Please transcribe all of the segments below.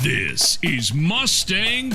This is Mustang.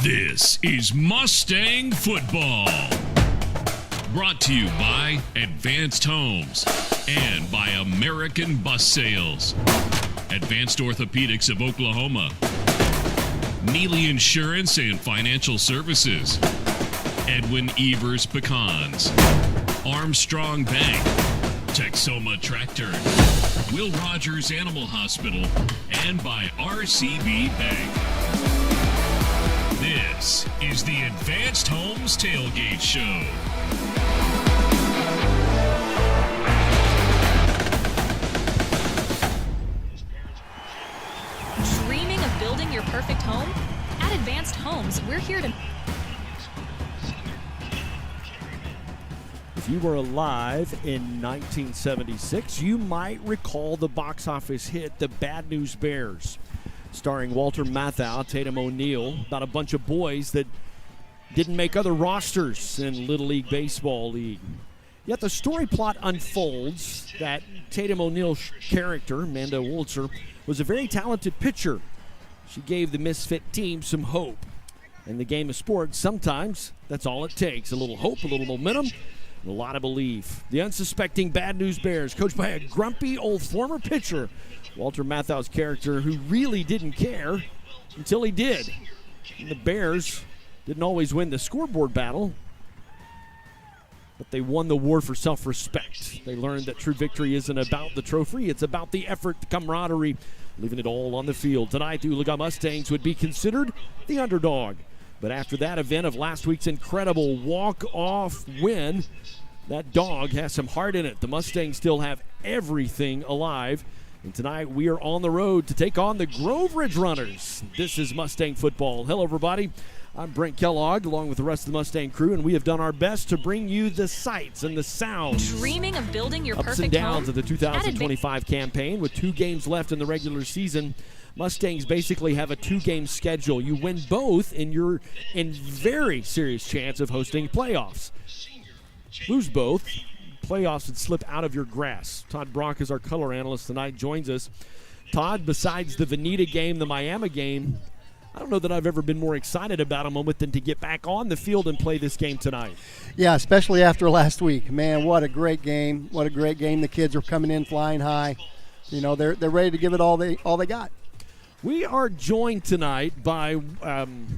This is Mustang Football. Brought to you by Advanced Homes and by American Bus Sales. Advanced Orthopedics of Oklahoma. Neely Insurance and Financial Services. Edwin Evers Pecans. Armstrong Bank. Texoma Tractor. Will Rogers Animal Hospital. And by RCB Bank. This is the Advanced Homes Tailgate Show. Dreaming of building your perfect home? At Advanced Homes, we're here to... If you were alive in 1976, you might recall the box office hit The Bad News Bears, starring Walter Matthau, Tatum O'Neal, about a bunch of boys that didn't make other rosters in Little League Baseball League. Yet the story plot unfolds that Tatum O'Neal's character, Amanda Wolitzer, was a very talented pitcher. She gave the misfit team some hope. In the game of sports, sometimes that's all it takes. A little hope, a little momentum, and a lot of belief. The unsuspecting Bad News Bears, coached by a grumpy old former pitcher, Walter Matthau's character, who really didn't care until he did. And the Bears didn't always win the scoreboard battle, but they won the war for self-respect. They learned that true victory isn't about the trophy, it's about the effort, the camaraderie, leaving it all on the field. Tonight, the Oologah Mustangs would be considered the underdog. But after that event of last week's incredible walk-off win, that dog has some heart in it. The Mustangs still have everything alive. And tonight we are on the road to take on the Grove Ridgerunners. This is Mustang Football. Hello, everybody. I'm Brent Kellogg, along with the rest of the Mustang crew, and we have done our best to bring you the sights and the sounds. Dreaming of building your ups perfect and downs home? of the 2025 campaign. With 2 games left in the regular season, Mustangs basically have a 2-game schedule. You win both, and you're in very serious chance of hosting playoffs. Lose both, playoffs and slip out of your grasp. Todd Brock is our color analyst tonight, joins us. Todd, besides the Veneta game, the Miami game, I don't know that I've ever been more excited about a moment than to get back on the field and play this game tonight. Yeah, especially after last week. Man, what a great game. What a great game. The kids are coming in flying high. You know, they're ready to give it all they got. We are joined tonight by,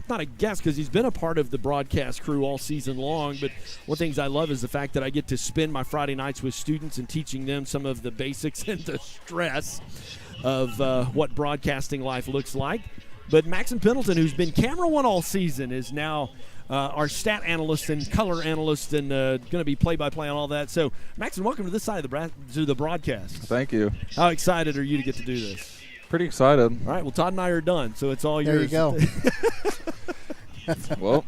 not a guest because he's been a part of the broadcast crew all season long, but one of the things I love is the fact that I get to spend my Friday nights with students and teaching them some of the basics and the stress of what broadcasting life looks like. But Maxon Pendleton, who's been camera one all season, is now our stat analyst and color analyst and going to be play-by-play on all that. So, Maxon, welcome to this side of the broadcast. Thank you. How excited are you to get to do this? Pretty excited. All right, well, Todd and I are done, so it's all There yours. you go. Well,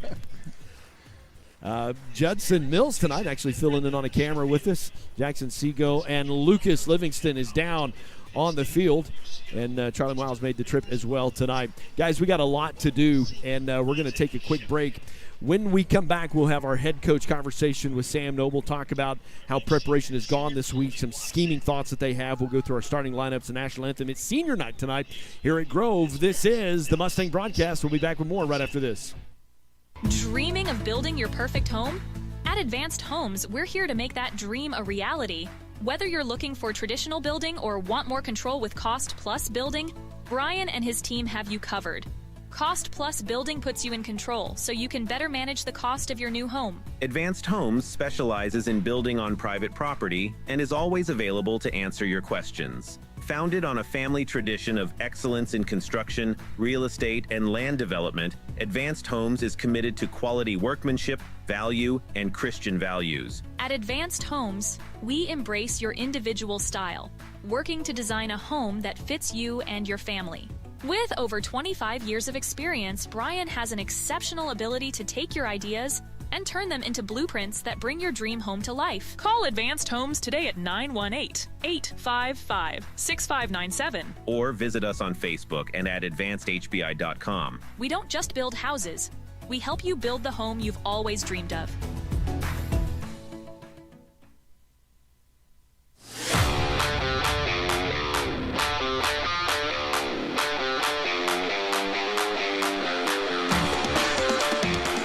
Judson Mills tonight actually filling in on a camera with us. Jackson Seago and Lucas Livingston is down on the field, and Charlie Miles made the trip as well tonight. Guys, we got a lot to do, and we're going to take a quick break. When we come back, we'll have our head coach conversation with Sam Noble, talk about how preparation has gone this week, some scheming thoughts that they have. We'll go through our starting lineups and national anthem. It's senior night tonight here at Grove. This is the Mustang Broadcast. We'll be back with more right after this. Dreaming of building your perfect home? At Advanced Homes, we're here to make that dream a reality. Whether you're looking for traditional building or want more control with Cost Plus Building, Brian and his team have you covered. Cost Plus Building puts you in control, so you can better manage the cost of your new home. Advanced Homes specializes in building on private property and is always available to answer your questions. Founded on a family tradition of excellence in construction, real estate, and land development, Advanced Homes is committed to quality workmanship, value, and Christian values. At Advanced Homes, we embrace your individual style, working to design a home that fits you and your family. With over 25 years of experience, Brian has an exceptional ability to take your ideas and turn them into blueprints that bring your dream home to life. Call Advanced Homes today at 918-855-6597. Or visit us on Facebook and at advancedhbi.com. We don't just build houses, we help you build the home you've always dreamed of.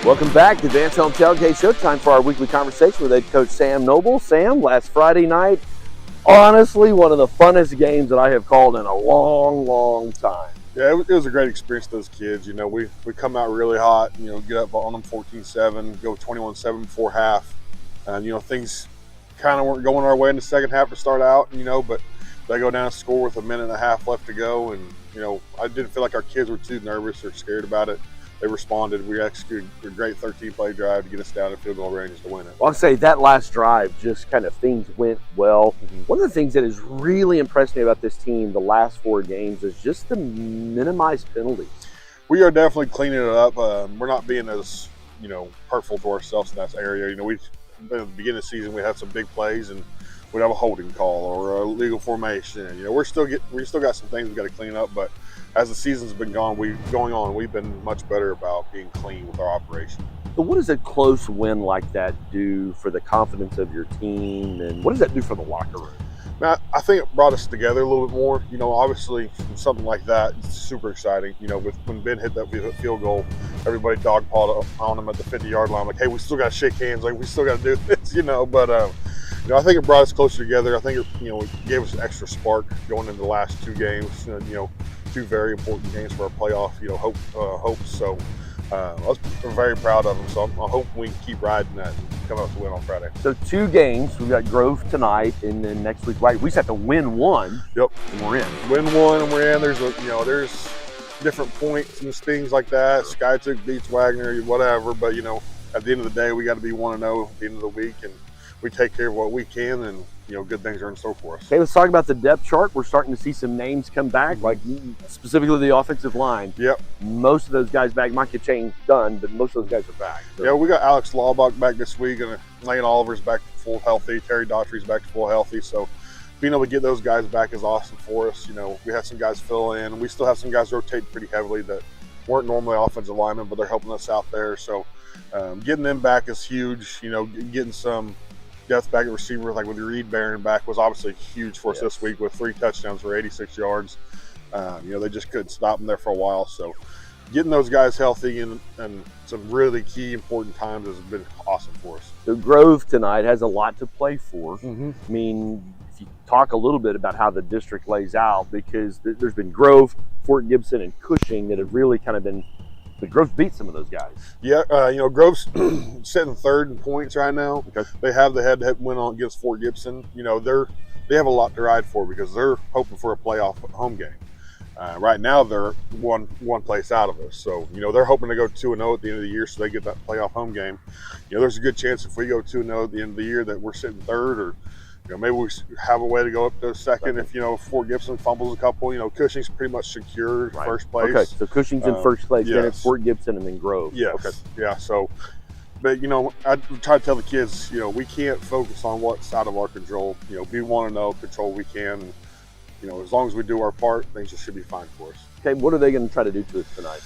Welcome back to Advanced Home Tailgate Show. Time for our weekly conversation with head coach Sam Noble. Sam, last Friday night, honestly, one of the funnest games that I have called in a long, long time. Yeah, it was a great experience for those kids. You know, we come out really hot, you know, get up on them 14-7, go 21-7 before half. And, you know, things kind of weren't going our way in the second half to start out, you know, but they go down and score with a minute and a half left to go. And, you know, I didn't feel like our kids were too nervous or scared about it. They responded. We executed a great 13-play drive to get us down in field goal range to win it. Well, I'll say that last drive, just kind of things went well. One of the things that has really impressed me about this team the last 4 games is just the minimized penalties. We are definitely cleaning it up. We're not being as, you know, hurtful to ourselves in that area. You know, at the beginning of the season, we had some big plays and we'd have a holding call or a legal formation. You know, we still got some things we got to clean up, but as the season's been going on, we've been much better about being clean with our operation. So what does a close win like that do for the confidence of your team, and what does that do for the locker room? Now, I think it brought us together a little bit more. You know, obviously, something like that, it's super exciting. You know, when Ben hit that field goal, everybody dogpiled on him at the 50-yard line, like, hey, we still got to shake hands, like, we still got to do this, you know. But, you know, I think it brought us closer together. I think it, you know, it gave us an extra spark going into the last 2 games, you know, 2 very important games for our playoff, you know, hopes. So we're very proud of them. So I hope we can keep riding that and come out to win on Friday. So 2 games. We've got Grove tonight, and then next week, right? We just have to win 1. Yep. And we're in. Win 1 and we're in. There's different points and things like that. Skytook beats Wagner, whatever. But, you know, at the end of the day, we got to be 1-0 at the end of the week, and we take care of what we can, and, you know, good things are in store for us. Okay, let's talk about the depth chart. We're starting to see some names come back, like specifically the offensive line. Yep. Most of those guys back. Mike Chang done, but most of those guys are back. So. Yeah, we got Alex Laubach back this week, and Lane Oliver's back to full healthy. Terry Daughtry's back to full healthy. So being able to get those guys back is awesome for us. You know, we had some guys fill in, and we still have some guys rotate pretty heavily that weren't normally offensive linemen, but they're helping us out there. So getting them back is huge. You know, getting some depth back at receiver, like with Reed Barron back, was obviously huge for us this week with 3 touchdowns for 86 yards. They just couldn't stop them there for a while. So getting those guys healthy and some really key important times has been awesome for us. So Grove tonight has a lot to play for. Mm-hmm. I mean, if you talk a little bit about how the district lays out, because there's been Grove, Fort Gibson, and Cushing that have really kind of been, but Grove's beat some of those guys. Yeah, Grove's sitting third in points right now. Okay. They have the head-to-head win on against Fort Gibson. They have a lot to ride for because they're hoping for a playoff home game. Right now, they're one place out of us. So, they're hoping to go 2-0 at the end of the year so they get that playoff home game. There's a good chance if we go 2-0 at the end of the year that we're sitting third, or, maybe we have a way to go up to second if, Fort Gibson fumbles a couple. Cushing's pretty much secured first place. Okay, so Cushing's in first place, yes. Then it's Fort Gibson and then Grove. Yes. Okay. Yeah, so, but, I try to tell the kids, we can't focus on what's out of our control. We want to know, control we can. And, as long as we do our part, things should be fine for us. Okay, what are they going to try to do to us tonight?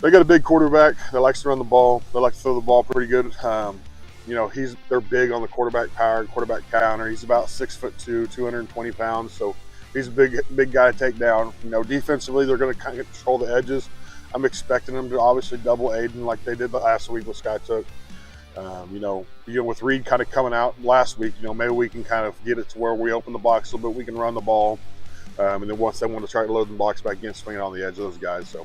They got a big quarterback that likes to run the ball. They like to throw the ball pretty good. They're big on the quarterback power, quarterback counter. He's about 6'2", 220 pounds. So he's a big guy to take down. Defensively, they're going to kind of control the edges. I'm expecting them to obviously double Aiden like they did last week with Skytook. With Reed kind of coming out last week, maybe we can kind of get it to where we open the box a little bit. We can run the ball. And then once they want to try to load the box back in, swing it on the edge of those guys. So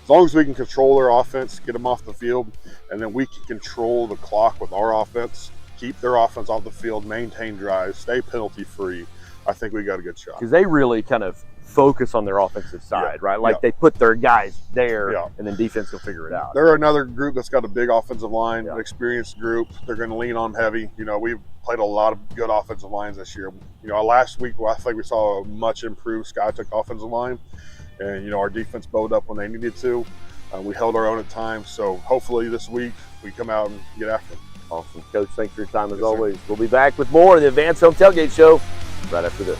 as long as we can control their offense, get them off the field, and then we can control the clock with our offense, keep their offense off the field, maintain drives, stay penalty free, I think we got a good shot. Because they really kind of focus on their offensive side, right? Like they put their guys there, and then defense will figure it out. They're another group that's got a big offensive line, an experienced group. They're going to lean on heavy. We've played a lot of good offensive lines this year. Last week I think we saw a much improved Skytook offensive line, and our defense bowed up when they needed to. We held our own at times, so hopefully this week we come out and get after them. Awesome, Coach. Thanks for your time as always. Sir. We'll be back with more of the Advanced Home Tailgate Show right after this.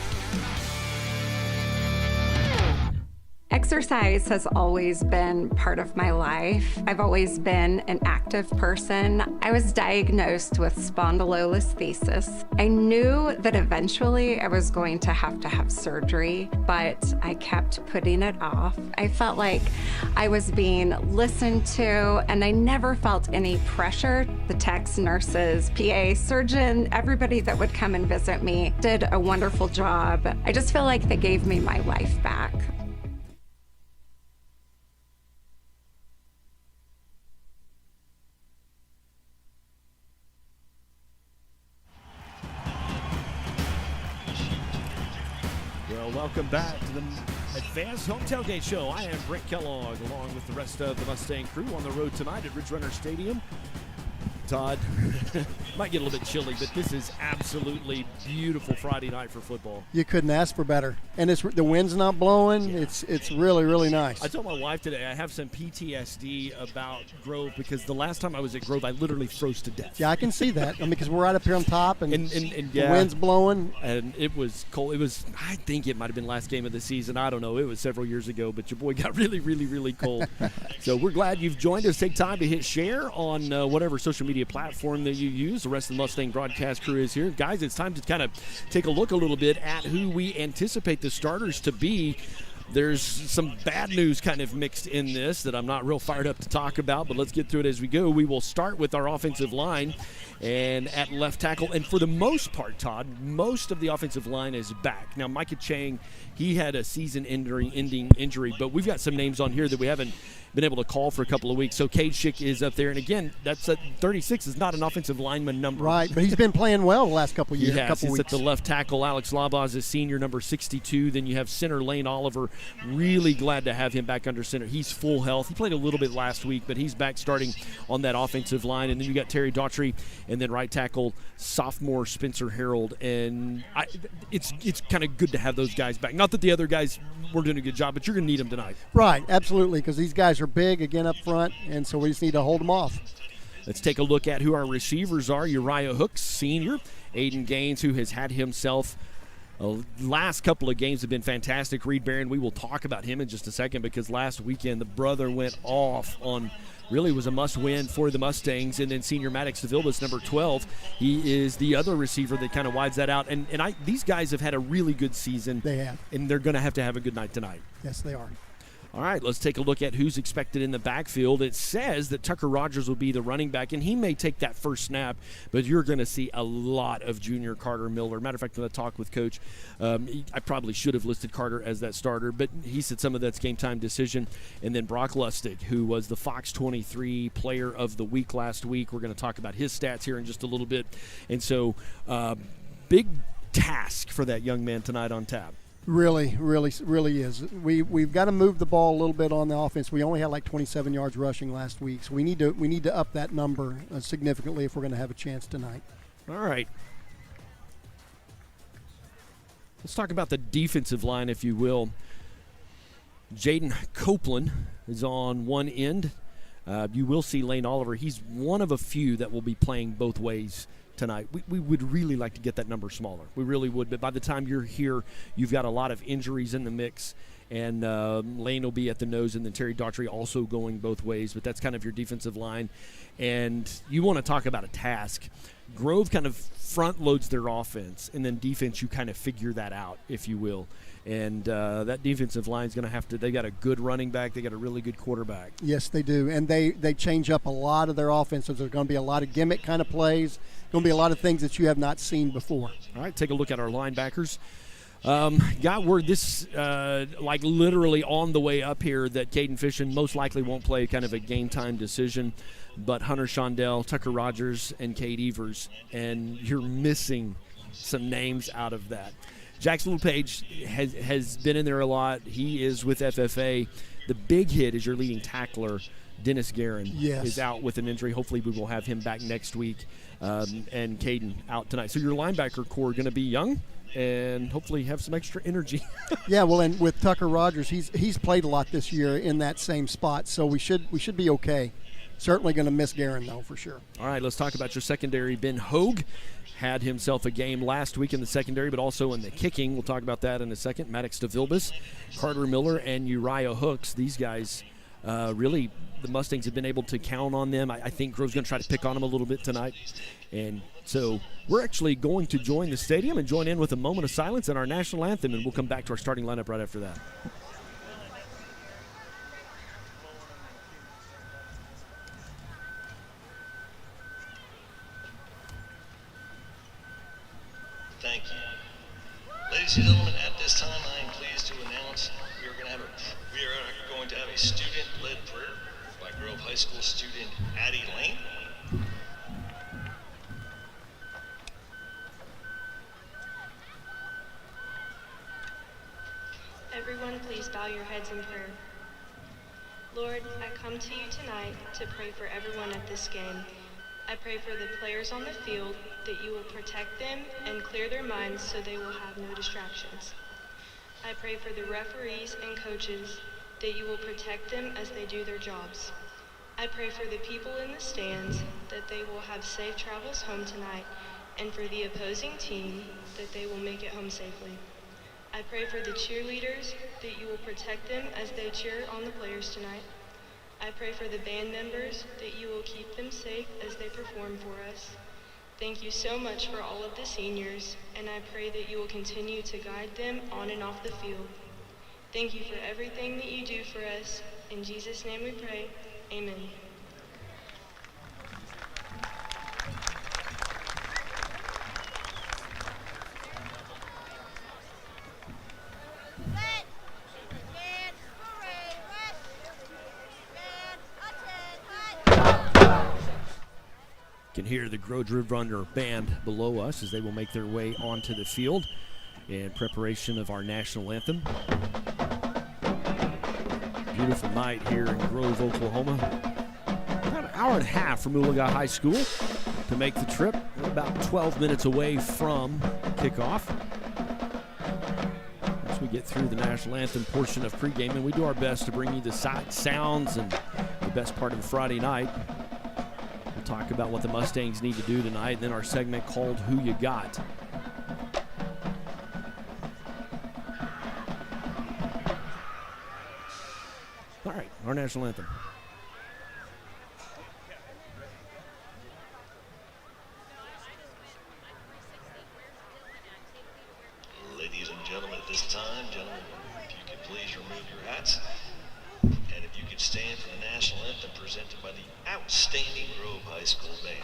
Exercise has always been part of my life. I've always been an active person. I was diagnosed with spondylolisthesis. I knew that eventually I was going to have surgery, but I kept putting it off. I felt like I was being listened to, and I never felt any pressure. The techs, nurses, PA, surgeon, everybody that would come and visit me did a wonderful job. I just feel like they gave me my life back. Welcome back to the Advanced Home Tailgate Show. I am Brent Kellogg, along with the rest of the Mustang crew on the road tonight at Ridgerunners Stadium. Todd, might get a little bit chilly, but this is absolutely beautiful Friday night for football. You couldn't ask for better. And the wind's not blowing. Yeah. It's really, really nice. I told my wife today I have some PTSD about Grove because the last time I was at Grove, I literally froze to death. Yeah, I can see that. because we're right up here on top, and the wind's blowing. And it was cold. It was, I think it might have been last game of the season. I don't know. It was several years ago, but your boy got really, really, really cold. So we're glad you've joined us. Take time to hit share on whatever social media platform that you use. The rest of the Mustang broadcast crew is here. Guys, it's time to kind of take a look a little bit at who we anticipate the starters to be. There's some bad news kind of mixed in this that I'm not real fired up to talk about, but let's get through it as we go. We will start with our offensive line and at left tackle. And for the most part, Todd, most of the offensive line is back. Now, Micah Chang, he had a season-ending injury, but we've got some names on here that we haven't been able to call for a couple of weeks. So Cade Schick is up there. And again, that's 36 is not an offensive lineman number. Right, but he's been playing well the last couple of years. Yes, he's at the left tackle. Alex Labaz is senior, number 62. Then you have center Lane Oliver. Really glad to have him back under center. He's full health. He played a little bit last week, but he's back starting on that offensive line. And then you got Terry Daughtry, and then right tackle sophomore Spencer Harold. And it's kind of good to have those guys back. Not that the other guys were doing a good job, but you're going to need them tonight. Right, absolutely, because these guys are big, again, up front, and so we just need to hold them off. Let's take a look at who our receivers are. Uriah Hooks, senior. Aiden Gaines, who has had himself Last couple of games have been fantastic. Reed Barron, we will talk about him in just a second because last weekend the brother went off on really was a must-win for the Mustangs. And then senior Maddox DeVilbiss, number 12, he is the other receiver that kind of wides that out. And these guys have had a really good season. They have. And they're going to have a good night tonight. Yes, they are. All right, let's take a look at who's expected in the backfield. It says that Tucker Rogers will be the running back, and he may take that first snap, but you're going to see a lot of junior Carter Miller. Matter of fact, when I talked with Coach, I probably should have listed Carter as that starter, but he said some of that's game-time decision. And then Brock Lustig, who was the Fox 23 Player of the Week last week. We're going to talk about his stats here in just a little bit. And so big task for that young man tonight on tap. Really is. We've got to move the ball a little bit on the offense. We only had like 27 yards rushing last week, so we need to up that number significantly if we're going to have a chance tonight. All right. Let's talk about the defensive line, if you will. Jaden Copeland is on one end. You will see Lane Oliver. He's one of a few that will be playing both ways tonight. We would really like to get that number smaller. We really would, but by the time you're here, you've got a lot of injuries in the mix, and Lane will be at the nose, and then Terry Daughtry also going both ways, but that's kind of your defensive line. And you want to talk about a task. Grove kind of front loads their offense, and then defense, you kind of figure that out, if you will. And that defensive line is going to have to – they got a good running back. They got a really good quarterback. Yes, they do. And they change up a lot of their offenses. There's going to be a lot of gimmick kind of plays. Going to be a lot of things that you have not seen before. All right, take a look at our linebackers. Got word this, like literally on the way up here, that Caden Fishin most likely won't play, kind of a game-time decision. But Hunter Shondell, Tucker Rogers, and Cade Evers. And you're missing some names out of that. Jackson LePage has been in there a lot. He is with FFA. The big hit is your leading tackler, Dennis Guerin, is out with an injury. Hopefully we will have him back next week, and Caden out tonight. So your linebacker core going to be young and hopefully have some extra energy. Yeah, well, and with Tucker Rogers, he's played a lot this year in that same spot, so we should be okay. Certainly going to miss Guerin, though, for sure. All right, let's talk about your secondary. Ben Hogue had himself a game last week in the secondary, but also in the kicking. We'll talk about that in a second. Maddox DeVilbiss, Carter Miller, and Uriah Hooks. These guys, really, the Mustangs have been able to count on them. I think Grove's going to try to pick on them a little bit tonight. And so we're actually going to join the stadium and join in with a moment of silence and our national anthem, and we'll come back to our starting lineup right after that. Thank you. Ladies and gentlemen, at this time I am pleased to announce we are going to have a student-led prayer by Grove High School student Addie Lane. Everyone, please bow your heads in prayer. Lord, I come to you tonight to pray for everyone at this game. I pray for the players on the field, that you will protect them and clear their minds so they will have no distractions. I pray for the referees and coaches, that you will protect them as they do their jobs. I pray for the people in the stands, that they will have safe travels home tonight, and for the opposing team, that they will make it home safely. I pray for the cheerleaders, that you will protect them as they cheer on the players tonight. I pray for the band members, that you will keep them safe as they perform for us. Thank you so much for all of the seniors, and I pray that you will continue to guide them on and off the field. Thank you for everything that you do for us. In Jesus' name we pray, amen. Can hear the Ridgerunners band below us as they will make their way onto the field in preparation of our national anthem. Beautiful night here in Grove, Oklahoma. About an hour and a half from Oologah High School to make the trip. We're about 12 minutes away from kickoff. Once we get through the national anthem portion of pregame, and we do our best to bring you the sights, sounds, and the best part of the Friday night. Talk about what the Mustangs need to do tonight, and then our segment called Who You Got. All right, our national anthem. Ladies and gentlemen, at this time, gentlemen, if you could please remove your hats. And if you could stand for the national anthem presented by the outstanding Grove High School band.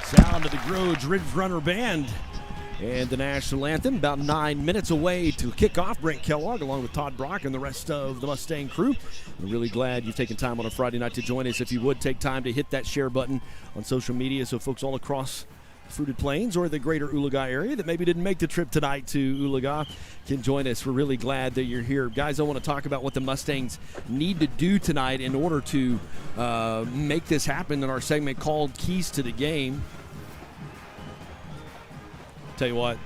Sound of the Groves Ridgerunner Band and the national anthem. About 9 minutes away to kick off. Brent Kellogg along with Todd Brock and the rest of the Mustang crew. We're really glad you've taken time on a Friday night to join us. If you would, take time to hit that share button on social media so folks all across the Fruited Plains or the greater Oologah area that maybe didn't make the trip tonight to Oologah can join us. We're really glad that you're here. Guys, I want to talk about what the Mustangs need to do tonight in order to make this happen in our segment called Keys to the Game. Tell you what,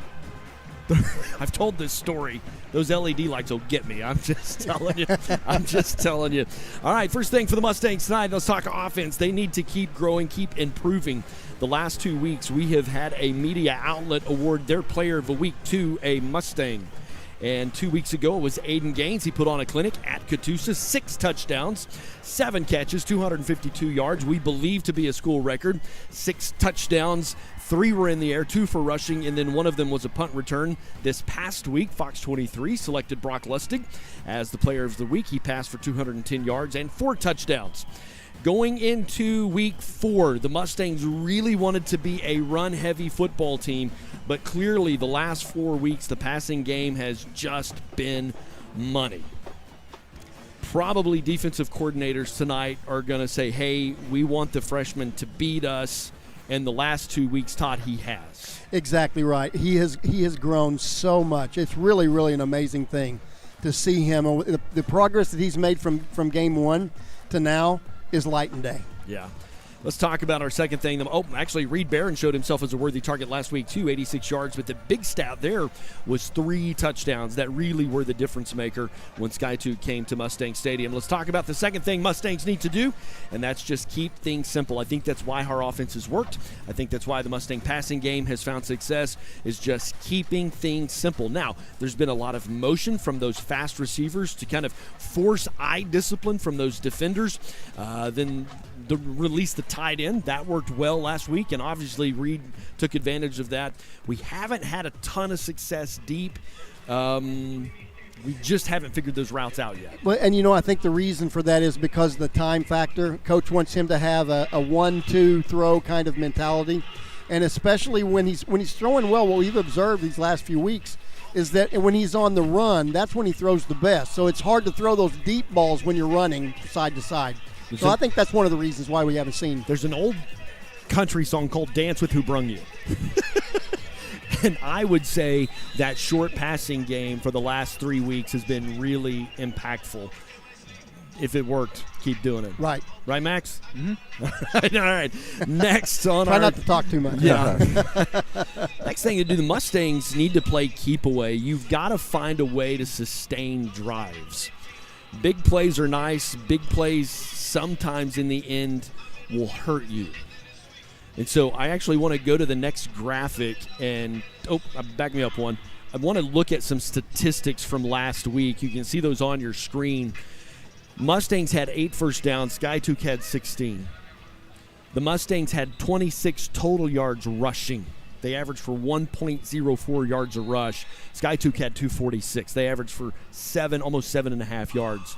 I've told this story. Those LED lights will get me. I'm just telling you. I'm just telling you. All right, first thing for the Mustangs tonight, let's talk offense. They need to keep growing, keep improving. The last 2 weeks, we have had a media outlet award their player of the week to a Mustang. And 2 weeks ago, it was Aiden Gaines. He put on a clinic at Catoosa, 6 touchdowns, 7 catches, 252 yards. We believe to be a school record. 6 touchdowns, 3 were in the air, 2 for rushing, and then 1 of them was a punt return. This past week, Fox 23 selected Brock Lustig as the player of the week. He passed for 210 yards and 4 touchdowns. Going into week 4, the Mustangs really wanted to be a run-heavy football team, but clearly the last 4 weeks, the passing game has just been money. Probably defensive coordinators tonight are going to say, hey, we want the freshman to beat us, and the last 2 weeks, Todd, he has. Exactly right. He has grown so much. It's really, really an amazing thing to see him. The progress that he's made from game 1 to now is light and day. Yeah. Let's talk about our second thing. Actually, Reed Barron showed himself as a worthy target last week, too, 86 yards. But the big stat there was 3 touchdowns that really were the difference maker when Skytube came to Mustang Stadium. Let's talk about the second thing Mustangs need to do, and that's just keep things simple. I think that's why our offense has worked. I think that's why the Mustang passing game has found success, is just keeping things simple. Now, there's been a lot of motion from those fast receivers to kind of force eye discipline from those defenders. Then release the tight end. That worked well last week, and obviously Reed took advantage of that. We haven't had a ton of success deep. We just haven't figured those routes out yet. Well, and I think the reason for that is because of the time factor. Coach wants him to have a 1-2 throw kind of mentality, and especially when he's throwing well. What we've observed these last few weeks is that when he's on the run, that's when he throws the best. So it's hard to throw those deep balls when you're running side to side. So I think that's one of the reasons why we haven't seen. There's an old country song called Dance with Who Brung You. And I would say that short passing game for the last 3 weeks has been really impactful. If it worked, keep doing it. Right. Right, Max? Mm-hmm. All right. Next on Try not to talk too much. Yeah. Next thing to do, the Mustangs need to play keep away. You've got to find a way to sustain drives. Big plays are nice. Big plays sometimes in the end will hurt you. And so I actually want to go to the next graphic and back me up one. I want to look at some statistics from last week. You can see those on your screen. Mustangs had 8 first downs. Skytook had 16. The Mustangs had 26 total yards rushing. They averaged for 1.04 yards a rush. Skytook had 246. They averaged for almost 7.5 yards.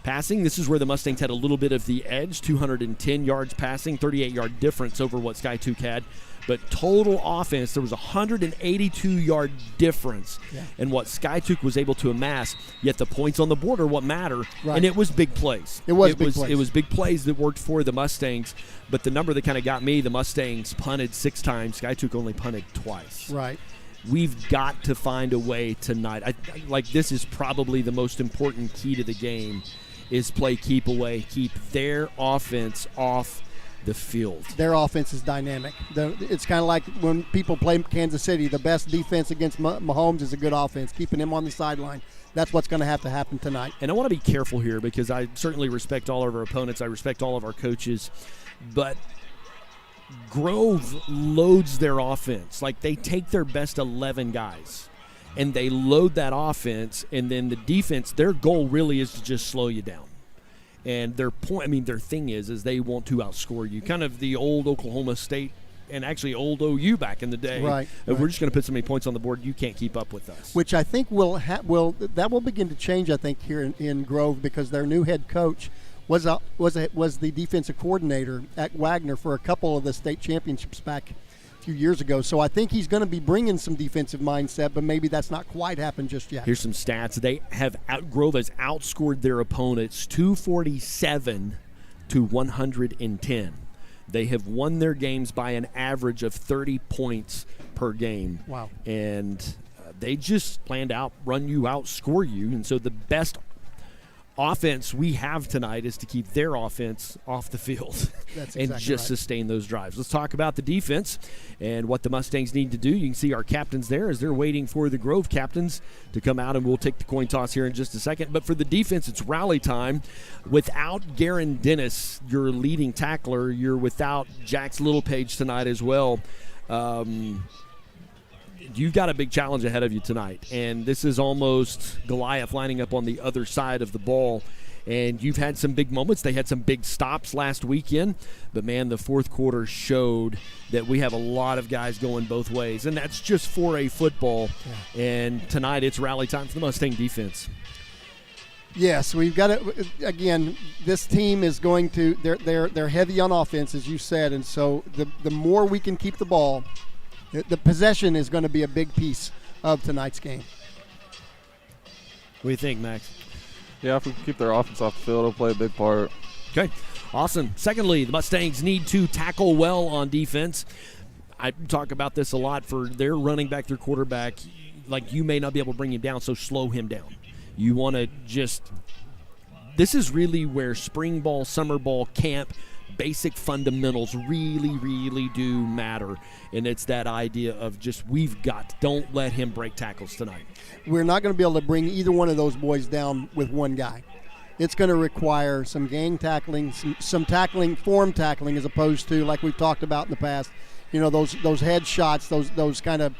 Passing, this is where the Mustangs had a little bit of the edge, 210 yards passing, 38-yard difference over what Skytook had. But total offense, there was a 182-yard difference in what Skytook was able to amass, yet the points on the board are what matter, and it was big plays. It was big plays that worked for the Mustangs, but the number that kind of got me, the Mustangs punted 6 times, Skytook only punted twice. Right. We've got to find a way tonight. This is probably the most important key to the game, is play keep away, keep their offense off the field. Their offense is dynamic. It's kind of like when people play Kansas City, the best defense against Mahomes is a good offense, keeping him on the sideline. That's what's going to have to happen tonight. And I want to be careful here because I certainly respect all of our opponents. I respect all of our coaches. But Grove loads their offense. Like, they take their best 11 guys and they load that offense, and then the defense, their goal really is to just slow you down. And their thing is they want to outscore you. Kind of the old Oklahoma State and actually old OU back in the day. Right. We're just going to put so many points on the board, you can't keep up with us. Which I think that will begin to change, I think, here in Grove, because their new head coach was the defensive coordinator at Wagner for a couple of the state championships back a few years ago. So I think he's going to be bringing some defensive mindset, but maybe that's not quite happened just yet. Here's some stats. Grove has outscored their opponents 247 to 110. They have won their games by an average of 30 points per game. Wow. And they just planned out, run you out, score you. And so the best offense we have tonight is to keep their offense off the field. That's exactly and just sustain those drives. Let's talk about the defense and what the Mustangs need to do. You can see our captains there as they're waiting for the Grove captains to come out, and we'll take the coin toss here in just a second. But for the defense, it's rally time. Without Garen Dennis, your leading tackler, you're without Jax Littlepage tonight as well. You've got a big challenge ahead of you tonight, and this is almost Goliath lining up on the other side of the ball. And you've had some big moments. They had some big stops last weekend, but man, the fourth quarter showed that we have a lot of guys going both ways, and that's just 4A football. Yeah. And tonight it's rally time for the Mustang defense. Yes, we've got to. Again, this team is going to. They're heavy on offense, as you said, and so the more we can keep the ball. The possession is going to be a big piece of tonight's game. What do you think, Max? Yeah, if we can keep their offense off the field, it'll play a big part. Okay, awesome. Secondly, the Mustangs need to tackle well on defense. I talk about this a lot for their running back, their quarterback. Like, you may not be able to bring him down, so slow him down. You want to this is really where spring ball, summer ball, camp, basic fundamentals really, really do matter. And it's that idea of don't let him break tackles tonight. We're not going to be able to bring either one of those boys down with one guy. It's going to require some gang tackling, some tackling, form tackling, as opposed to, like we've talked about in the past, those head shots, those kind of,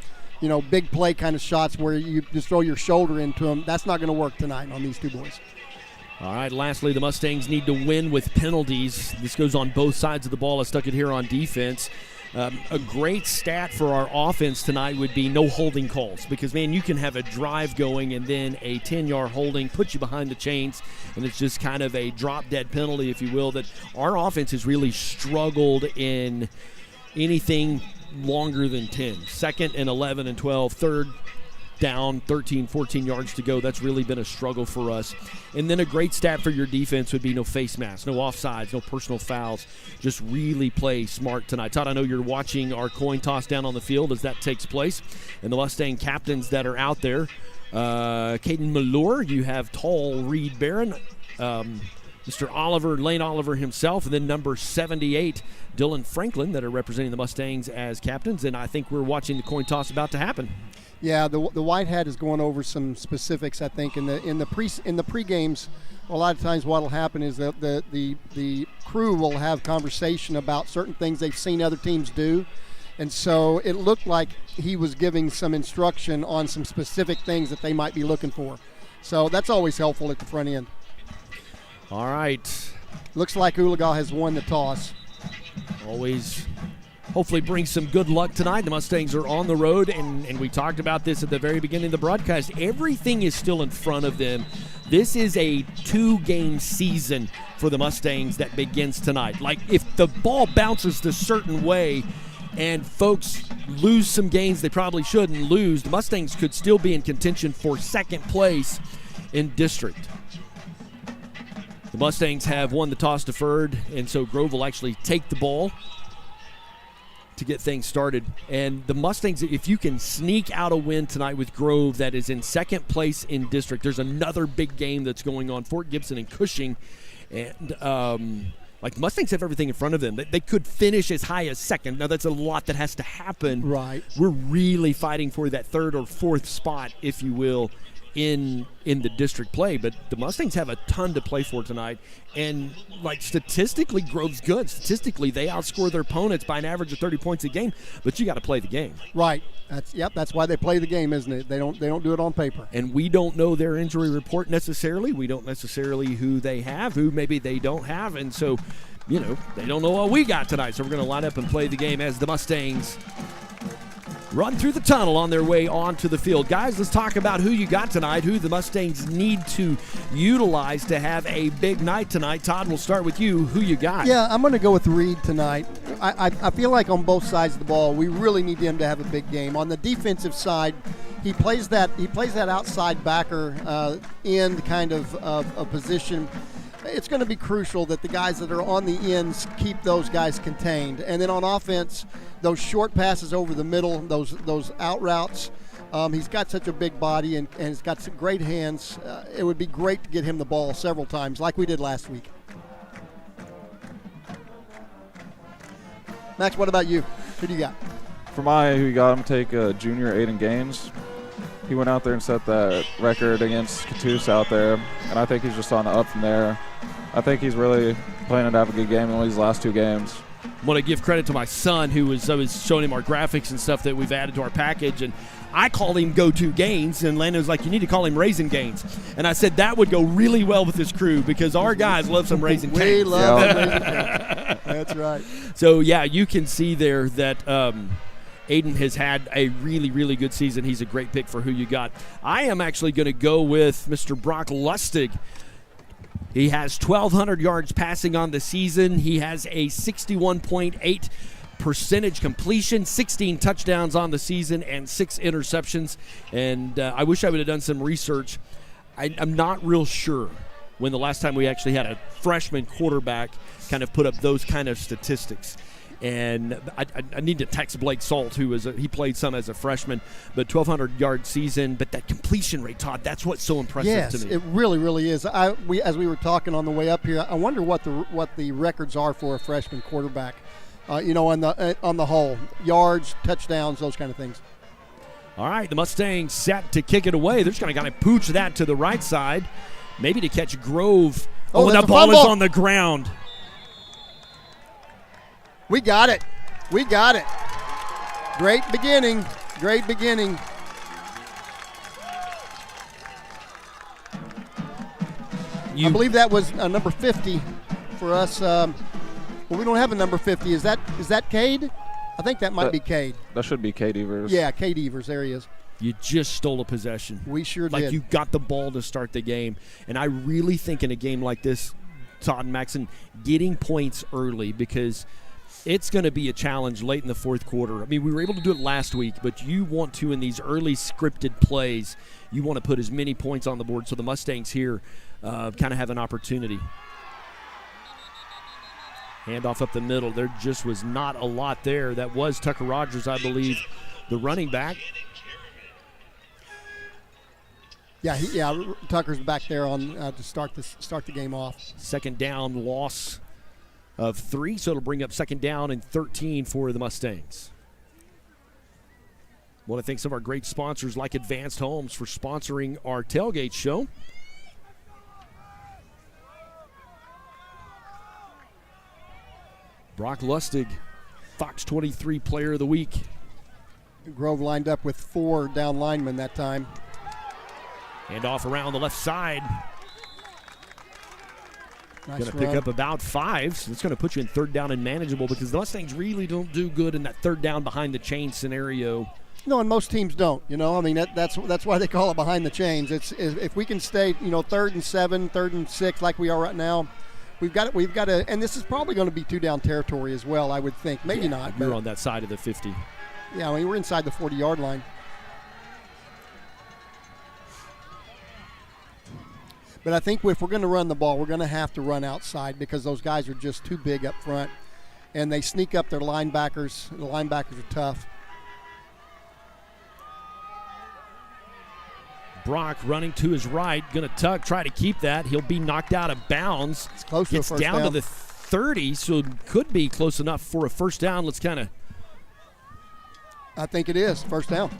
big play kind of shots where you just throw your shoulder into them. That's not going to work tonight on these two boys. All right, lastly, the Mustangs need to win with penalties. This goes on both sides of the ball. I stuck it here on defense. A great stat for our offense tonight would be no holding calls, because, man, you can have a drive going and then a 10-yard holding, put you behind the chains, and it's just kind of a drop-dead penalty, if you will, that our offense has really struggled in anything longer than 10. Second and 11 and 12, third down, 13, 14 yards to go. That's really been a struggle for us. And then a great stat for your defense would be no face masks, no offsides, no personal fouls. Just really play smart tonight. Todd, I know you're watching our coin toss down on the field as that takes place. And the Mustang captains that are out there, Caden Malure, you have tall Reed Barron, Mr. Oliver, Lane Oliver himself, and then number 78, Dylan Franklin, that are representing the Mustangs as captains. And I think we're watching the coin toss about to happen. Yeah, the white hat is going over some specifics. I think in the pre games, a lot of times what will happen is that the crew will have conversation about certain things they've seen other teams do, and so it looked like he was giving some instruction on some specific things that they might be looking for. So that's always helpful at the front end. All right. Looks like Oologah has won the toss. Always hopefully brings some good luck tonight. The Mustangs are on the road, and we talked about this at the very beginning of the broadcast. Everything is still in front of them. This is a 2-game season for the Mustangs that begins tonight. Like, if the ball bounces a certain way and folks lose some games they probably shouldn't lose, the Mustangs could still be in contention for second place in district. The Mustangs have won the toss deferred, and so Grove will actually take the ball to get things started. And the Mustangs, if you can sneak out a win tonight with Grove that is in second place in district, there's another big game that's going on, Fort Gibson and Cushing. And Mustangs have everything in front of them. They could finish as high as second. Now, that's a lot that has to happen. Right. We're really fighting for that third or fourth spot, if you will, in the district play, but the Mustangs have a ton to play for tonight, and statistically, Grove's good. Statistically, they outscore their opponents by an average of 30 points a game, but you got to play the game. Right. That's why they play the game, isn't it? They don't do it on paper. And we don't know their injury report necessarily. We don't necessarily who they have, who maybe they don't have, and so, they don't know what we got tonight. So we're going to line up and play the game as the Mustangs run through the tunnel on their way onto the field. Guys, let's talk about who you got tonight, who the Mustangs need to utilize to have a big night tonight. Todd, we'll start with you. Who you got? Yeah, I'm going to go with Reed tonight. I feel like on both sides of the ball, we really need him to have a big game. On the defensive side, he plays that outside backer end kind of position. It's going to be crucial that the guys that are on the ends keep those guys contained. And then on offense, those short passes over the middle, those out routes, he's got such a big body and he's got some great hands. It would be great to get him the ball several times like we did last week. Max, what about you? Who do you got? For who you got, I'm going to take junior Aiden Gaines. He went out there and set that record against Catoosa out there, and I think he's just on the up from there. I think he's really planning to have a good game in these last 2 games. I want to give credit to my son I was showing him our graphics and stuff that we've added to our package, and I called him Go-To Gains, and Landon was like, you need to call him Raisin Gains. And I said that would go really well with this crew because our guys love some Raisin Gains. We love Raisin Gains. That's right. So, yeah, you can see there that Aiden has had a really, really good season. He's a great pick for who you got. I am actually going to go with Mr. Brock Lustig. He has 1,200 yards passing on the season. He has a 61.8 percentage completion, 16 touchdowns on the season, and 6 interceptions. And I wish I would have done some research. I'm not real sure when the last time we actually had a freshman quarterback kind of put up those kind of statistics. And I need to text Blake Salt, he played some as a freshman, but 1,200-yard season. But that completion rate, Todd, that's what's so impressive to me. Yes, it really, really is. As we were talking on the way up here, I wonder what the records are for a freshman quarterback. On the whole, yards, touchdowns, those kind of things. All right, the Mustangs set to kick it away. They're just going to kind of pooch that to the right side, maybe to catch Grove. And the ball is on the ground. We got it. Great beginning. I believe that was number 50 for us. Well, we don't have a number 50. Is that Cade? I think that might be Cade. That should be Cade Evers. Yeah, Cade Evers. There he is. You just stole a possession. We sure did. Like you got the ball to start the game. And I really think in a game like this, Todd and Maxon, getting points early because – it's going to be a challenge late in the fourth quarter. I mean, we were able to do it last week, but you want to, in these early scripted plays, you want to put as many points on the board so the Mustangs here kind of have an opportunity. Handoff up the middle. There just was not a lot there. That was Tucker Rogers, I believe, the running back. Yeah, Tucker's back there on to start the game off. Second down loss of 3, so it'll bring up second down and 13 for the Mustangs. I want to thank some of our great sponsors like Advanced Homes for sponsoring our tailgate show. Brock Lustig, Fox 23 Player of the Week. Grove lined up with 4 down linemen that time. Hand off around the left side. Nice Going to pick up about 5, so it's going to put you in third down and manageable because the Mustangs really don't do good in that third down behind the chain scenario. No, and most teams don't. I mean that's why they call it behind the chains. It's if we can stay, 3rd and 7, 3rd and 6 like we are right now. We've got to, and this is probably going to be 2 down territory as well, I would think. Maybe not. You're on that side of the 50. Yeah, I mean, we're inside the 40-yard line. But I think if we're going to run the ball, we're going to have to run outside because those guys are just too big up front, and they sneak up their linebackers. The linebackers are tough. Brock running to his right, going to tuck, try to keep that. He'll be knocked out of bounds. It's close Gets to a first down down. to the 30, so it could be close enough for a first down. Let's kind of. I think it is first down.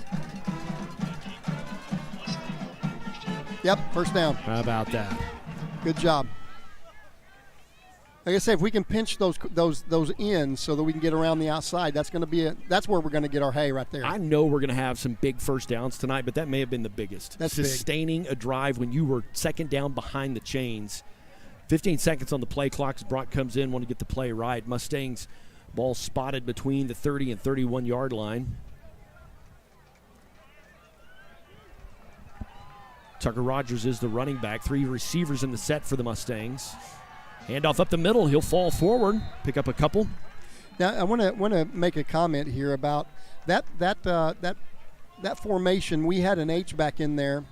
Yep, first down. How about that? Good job. Like I say, if we can pinch those ends so that we can get around the outside, that's where we're going to get our hay right there. I know we're going to have some big first downs tonight, but that may have been the biggest. That's sustaining a drive when you were second down behind the chains. 15 seconds on the play clock as Brock comes in, want to get the play right. Mustangs ball spotted between the 30 and 31-yard line. Tucker Rogers is the running back. 3 receivers in the set for the Mustangs. Handoff up the middle. He'll fall forward, pick up a couple. Now I want to make a comment here about that formation. We had an H-back in there.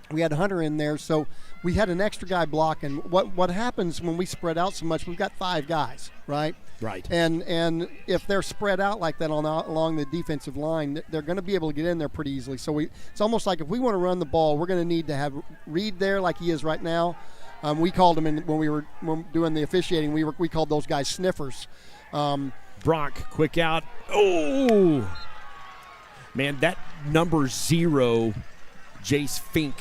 We had Hunter in there, so we had an extra guy blocking. What happens when we spread out so much? We've got 5 guys, right? Right. And if they're spread out like that along the defensive line, they're going to be able to get in there pretty easily. So it's almost like if we want to run the ball, we're going to need to have Reed there like he is right now. We called him when we were doing the officiating. We called those guys sniffers. Brock, quick out. Oh, man, that number 0, Jace Fink.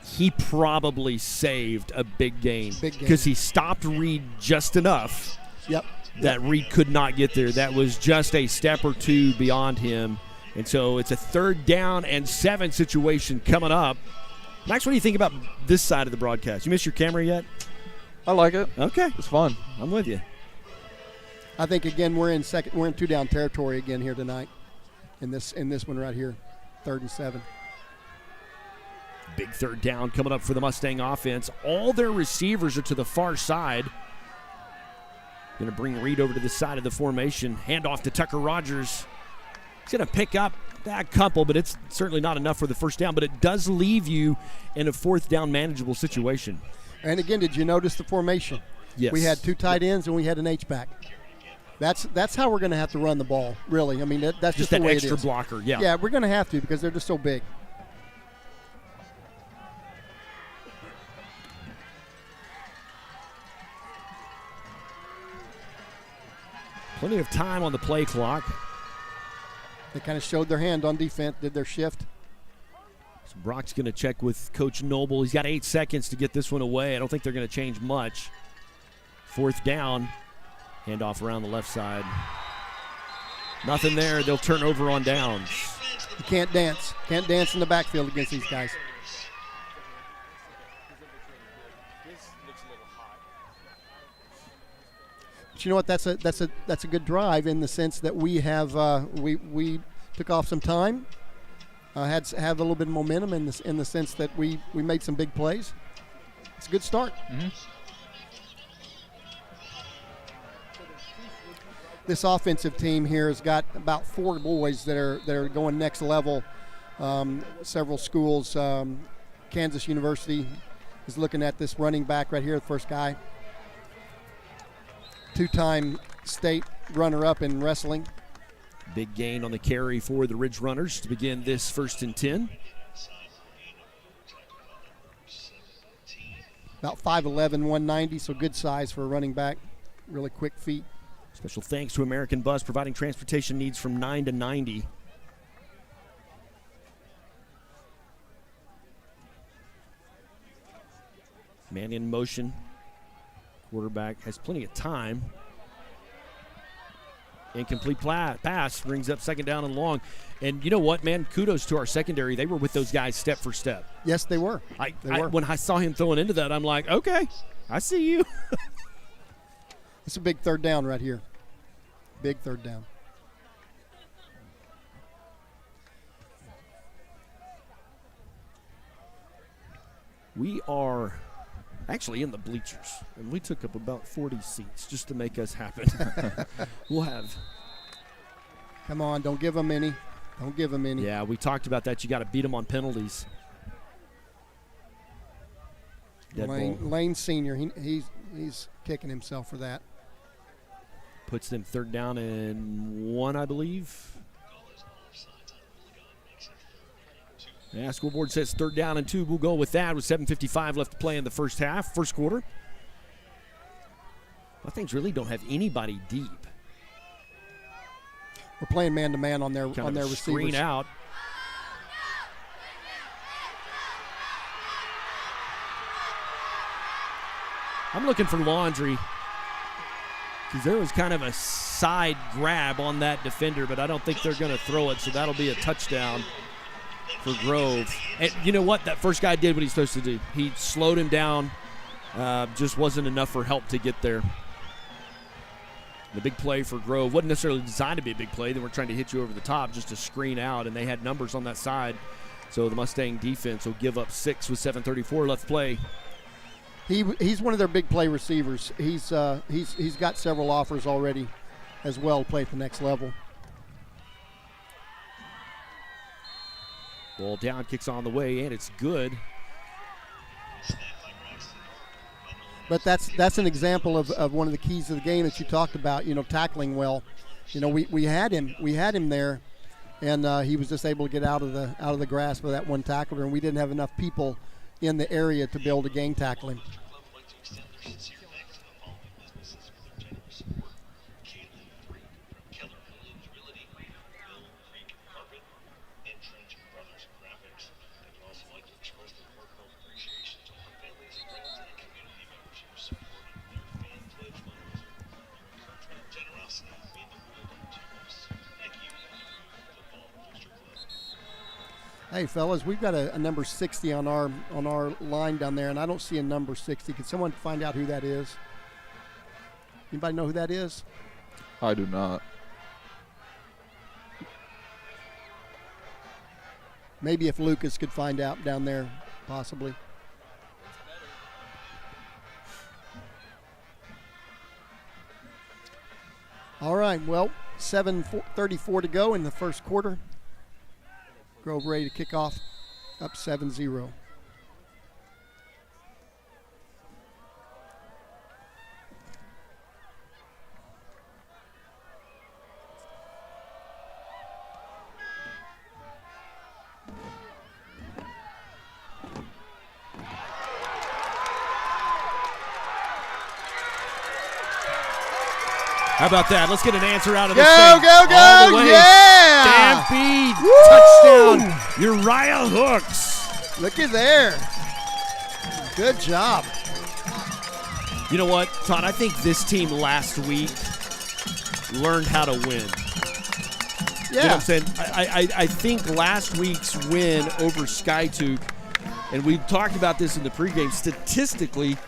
He probably saved a big game because he stopped Reed just enough. Yep. That Reed could not get there. That was just a step or 2 beyond him. And so it's a 3rd down and 7 situation coming up. Max, what do you think about this side of the broadcast? You missed your camera yet? I like it. Okay. It's fun. I'm with you. I think again we're in 2 down territory again here tonight. In this one right here, 3rd and 7. Big 3rd down coming up for the Mustang offense. All their receivers are to the far side. Going to bring Reed over to the side of the formation. Handoff to Tucker Rogers. He's going to pick up that couple, but it's certainly not enough for the first down. But it does leave you in a 4th down manageable situation. And again, did you notice the formation? Yes. We had 2 tight ends and we had an H-back. That's how we're going to have to run the ball, really. I mean, that's just the that way extra it is. blocker, yeah. Yeah, we're going to have to because they're just so big. Plenty of time on the play clock. They kind of showed their hand on defense, did their shift. So Brock's going to check with Coach Noble. He's got 8 seconds to get this one away. I don't think they're going to change much. 4th down. Handoff around the left side. Nothing there. They'll turn over on downs. You can't dance. Can't dance in the backfield against these guys. But you know what? That's a good drive in the sense that we have we took off some time, had a little bit of momentum in the sense that we made some big plays. It's a good start. Mm-hmm. This offensive team here has got about 4 boys that are going next level. Several schools. Kansas University is looking at this running back right here, the first guy. 2-time state runner-up in wrestling. Big gain on the carry for the Ridgerunners to begin this 1st and 10. About 5'11", 190, so good size for a running back. Really quick feet. Special thanks to American Bus, providing transportation needs from 9 to 90. Man in motion. Quarterback has plenty of time. Incomplete pass brings up second down and long. And you know what, man? Kudos to our secondary. They were with those guys step for step. Yes, they were. When I saw him throwing into that, I'm like, okay, I see you. It's a big third down right here. Big third down. We are actually in the bleachers, and we took up about 40 seats just to make us happen. We'll have. Come on, don't give them any. Don't give them any. Yeah, we talked about that. You got to beat them on penalties. Lane Sr., he's kicking himself for that. Puts them third down and 1, I believe. Yeah, scoreboard says third down and 2. We'll go with that with 7:55 left to play in the first half, first quarter. Mustangs really don't have anybody deep. We're playing man-to-man on their receivers. Screen out. I'm looking for Laundry because there was kind of a side grab on that defender, but I don't think they're going to throw it, so that'll be a touchdown for Grove. And you know what? That first guy did what he's supposed to do. He slowed him down. Just wasn't enough for help to get there. The big play for Grove wasn't necessarily designed to be a big play. They were trying to hit you over the top just to screen out, and they had numbers on that side. So the Mustang defense will give up 6 with 7:34 left to play. He's one of their big play receivers. He's got several offers already as well to play at the next level. Ball down, kicks on the way, and it's good. But that's an example of one of the keys of the game that you talked about, tackling well. We had him there, and he was just able to get out of the grasp of that one tackler, and we didn't have enough people in the area to be able to gang tackle him. Hey, fellas, we've got a number 60 on our line down there, and I don't see a number 60. Can someone find out who that is? Anybody know who that is? I do not. Maybe if Lucas could find out down there, possibly. All right, well, 7:34 to go in the first quarter. Grove ready to kick off, up 7-0. How about that? Let's get an answer out of this thing. Go, all the way. Yeah! Stampede, Woo! touchdown, Uriah Hooks. Looky there. Good job. You know what, Todd? I think this team last week learned how to win. Yeah. You know what I'm saying? I think last week's win over Skytook, and we talked about this in the pregame, statistically,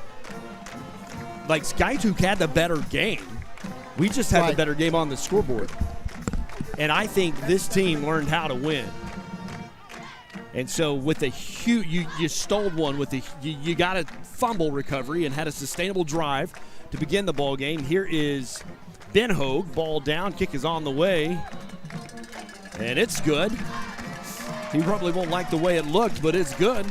like Skytook had the better game. We just had the better game on the scoreboard. And I think this team learned how to win. And so with a huge, you stole one with you got a fumble recovery and had a sustainable drive to begin the ball game. Here is Ben Hogue, ball down, kick is on the way. And it's good. He probably won't like the way it looked, but it's good.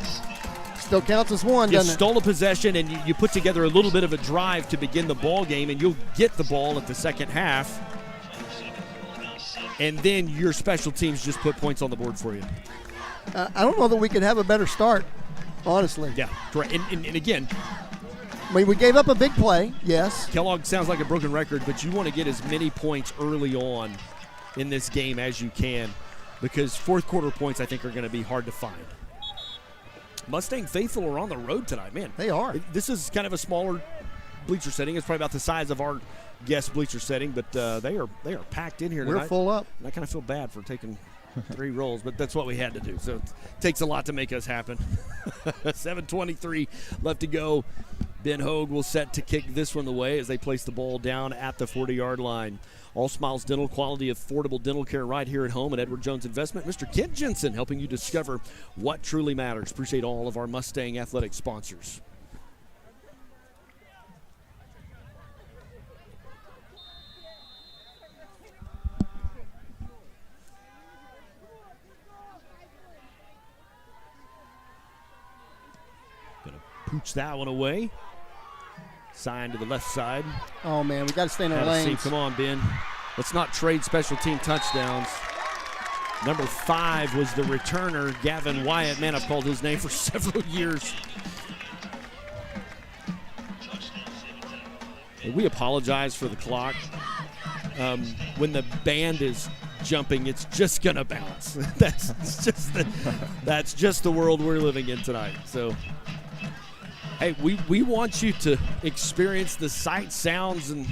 Still counts as one, doesn't it? You stole a possession, and you put together a little bit of a drive to begin the ball game, and you'll get the ball at the second half. And then your special teams just put points on the board for you. I don't know that we could have a better start, honestly. Yeah, correct. And again, I mean, we gave up a big play, yes. Kellogg sounds like a broken record, but you want to get as many points early on in this game as you can, because fourth quarter points, I think, are going to be hard to find. Mustang faithful are on the road tonight. Man, they are. This is kind of a smaller bleacher setting. It's probably about the size of our guest bleacher setting, but they are packed in here tonight. We're full up. And I kind of feel bad for taking 3 rolls, but that's what we had to do. So it takes a lot to make us happen. 7:23 left to go. Ben Hogue will set to kick this one away as they place the ball down at the 40-yard line. All Smiles Dental, quality, affordable dental care right here at home at Edward Jones Investment. Mr. Kent Jensen helping you discover what truly matters. Appreciate all of our Mustang athletic sponsors. Gonna pooch that one away. Sign to the left side. Oh, man, we got to stay in our lanes. Come on, Ben. Let's not trade special team touchdowns. Number 5 was the returner, Gavin Wyatt. Man, I've called his name for several years. We apologize for the clock. When the band is jumping, it's just going to bounce. That's just the world we're living in tonight. So, hey, we want you to experience the sights, sounds, and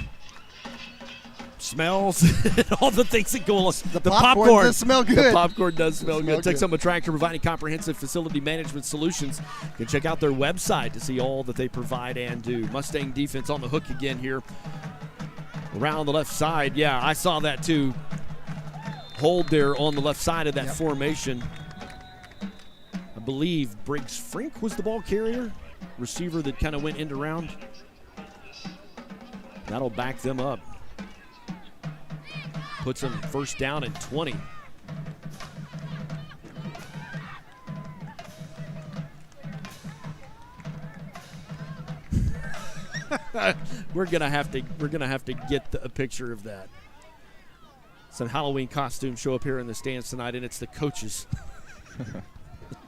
smells and all the things that go on. The popcorn does smell good. The popcorn does smell good. Texoma Tractor providing comprehensive facility management solutions. You can check out their website to see all that they provide and do. Mustang defense on the hook again here. Around the left side. Yeah, I saw that too. Hold there on the left side of that formation. I believe Briggs Frink was the ball carrier. Receiver that kind of went end around. That'll back them up. Puts them first down and 20. We're gonna have to get a picture of that. Some Halloween costumes show up here in the stands tonight, and it's the coaches.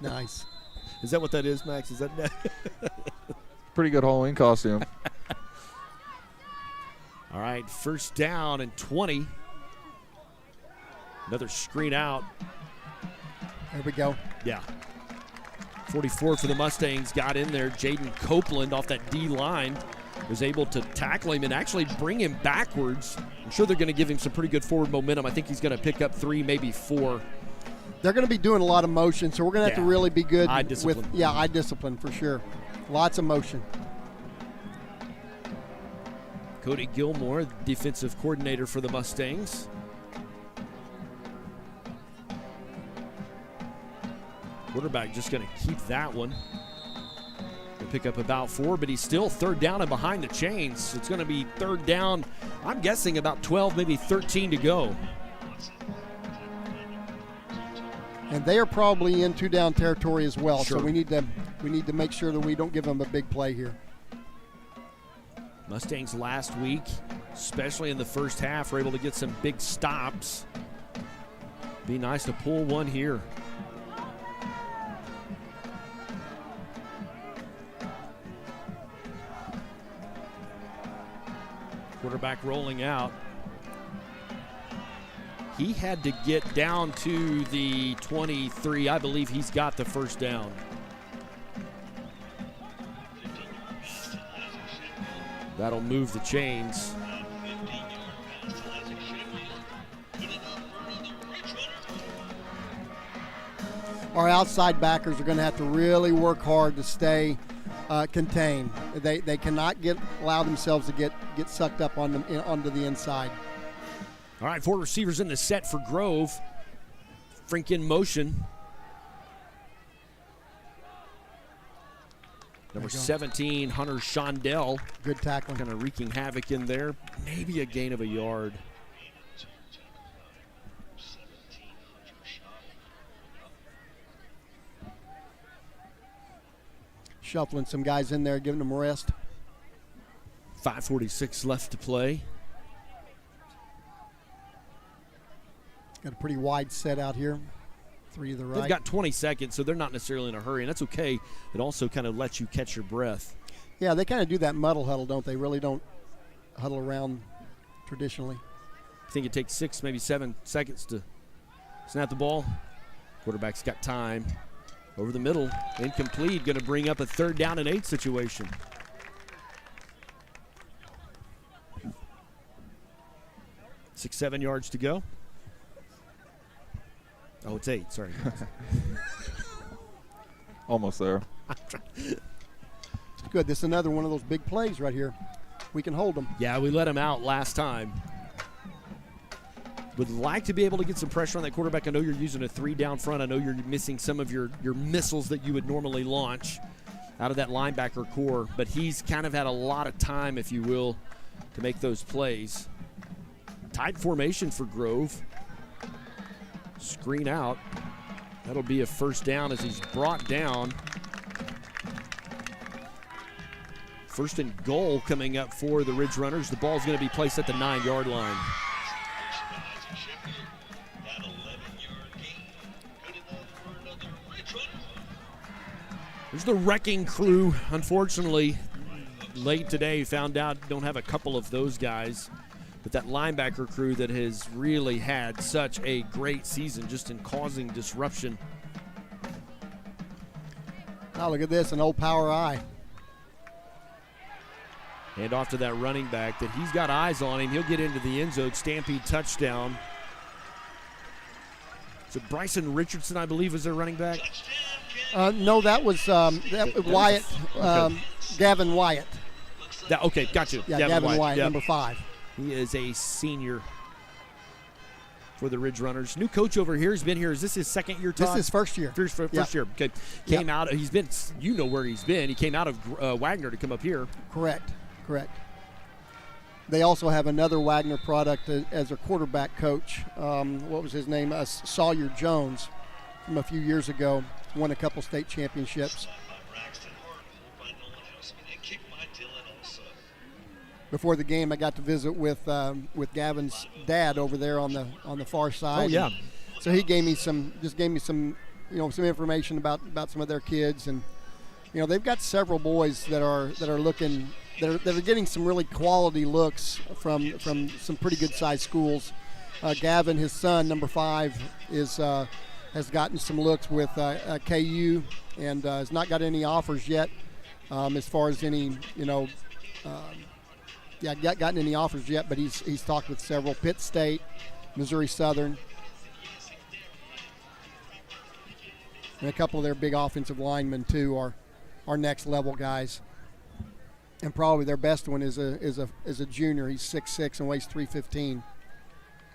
Nice. Is that what that is, Max? Is that pretty good Halloween costume? All right, first down and 20. Another screen out. There we go. Yeah. 44 for the Mustangs got in there. Jaden Copeland off that D line was able to tackle him and actually bring him backwards. I'm sure they're going to give him some pretty good forward momentum. I think he's going to pick up 3, maybe 4. They're going to be doing a lot of motion, so we're going to have to really be good eye discipline. Eye discipline for sure. Lots of motion. Cody Gilmore, defensive coordinator for the Mustangs. Quarterback just going to keep that one. He'll pick up about 4, but he's still third down and behind the chains. It's going to be third down, I'm guessing about 12, maybe 13 to go. And they are probably in 2-down territory as well, Sure. so we need to make sure that we don't give them a big play here. Mustangs last week, especially in the first half, were able to get some big stops. Be nice to pull one here. Quarterback rolling out. He had to get down to the 23. I believe he's got the first down. That'll move the chains. Our outside backers are going to have to really work hard to stay contained. They cannot allow themselves to get sucked up onto the inside. All right, 4 receivers in the set for Grove. Frink in motion. Number 17, Hunter Shondell. Good tackling. Kind of wreaking havoc in there. Maybe a gain of a yard. Shuffling some guys in there, giving them a rest. 5:46 left to play. Got a pretty wide set out here. 3 to the right. They've got 20 seconds, so they're not necessarily in a hurry, and that's okay. It also kind of lets you catch your breath. Yeah, they kind of do that muddle huddle, don't they? Really don't huddle around traditionally. I think it takes 6, maybe 7 seconds to snap the ball. Quarterback's got time. Over the middle, incomplete, going to bring up a 3rd down and 8 situation. Six, 7 yards to go. Oh, it's 8, sorry. Almost there. Good, this is another one of those big plays right here. We can hold them. Yeah, we let him out last time. Would like to be able to get some pressure on that quarterback. I know you're using a 3 down front. I know you're missing some of your missiles that you would normally launch out of that linebacker core, but he's kind of had a lot of time, if you will, to make those plays. Tight formation for Grove. Screen out. That'll be a 1st down as he's brought down. 1st and goal coming up for the Ridgerunners. The ball's going to be placed at the 9-yard line. There's the wrecking crew. Unfortunately, late today found out don't have a couple of those guys. But that linebacker crew that has really had such a great season just in causing disruption. Oh, look at this, an old power eye. Hand off to that running back that he's got eyes on him. He'll get into the end zone. Stampede touchdown. So Bryson Richardson, I believe, is their running back. No, that was Wyatt, Gavin Wyatt. Okay, gotcha. Yeah, Gavin Wyatt, yep. number 5. He is a senior for the Ridgerunners. New coach over here. He's been here. Is this his 2nd year, Todd? This is his 1st year. First year. Okay. Came out. He's been. You know where he's been. He came out of Wagner to come up here. Correct. They also have another Wagner product as their quarterback coach. What was his name? Sawyer Jones, from a few years ago. Won a couple state championships. Before the game, I got to visit with Gavin's dad over there on the far side. Oh yeah. So he gave me some information about some of their kids, and they've got several boys that are looking. They're getting some really quality looks from some pretty good sized schools. Gavin, his son, number 5, has gotten some looks with KU and has not got any offers yet. As far as any gotten any offers yet, but he's talked with several. Pitt State, Missouri Southern, and a couple of their big offensive linemen too are next level guys. And probably their best one is a junior. He's 6'6" and weighs 315.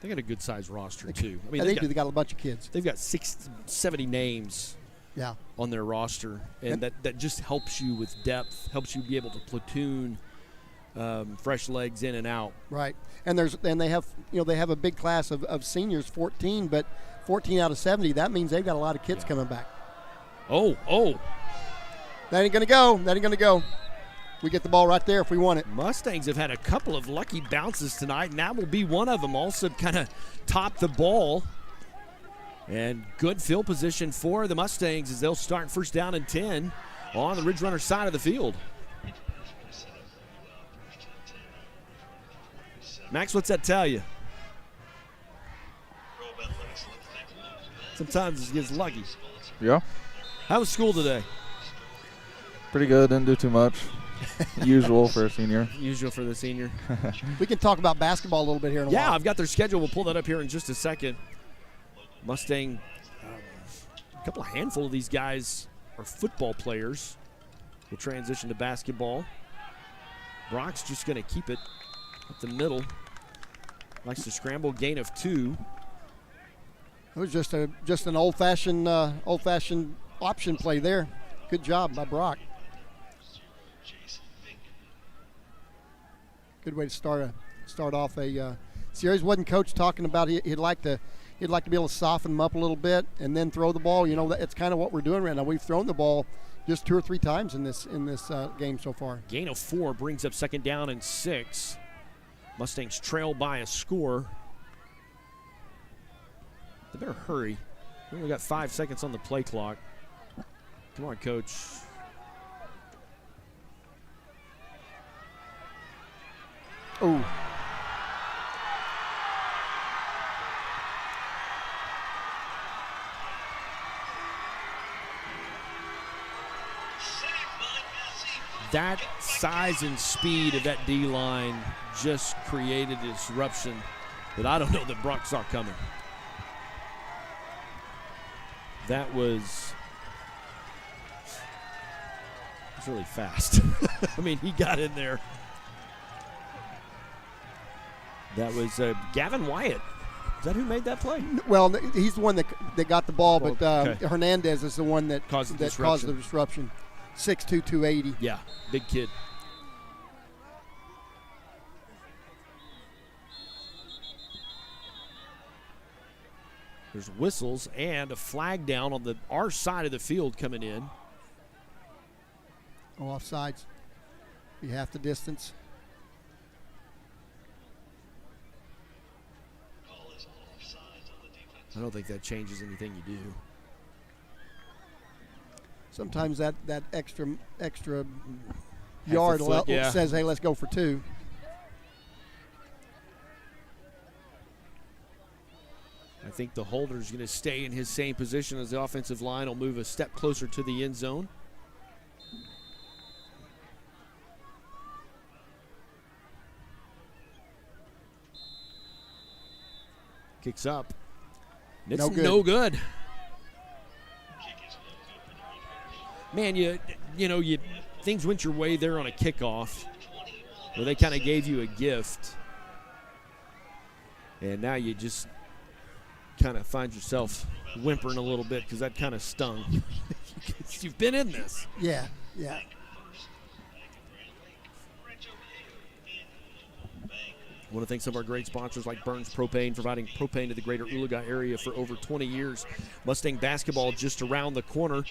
They got a good sized roster too. I mean, they got a bunch of kids. They've got 70 names. Yeah. On their roster, and that just helps you with depth, helps you be able to platoon fresh legs in and out. Right, and they have a big class of seniors, 14, but 14 out of 70. That means they've got a lot of kids coming back. Oh, that ain't gonna go. We get the ball right there if we want it. Mustangs have had a couple of lucky bounces tonight, and that will be one of them. Also kind of top the ball. And good field position for the Mustangs as they'll start 1st down and 10 on the Ridgerunner side of the field. Max, what's that tell you? Sometimes it gets lucky. Yeah. How was school today? Pretty good. Didn't do too much. Usual for a senior. Usual for the senior. We can talk about basketball a little bit here in a while. Yeah, I've got their schedule. We'll pull that up here in just a second. Mustang, a handful of these guys are football players. We'll transition to basketball. Brock's just going to keep it up the middle. Likes to scramble, gain of 2. It was just an old-fashioned option play there. Good job by Brock. Good way to start off a series. Wasn't Coach talking about he'd like to be able to soften them up a little bit and then throw the ball? It's kind of what we're doing right now. We've thrown the ball just 2 or 3 times in this game so far. Gain of 4 brings up 2nd down and 6. Mustangs trail by a score. They better hurry. We only got 5 seconds on the play clock. Come on, Coach. Oh. That size and speed of that D-line just created a disruption that I don't know that Brock saw coming. That was really fast. I mean, he got in there. That was Gavin Wyatt. Is that who made that play? Well, he's the one that got the ball, but okay. Hernandez is the one that caused the disruption. 6'2", 280. Yeah, big kid. There's whistles and a flag down on our side of the field coming in. Oh, offsides. Be half the distance. I don't think that changes anything you do. Sometimes that extra yard says, hey, let's go for 2. I think the holder's going to stay in his same position as the offensive line. Will move a step closer to the end zone. Kicks up. It's no good. Man, you things went your way there on a kickoff where they kind of gave you a gift. And now you just kind of find yourself whimpering a little bit because that kind of stung. You've been in this. Yeah. I want to thank some of our great sponsors like Burns Propane, providing propane to the greater Oologah area for over 20 years. Mustang basketball just around the corner.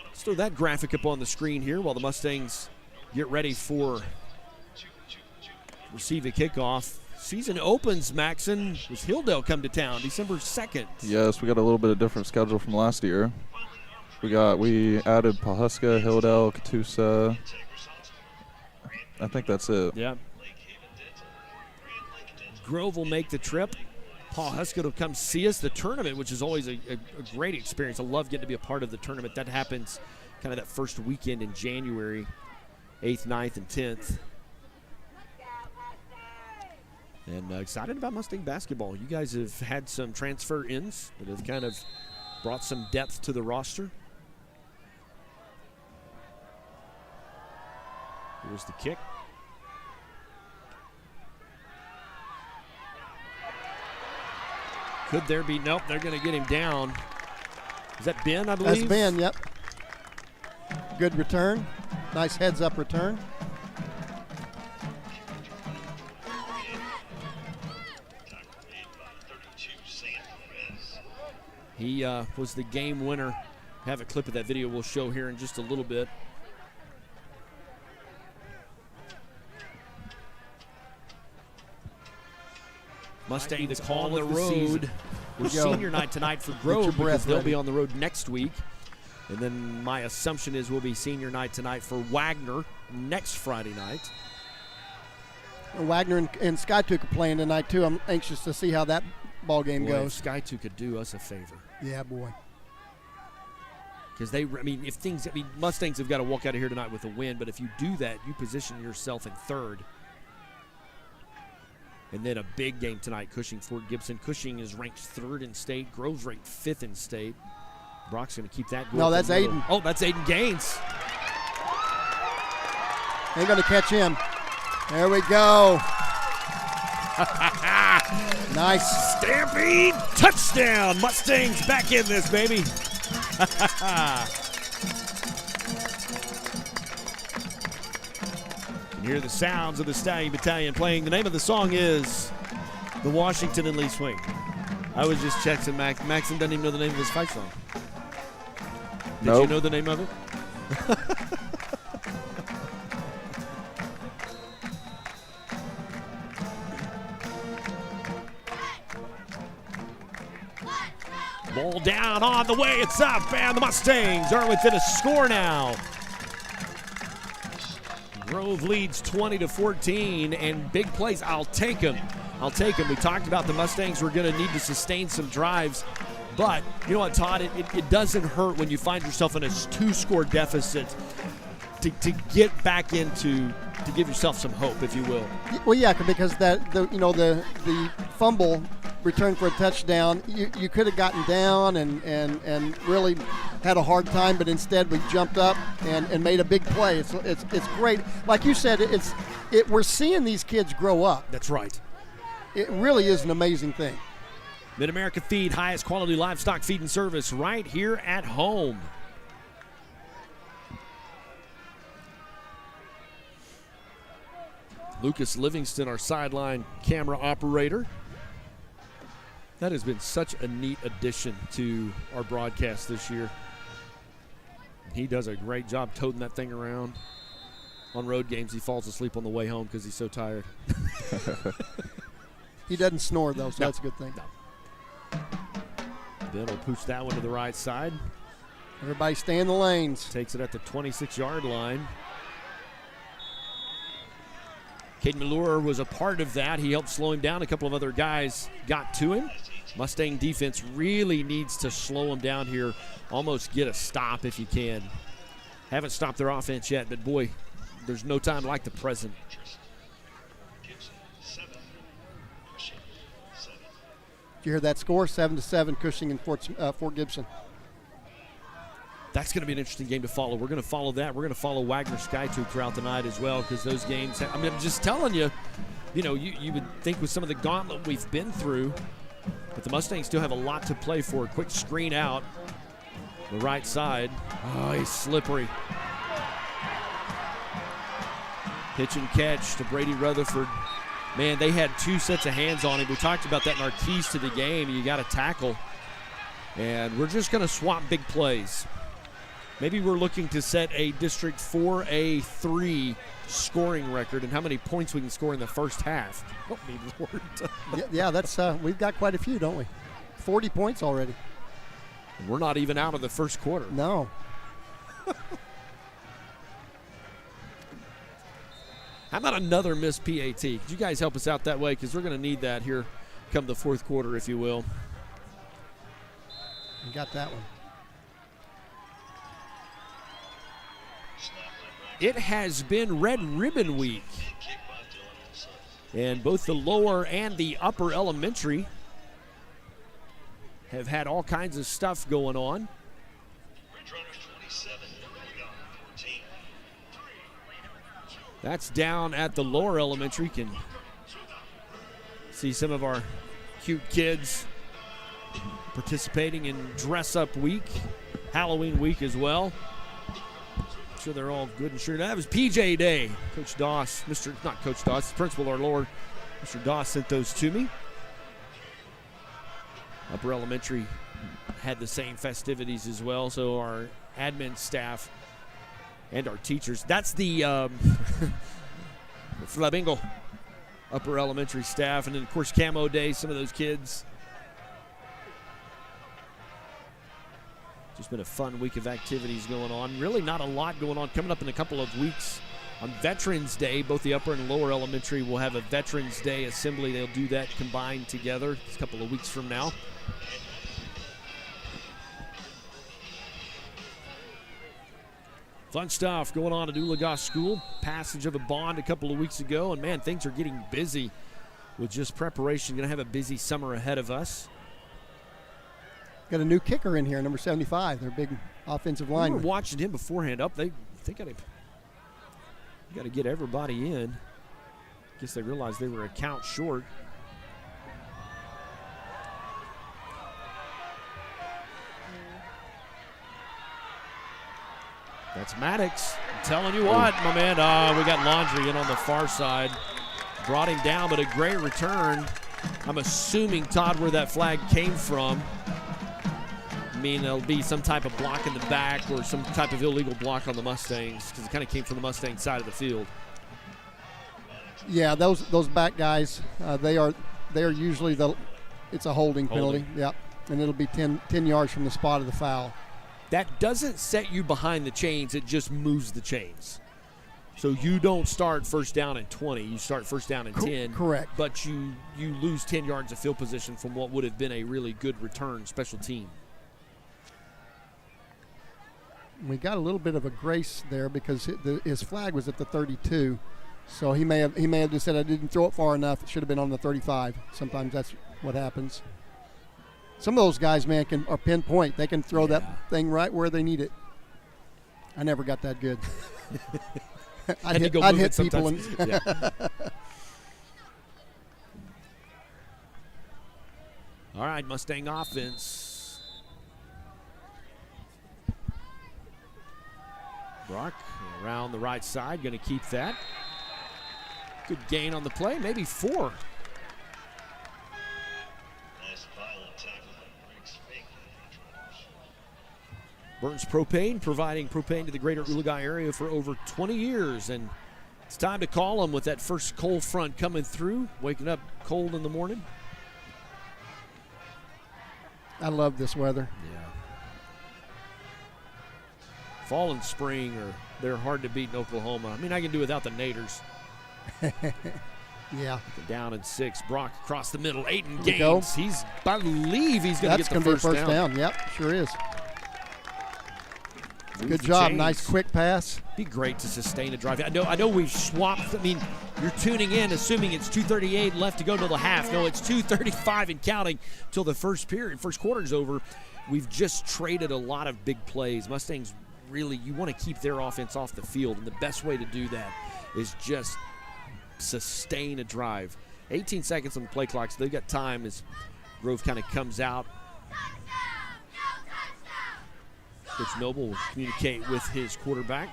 Let's throw that graphic up on the screen here while the Mustangs get ready for receive a kickoff. Season opens, Maxon, as Hilldale come to town December 2nd. Yes, we got a little bit of different schedule from last year. We added Pawhuska, Hilldale, Catoosa. I think that's it. Yeah. Grove will make the trip. Pawhuska will come see us. The tournament, which is always a great experience. I love getting to be a part of the tournament. That happens kind of that first weekend in January, 8th, 9th, and 10th. And excited about Mustang basketball. You guys have had some transfer ins that have kind of brought some depth to the roster. Here's the kick. Could there be? Nope, they're going to get him down. Is that Ben, I believe? That's Ben, yep. Good return. Nice heads-up return. He was the game winner. Have a clip of that video we'll show here in just a little bit. Mustangs on the road. We're senior night tonight for Grove because they'll be on the road next week. And then my assumption is we'll be senior night tonight for Wagner next Friday night. Wagner and Skytook are playing tonight, too. I'm anxious to see how that ball game goes. If Skytook could do us a favor. Yeah, boy. Because Mustangs have got to walk out of here tonight with a win, but if you do that, you position yourself in third. And then a big game tonight, Cushing-Fort Gibson. Cushing is ranked 3rd in state. Grove's ranked 5th in state. Brock's going to keep that going. No, that's Aiden. Oh, that's Aiden Gaines. They're going to catch him. There we go. Nice. Stampede touchdown. Mustangs back in this, baby. You hear the sounds of the Stallion Battalion playing. The name of the song is The Washington and Lee Swing. I was just checking Maxon doesn't even know the name of his fight song. Did you know the name of it? Ball down on the way, it's up, and the Mustangs are within a score now. Grove leads 20-14, and big plays. I'll take them. We talked about the Mustangs were going to need to sustain some drives, but you know what, Todd? It doesn't hurt when you find yourself in a 2-score deficit to get back into, to give yourself some hope, if you will. Well, yeah, because the fumble return for a touchdown, you could have gotten down and really had a hard time, but instead we jumped up and made a big play. It's great. Like you said, we're seeing these kids grow up. That's right. It really is an amazing thing. Mid-America Feed, highest quality livestock feed and service right here at home. Lucas Livingston, our sideline camera operator. That has been such a neat addition to our broadcast this year. He does a great job toting that thing around. On road games, he falls asleep on the way home because he's so tired. He doesn't snore, though, so that's a good thing. No. Ben will pooch that one to the right side. Everybody stay in the lanes. Takes it at the 26-yard line. Caden Malure was a part of that. He helped slow him down. A couple of other guys got to him. Mustang defense really needs to slow him down here, almost get a stop if you can. Haven't stopped their offense yet, but boy, there's no time like the present. Did you hear that score? 7-7, Cushing and Fort Gibson. That's going to be an interesting game to follow. We're going to follow that. We're going to follow Wagner Skytube throughout the night as well, because those games, I mean, I'm just telling you, you would think with some of the gauntlet we've been through, but the Mustangs still have a lot to play for. Quick screen out the right side. Oh, he's slippery. Pitch and catch to Brady Rutherford. Man, they had 2 sets of hands on him. We talked about that in our keys to the game. You got to tackle. And we're just going to swap big plays. Maybe we're looking to set a District 4A3 scoring record and how many points we can score in the first half. Help me, Lord. Yeah, that's we've got quite a few, don't we? 40 points already. We're not even out of the first quarter. No. How about another missed PAT? Could you guys help us out that way? Because we're going to need that here come the fourth quarter, if you will. You got that one. It has been Red Ribbon Week. And both the lower and the upper elementary have had all kinds of stuff going on. That's down at the lower elementary. Can see some of our cute kids participating in Dress Up Week, Halloween week as well. Sure they're all good and sure. That was PJ Day. Coach Doss, not Coach Doss, Principal our Lord, Mr. Doss sent those to me. Upper elementary had the same festivities as well, so our admin staff and our teachers. That's the Flamingo upper elementary staff, and then of course Camo Day, some of those kids. Just been a fun week of activities going on. Really not a lot going on. Coming up in a couple of weeks on Veterans Day, both the upper and lower elementary will have a Veterans Day assembly. They'll do that combined together a couple of weeks from now. Fun stuff going on at Oologah School. Passage of a bond a couple of weeks ago, and man, things are getting busy with just preparation. Going to have a busy summer ahead of us. Got a new kicker in here, number 75. Their big offensive lineman. We were watching him beforehand. They got to get everybody in. Guess they realized they were a count short. That's Maddox. I'm telling you what, my man. We got Laundry in on the far side. Brought him down, but a great return. I'm assuming, Todd, where that flag came from. I mean, there'll be some type of block in the back or some type of illegal block on the Mustangs because it kind of came from the Mustang side of the field. Yeah, those back guys, they are usually it's a holding penalty. Yep, and it'll be 10 yards from the spot of the foul. That doesn't set you behind the chains. It just moves the chains. So you don't start first down and 20. You start first down and 10. Correct. But you lose 10 yards of field position from what would have been a really good return special team. We got a little bit of a grace there because his flag was at the 32. So he may have just said, I didn't throw it far enough. It should have been on the 35. Sometimes that's what happens. Some of those guys, man, are pinpoint. They can throw that thing right where they need it. I never got that good. I'd hit people. Yeah. All right, Mustang offense. Brock around the right side, going to keep that. Good gain on the play, maybe 4. Nice violent tackle by Greg Spink. Burns Propane, providing propane to the greater Oologah area for over 20 years. And it's time to call them with that first cold front coming through, waking up cold in the morning. I love this weather. Yeah. Fall and spring, they're hard to beat in Oklahoma. I mean, I can do without the Naders. Yeah. Down in 6. Brock across the middle. Aiden Here we go. Gaines. I believe he's going to get the That's going to be a first first down. Yep, sure is. Good the job. chains. Nice quick pass. Be great to sustain a drive. I know we've swapped. I mean, you're tuning in assuming it's 2:38 left to go till the half. No, it's 2:35 and counting till the first quarter's over. We've just traded a lot of big plays. Mustangs really, you want to keep their offense off the field, and the best way to do that is just sustain a drive. 18 seconds on the play clock, so they've got time as Grove kind of comes out. Coach Noble will communicate with his quarterback.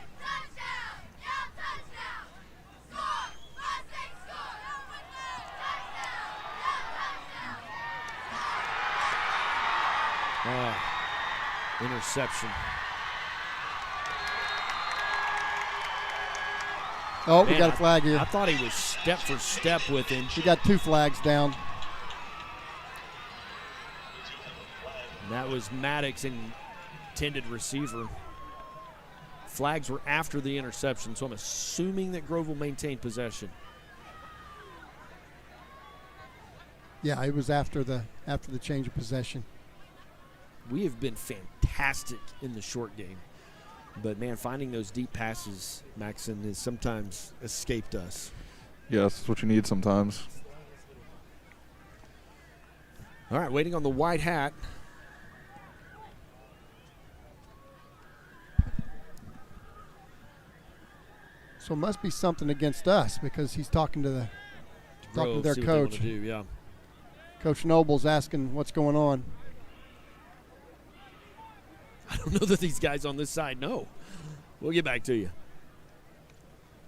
Interception. Oh, we got a flag here. I thought he was step for step with him. We got 2 flags down. And that was Maddox, intended receiver. Flags were after the interception, so I'm assuming that Grove will maintain possession. Yeah, it was after the change of possession. We have been fantastic in the short game. But, man, finding those deep passes, Maxon, has sometimes escaped us. Yes, that's what you need sometimes. All right, waiting on the white hat. So it must be something against us because he's talking to their See what they coach. want to do, yeah. Coach Noble's asking what's going on. I don't know that these guys on this side know. We'll get back to you.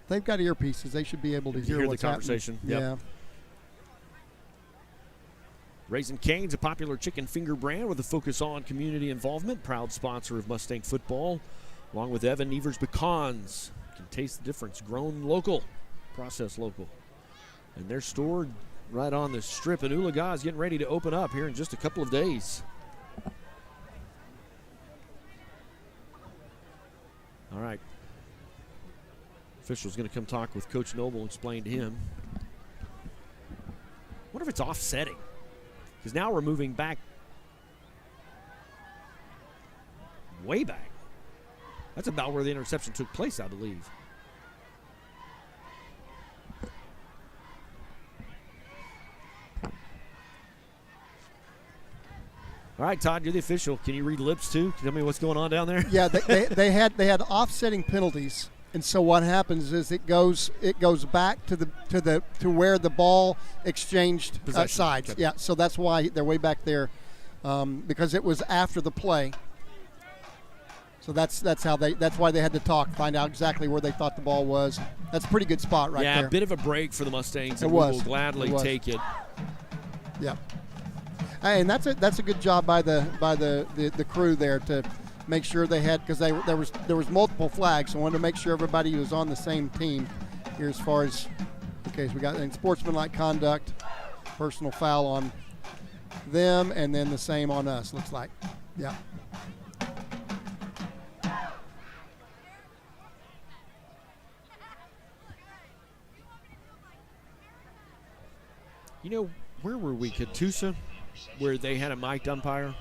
They've got earpieces. They should be able to hear what's the conversation. happening. Yep. Yeah. Raising Cane's a popular chicken finger brand with a focus on community involvement. Proud sponsor of Mustang football, along with Evan Evers Pecans. You can taste the difference. Grown local, processed local. And they're stored right on the strip. And Oologah is getting ready to open up here in just a couple of days. All right. Official's going to come talk with Coach Noble and explain to him. Wonder if it's offsetting. Because now we're moving back. Way back. That's about where the interception took place, I believe. All right, Todd, you're the official. Can you read lips too? Can you tell me what's going on down there? Yeah, they had offsetting penalties, and so what happens is it goes back to where the ball exchanged sides. Okay. Yeah, so that's why they're way back there, because it was after the play. So that's why they had to talk, find out exactly where they thought the ball was. That's a pretty good spot right there. Yeah, a bit of a break for the Mustangs, and It was. we will gladly take it. Yeah. Hey, and that's a good job by the crew there to make sure they had, because there was multiple flags, so I wanted to make sure everybody was on the same team here as far as, okay, so we got sportsmanlike conduct, personal foul on them, and then the same on us, looks like. Yeah. You know, where were we? Catoosa, where they had a mic'd umpire?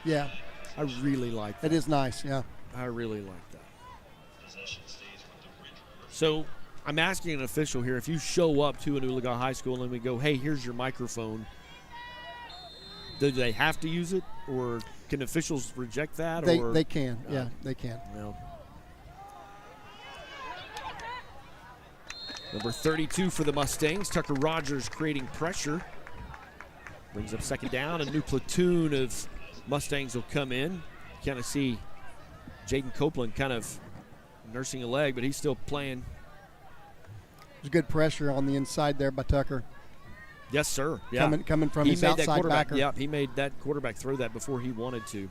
Yeah. I really like that. It is nice, yeah. I really like that. So I'm asking an official here, if you show up to an Oologah High School and we go, hey, here's your microphone, do they have to use it, or can officials reject that? They can, yeah, they can. No. Number 32 for the Mustangs, Tucker Rogers creating pressure. Brings up second down. A new platoon of Mustangs will come in. Kind of see Jaden Copeland kind of nursing a leg, but he's still playing. There's good pressure on the inside there by Tucker. Yes, sir. Yeah. Coming from his outside backer. Yeah, he made that quarterback throw that before he wanted to.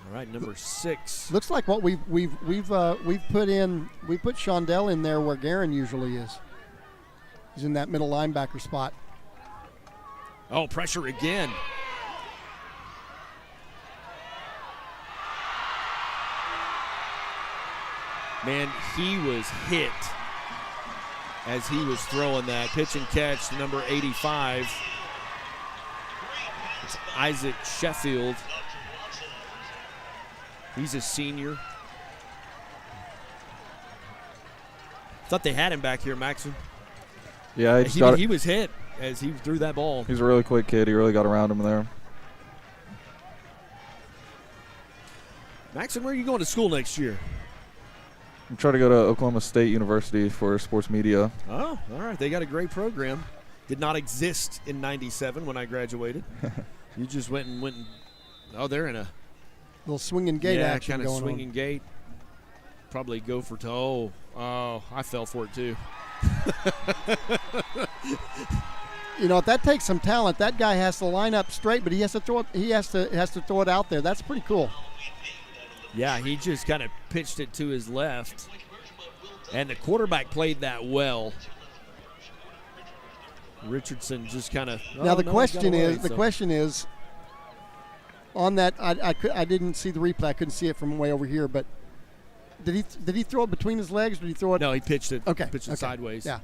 All right, number 6. Looks like what we've put in. We put Shondell in there where Guerin usually is. He's in that middle linebacker spot. Oh, pressure again. Man, he was hit as he was throwing that. Pitch and catch, number 85. It's Isaac Sheffield. He's a senior. Thought they had him back here, Maxon. Yeah, he was hit as he threw that ball. He's a really quick kid. He really got around him there. Maxon, where are you going to school next year? I'm trying to go to Oklahoma State University for sports media. Oh, all right. They got a great program. Did not exist in '97 when I graduated. You just went and oh, they're in a little swinging gate action kind of going swinging on. gate. Probably go for toe. Oh, I fell for it too. You know, if that takes some talent, that guy has to line up straight, but he has to throw it. He has to throw it out there. That's pretty cool. Yeah, he just kind of pitched it to his left, and the quarterback played that well. Richardson just kind of. Now the question is, on that I didn't see the replay. I couldn't see it from way over here, but did he throw it between his legs? Or did he throw it? No, he pitched it. Okay, pitched it sideways. Yeah.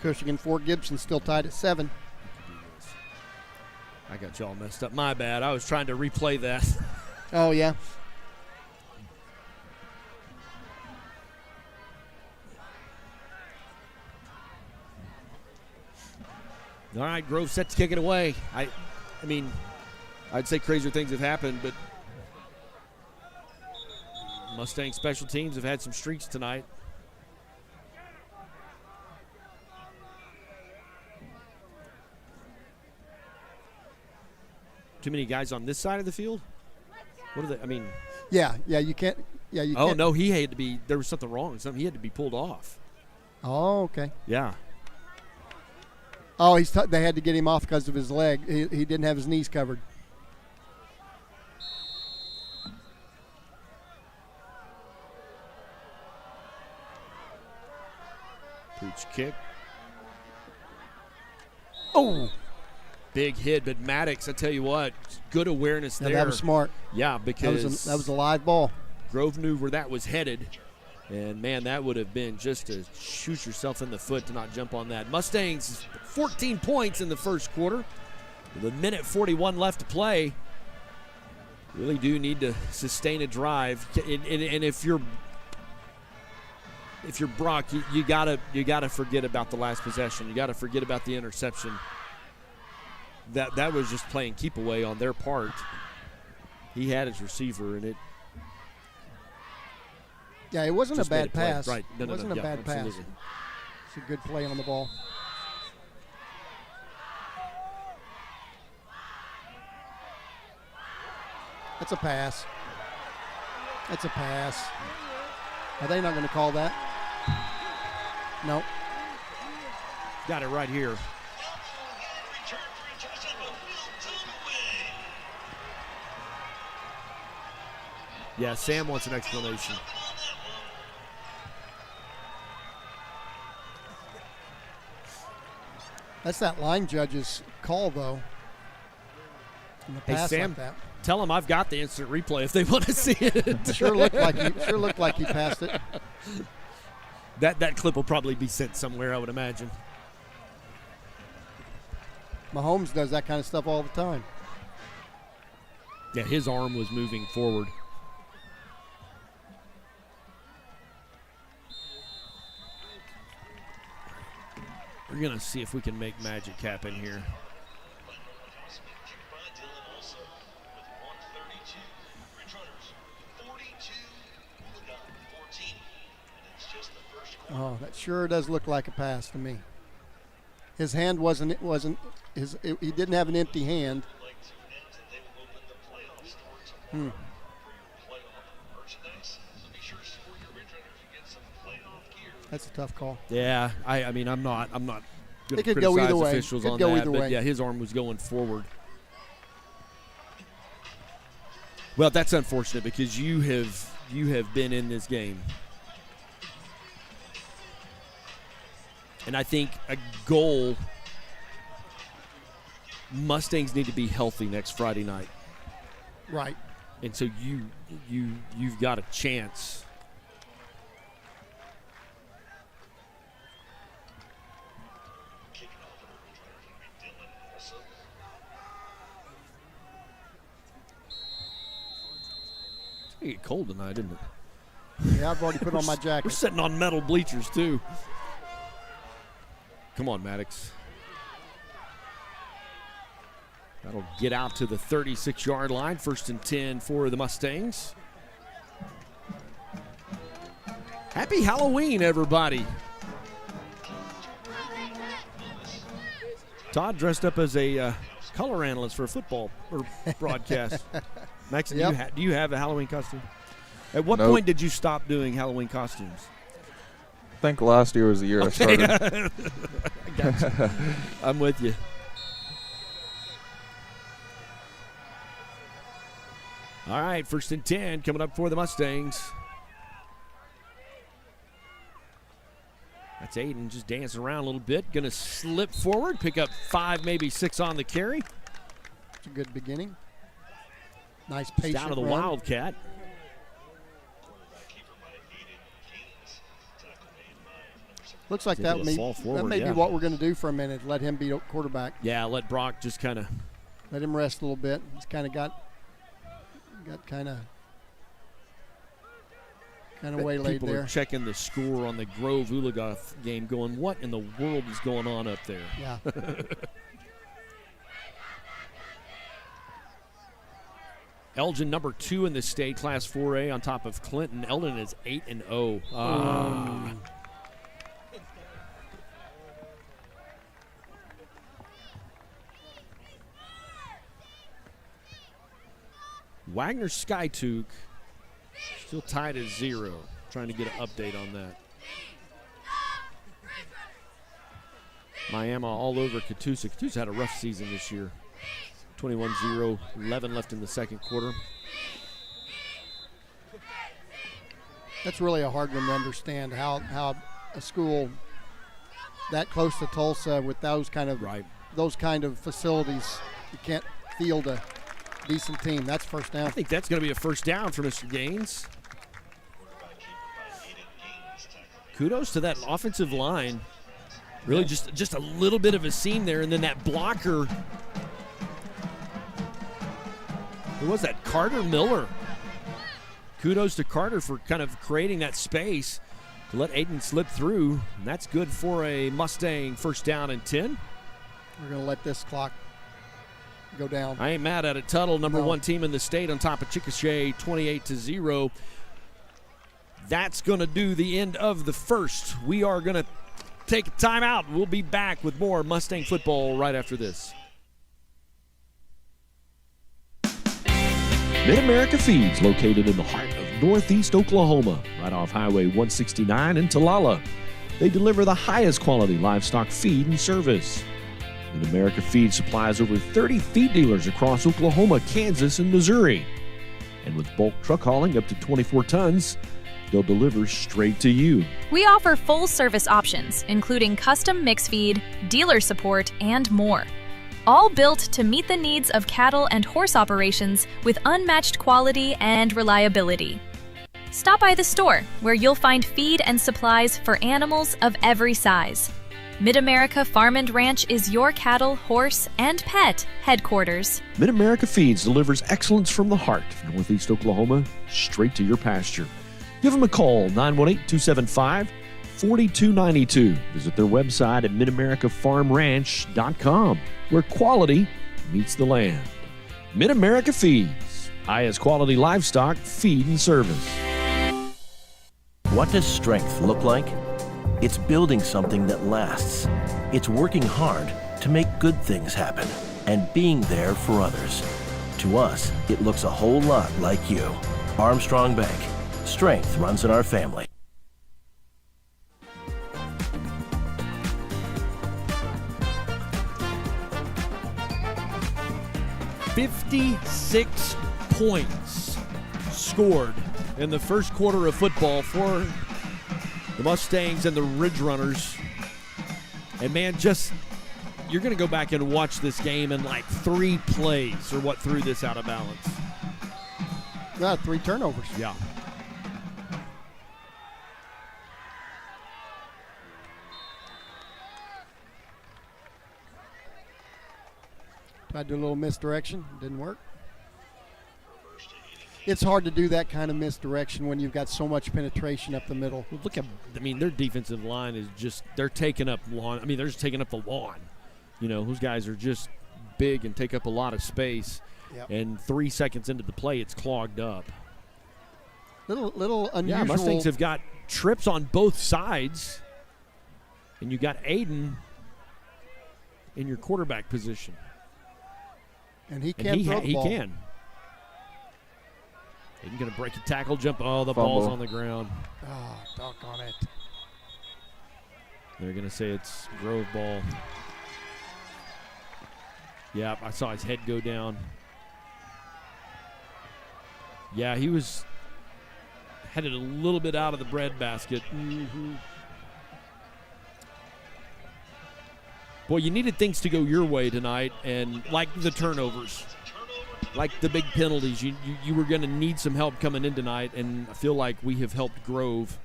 Cushing and Fort Gibson still tied at 7. I got y'all messed up. My bad. I was trying to replay that. Oh, yeah. All right, Grove set to kick it away. I mean, I'd say crazier things have happened, but Mustang special teams have had some streaks tonight. Too many guys on this side of the field? What are they? I mean. Yeah, you can't. Yeah, you can't. Oh, no, he had to be. There was something wrong. He had to be pulled off. Oh, okay. Yeah. Oh, they had to get him off because of his leg. He didn't have his knees covered. Pooch kick. Oh. Big hit, but Maddox, I tell you what, good awareness there. That was smart. Yeah, because that was a live ball. Grove knew where that was headed, and man, that would have been just to shoot yourself in the foot to not jump on that. Mustangs 14 points in the first quarter. With a minute 41 left to play. Really do need to sustain a drive, and if you're Brock, you gotta forget about the last possession. You gotta forget about the interception. That was just playing keep away on their part. He had his receiver, and it. Yeah, it wasn't a bad pass. Right? It wasn't a bad pass. It's a good play on the ball. That's a pass. That's a pass. Are they not going to call that? No. Got it right here. Yeah, Sam wants an explanation. That's that line judge's call, though. In the Hey, pass Sam, like that. tell them I've got the instant replay if they want to see it. Sure looked like he passed it. That clip will probably be sent somewhere, I would imagine. Mahomes does that kind of stuff all the time. Yeah, his arm was moving forward. We're going to see if we can make magic happen here. Oh, that sure does look like a pass to me. His hand he didn't have an empty hand. That's a tough call. Yeah, I mean, I'm not going to It could go criticize either way. officials Could on go that, either but way. yeah, his arm was going forward. Well, that's unfortunate because you have been in this game. And I think a goal, Mustangs need to be healthy next Friday night. Right. And so you've got a chance. It's gonna get cold tonight, isn't it? Yeah, I've already put on my jacket. We're sitting on metal bleachers too. Come on, Maddox. That'll get out to the 36-yard line. 1st and 10 for the Mustangs. Happy Halloween, everybody. Todd dressed up as a color analyst for a football broadcast. Maxon, Yep. do you have a Halloween costume? At what Nope. point did you stop doing Halloween costumes? I think last year was the year I started. I got you. I'm with you. All right, 1st and 10 coming up for the Mustangs. That's Aiden just dancing around a little bit. Going to slip forward, pick up 5, maybe 6 on the carry. It's a good beginning. Nice Just patient down to the run. Wildcat. Looks like He's able that to may, fall forward, that may yeah. be what we're going to do for a minute. Let him be quarterback. Yeah, let Brock just kind of. Let him rest a little bit. He's kind of got kind of waylaid People there. are checking the score on the Grove Oologah game going, what in the world is going on up there? Yeah. Elgin, number 2 in the state, Class 4A, on top of Clinton. Eldon is 8-0. Wagner Skytook still tied at 0. Trying to get an update on that. Miami all over Catoosa. Catoosa had a rough season this year. 21-0, 11 left in the second quarter. That's really a hard one to understand, how a school that close to Tulsa with those kind of facilities, you can't field a decent team. That's first down. I think that's going to be a first down for Mr. Gaines. Kudos to that offensive line. Really just a little bit of a seam there, and then that blocker. Who was that? Carter Miller. Kudos to Carter for kind of creating that space to let Aiden slip through. And that's good for a Mustang first down and 10. We're going to let this clock go down. I ain't mad at it. Tuttle, number 1 team in the state, on top of Chickasha, 28-0. That's going to do the end of the first. We are going to take a timeout. We'll be back with more Mustang football right after this. Mid-America Feeds, located in the heart of northeast Oklahoma, right off Highway 169 in Talala. They deliver the highest quality livestock feed and service. Mid-America Feed supplies over 30 feed dealers across Oklahoma, Kansas, and Missouri. And with bulk truck hauling up to 24 tons, they'll deliver straight to you. We offer full service options, including custom mix feed, dealer support, and more. All built to meet the needs of cattle and horse operations with unmatched quality and reliability. Stop by the store, where you'll find feed and supplies for animals of every size. Mid-America Farm and Ranch is your cattle, horse, and pet headquarters. Mid-America Feeds delivers excellence from the heart of Northeast Oklahoma straight to your pasture. Give them a call, 918-275-4292. Visit their website at midamericafarmranch.com, where quality meets the land. Mid-America Feeds, highest quality livestock feed and service. What does strength look like? It's building something that lasts. It's working hard to make good things happen and being there for others. To us, it looks a whole lot like you. Armstrong Bank. Strength runs in our family. "56 points scored in the first quarter of football for the Mustangs and the Ridgerunners. And man, you're going to go back and watch this game, and like 3 plays are what threw this out of balance. 3 turnovers. Yeah. Tried to do a little misdirection. Didn't work. It's hard to do that kind of misdirection when you've got so much penetration up the middle. Look at, their defensive line is just, they're taking up lawn. They're just taking up the lawn. Those guys are just big and take up a lot of space. Yep. And 3 seconds into the play, it's clogged up. Little unusual. Yeah, Mustangs have got trips on both sides. And you got Aiden in your quarterback position. And he can throw the ball. He can. Aiden going to break a tackle, jump. Oh, the Fumble. ball's on the ground. Oh, doggone it. They're going to say it's Grove ball. Yeah, I saw his head go down. Yeah, he was headed a little bit out of the breadbasket. Mm-hmm. Boy, you needed things to go your way tonight, and like the turnovers, like the big penalties, you were going to need some help coming in tonight, and I feel like we have helped Grove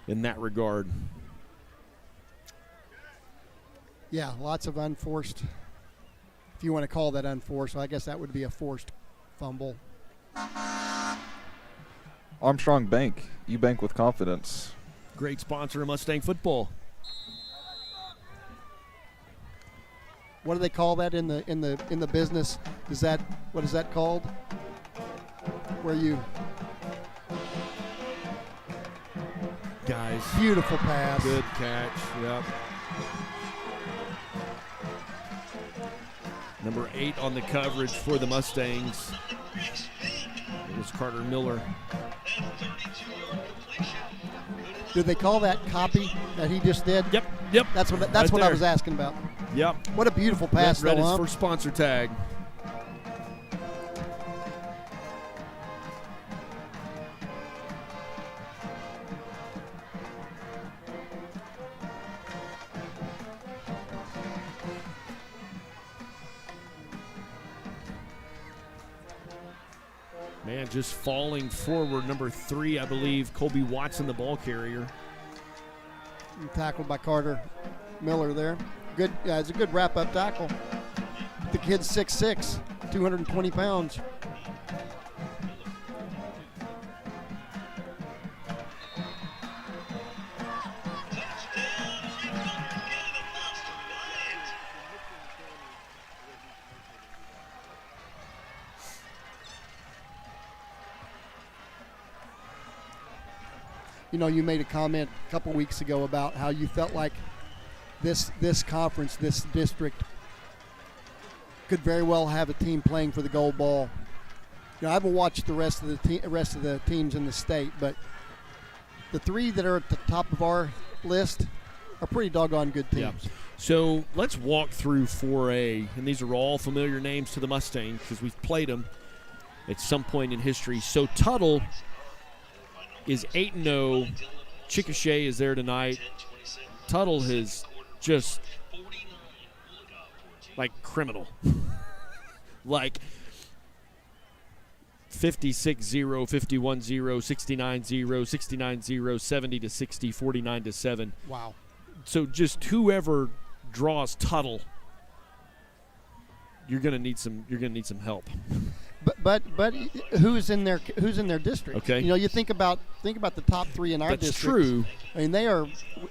in that regard. Yeah, lots of unforced, if you want to call that unforced, I guess that would be a forced fumble. Armstrong Bank. You bank with confidence. Great sponsor of Mustang football. What do they call that in the business? What is that called? Where you guys. Beautiful pass. Good catch. Yep. Number 8 on the coverage for the Mustangs. It was Carter Miller. Did they call that copy that he just did? Yep. That's what Right I was asking about. Yep. What a beautiful pass, Read though, his huh? first sponsor tag. Man, just falling forward. Number 3, I believe, Colby Watson, the ball carrier. Tackled by Carter Miller there. Good. It's a good wrap-up tackle. The kid's 6'6", 220 pounds. You made a comment a couple weeks ago about how you felt like this conference, this district, could very well have a team playing for the gold ball. I haven't watched the rest of the teams in the state, but the 3 that are at the top of our list are pretty doggone good teams. Yeah. So let's walk through 4A, and these are all familiar names to the Mustangs because we've played them at some point in history. So Tuttle is 8-0. Chickasha is there tonight. Tuttle has just like criminal. Like 56-0, 51-0, 69-0, 69-0, 70-60, 49-7. Wow. So just whoever draws Tuttle, you're going to need some help. But who's in their district? Okay. You know, you think about the top three in our That's district. true. I mean,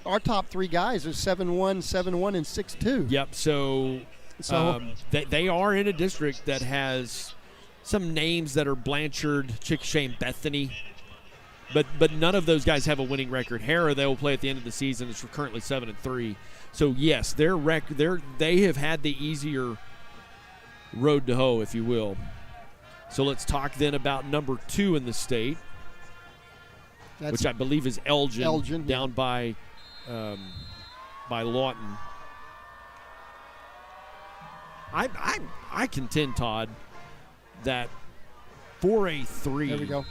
our top three guys are 7-1, 7-1, and 6-2. Yep. So they are in a district that has some names that are Blanchard, Chickasha, and Bethany. But none of those guys have a winning record. Hera, they will play at the end of the season. It's currently 7-3. So yes, they have had the easier road to hoe, if you will. So let's talk then about number 2 in the state, which I believe is Elgin down by Lawton. I contend, Todd, that 4A3. There we go.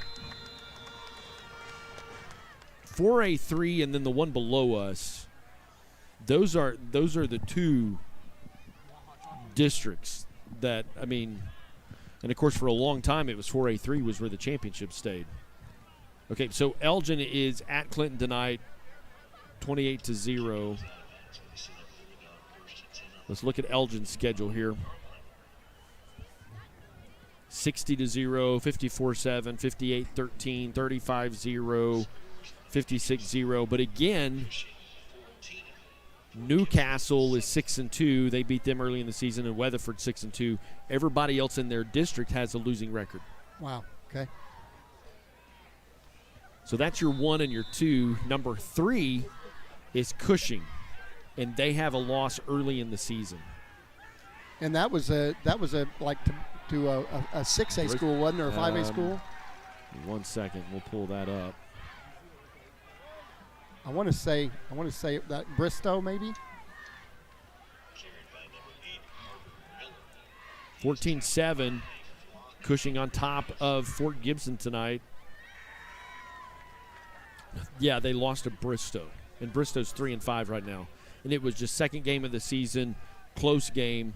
4A3 and then the one below us. Those are the two districts that, I mean, and of course for a long time it was 4A3 was where the championship stayed. Okay, so Elgin is at Clinton tonight, 28-0. Let's look at Elgin's schedule here. 60-0, 54-7, 58-13, 35-0, 56-0. But again, Newcastle is 6-2. They beat them early in the season, and Weatherford 6-2. Everybody else in their district has a losing record. Wow. Okay. So that's your 1 and your 2. Number 3 is Cushing, and they have a loss early in the season. And that was a 6A school, wasn't it, or a 5A school? 1 second, we'll pull that up. I want to say that Bristow maybe. 14-7, Cushing on top of Fort Gibson tonight. Yeah, they lost to Bristow, and Bristow's 3-5 right now. And it was just second game of the season, close game.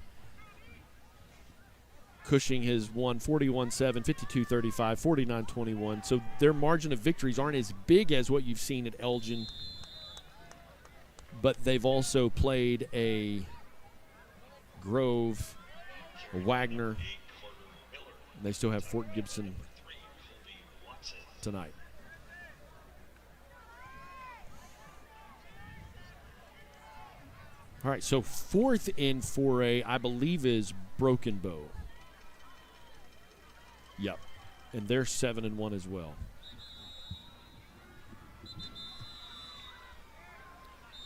Cushing has won 41-7, 52-35, 49-21. So their margin of victories aren't as big as what you've seen at Elgin, but they've also played a Grove, a Wagner. They still have Fort Gibson tonight. All right, so fourth in 4A, I believe, is Broken Bow. Yep, and they're 7-1 as well.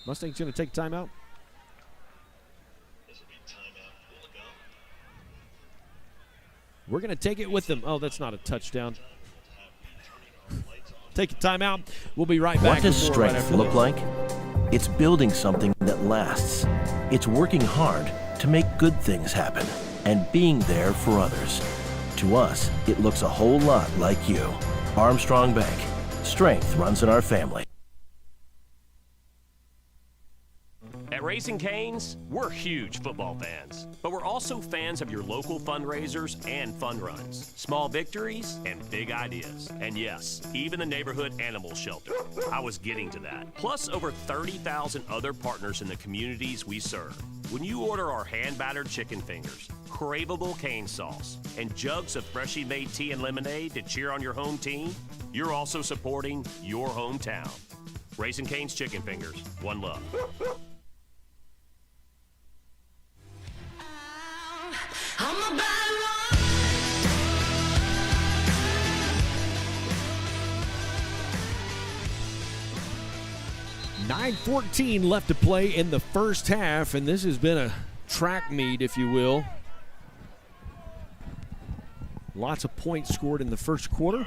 Mustangs going to take timeout. We're going to take it with them. Oh, that's not a touchdown. Take a timeout. We'll be right back. What does strength look like? It's building something that lasts. It's working hard to make good things happen and being there for others. To us, it looks a whole lot like you. Armstrong Bank. Strength runs in our family. At Raising Cane's, we're huge football fans, but we're also fans of your local fundraisers and fun runs, small victories and big ideas. And yes, even the neighborhood animal shelter. I was getting to that. Plus over 30,000 other partners in the communities we serve. When you order our hand-battered chicken fingers, craveable cane sauce, and jugs of freshly made tea and lemonade to cheer on your home team, you're also supporting your hometown. Raising Cane's Chicken Fingers. One love. 9:14 left to play in the first half, and this has been a track meet, if you will. Lots of points scored in the first quarter.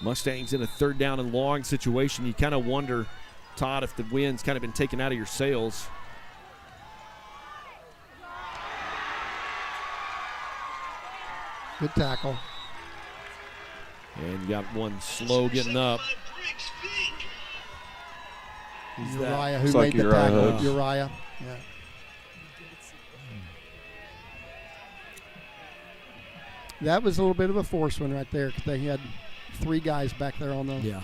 Mustangs in a 3rd down and long situation. You kind of wonder, Todd, if the wind's kind of been taken out of your sails. Good tackle. And you got one slow getting up. Uriah, who made the tackle. Uriah. Yeah. That was a little bit of a forced one right there. They had 3 guys back there on the. Yeah.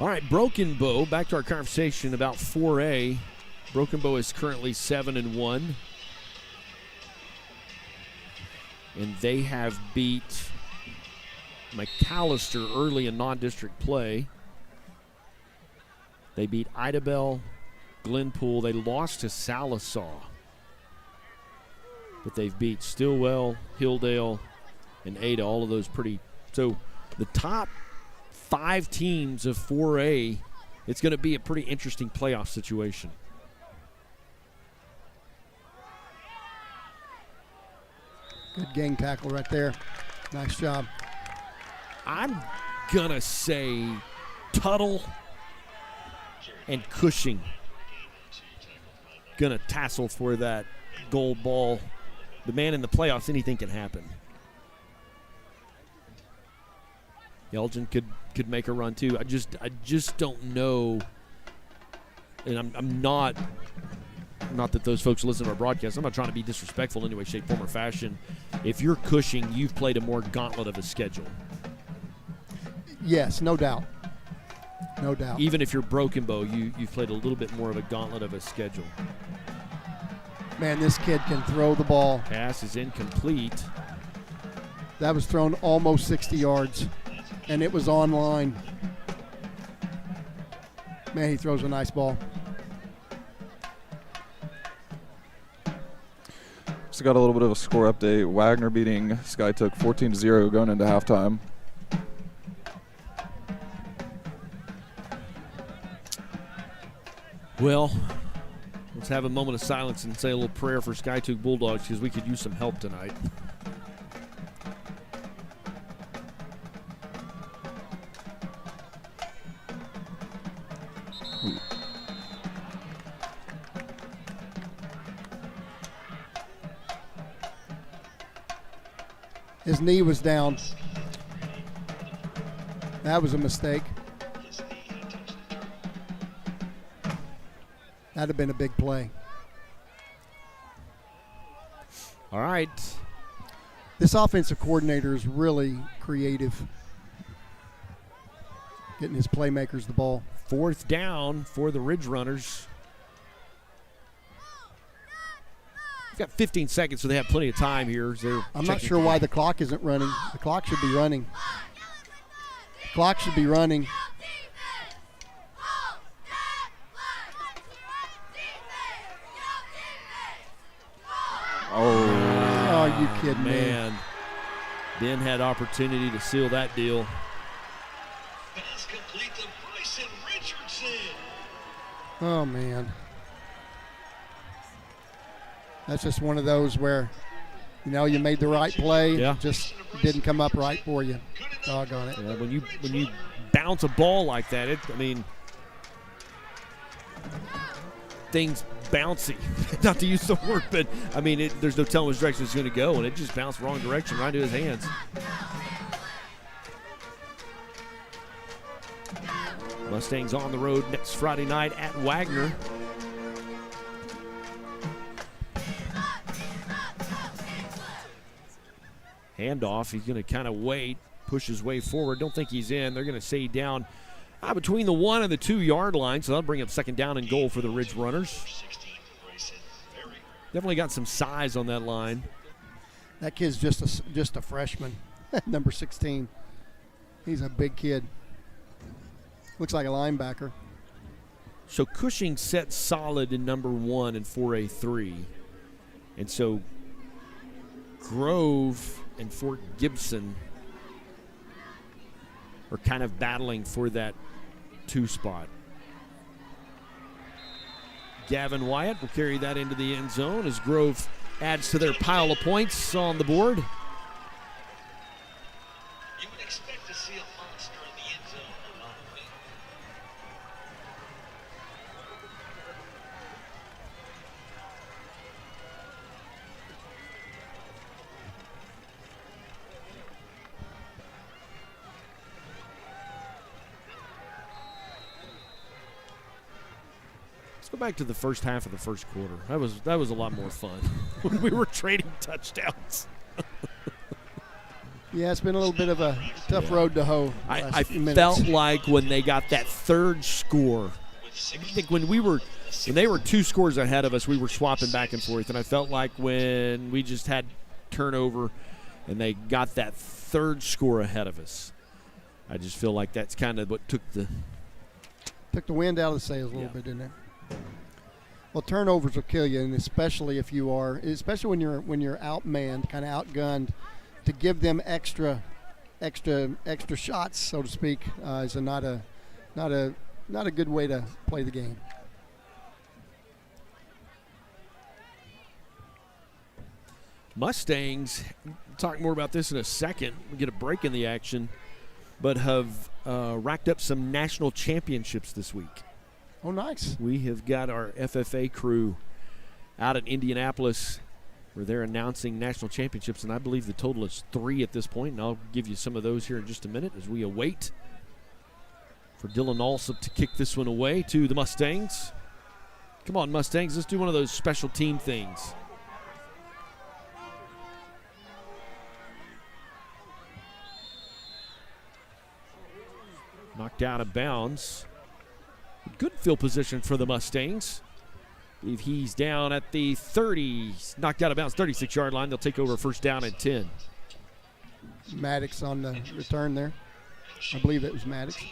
All right, Broken Bow. Back to our conversation about 4A. Broken Bow is currently 7-1. And they have beat McAllister early in non-district play. They beat Idabel, Glenpool. They lost to Salisaw. But they've beat Stillwell, Hilldale, and Ada, all of those pretty. So the top 5 teams of 4A, it's going to be a pretty interesting playoff situation. Good gang tackle right there. Nice job. I'm going to say Tuttle and Cushing going to tassel for that gold ball. The man in the playoffs, anything can happen. Elgin could make a run too. I just don't know. And I'm not that those folks listen to our broadcast. I'm not trying to be disrespectful in any way, shape, form, or fashion. If you're Cushing, you've played a more gauntlet of a schedule. Yes, no doubt. No doubt. Even if you're Broken Bow, you've played a little bit more of a gauntlet of a schedule. Man, this kid can throw the ball. Pass is incomplete. That was thrown almost 60 yards, and it was on line. Man, he throws a nice ball. So got a little bit of a score update. Wagner beating Skytook 14-0 going into halftime. Well, let's have a moment of silence and say a little prayer for Skytook Bulldogs because we could use some help tonight. His knee was down. That was a mistake. That'd have been a big play. All right. This offensive coordinator is really creative, getting his playmakers the ball. 4th down for the Ridgerunners. Got 15 seconds, so they have plenty of time here. I'm not sure why the clock isn't running. The clock should be running. The clock should be running. Oh, you kidding me? Man. Ben had opportunity to seal that deal. Pass complete to Bryson Richardson. Oh, man. That's just one of those where, you made the right play, just didn't come up right for you. Doggone it. Yeah, when you bounce a ball like that, things bouncy. Not to use the word, but there's no telling which direction it's going to go, and it just bounced wrong direction right into his hands. Mustangs on the road next Friday night at Wagner. Handoff, he's going to kind of wait, push his way forward. Don't think he's in. They're going to say down between the 1 and the 2 yard line, so that'll bring up 2nd down and goal for the Ridgerunners. Definitely got some size on that line. That kid's just a freshman, number 16. He's a big kid. Looks like a linebacker. So Cushing set solid in number 1 in 4A3. And so Grove and Fort Gibson are kind of battling for that 2 spot. Gavin Wyatt will carry that into the end zone as Grove adds to their pile of points on the board. You would expect to see a monster in the end zone. back to the first half of the first quarter. That was a lot more fun when we were trading touchdowns. Yeah, it's been a little bit of a tough road to hoe. I felt like when they got that third score, I think when they were 2 scores ahead of us, we were swapping back and forth. And I felt like when we just had turnover and they got that third score ahead of us, I just feel like that's kind of what took the wind out of the sails a little bit, didn't it? Well, turnovers will kill you, and especially when you're outmanned, kind of outgunned, to give them extra shots, so to speak, is not a good way to play the game. Mustangs, we'll talk more about this in a second. We'll get a break in the action, but have racked up some national championships this week. Oh, nice. We have got our FFA crew out at Indianapolis where they're announcing national championships, and I believe the total is 3 at this point, and I'll give you some of those here in just a minute as we await for Dylan Alsop to kick this one away to the Mustangs. Come on, Mustangs, let's do one of those special team things. Knocked out of bounds. Good field position for the Mustangs. I believe he's down at the 30. Knocked out of bounds, 36-yard line. They'll take over first down and 10. Maddox on the return there. I believe it was Maddox.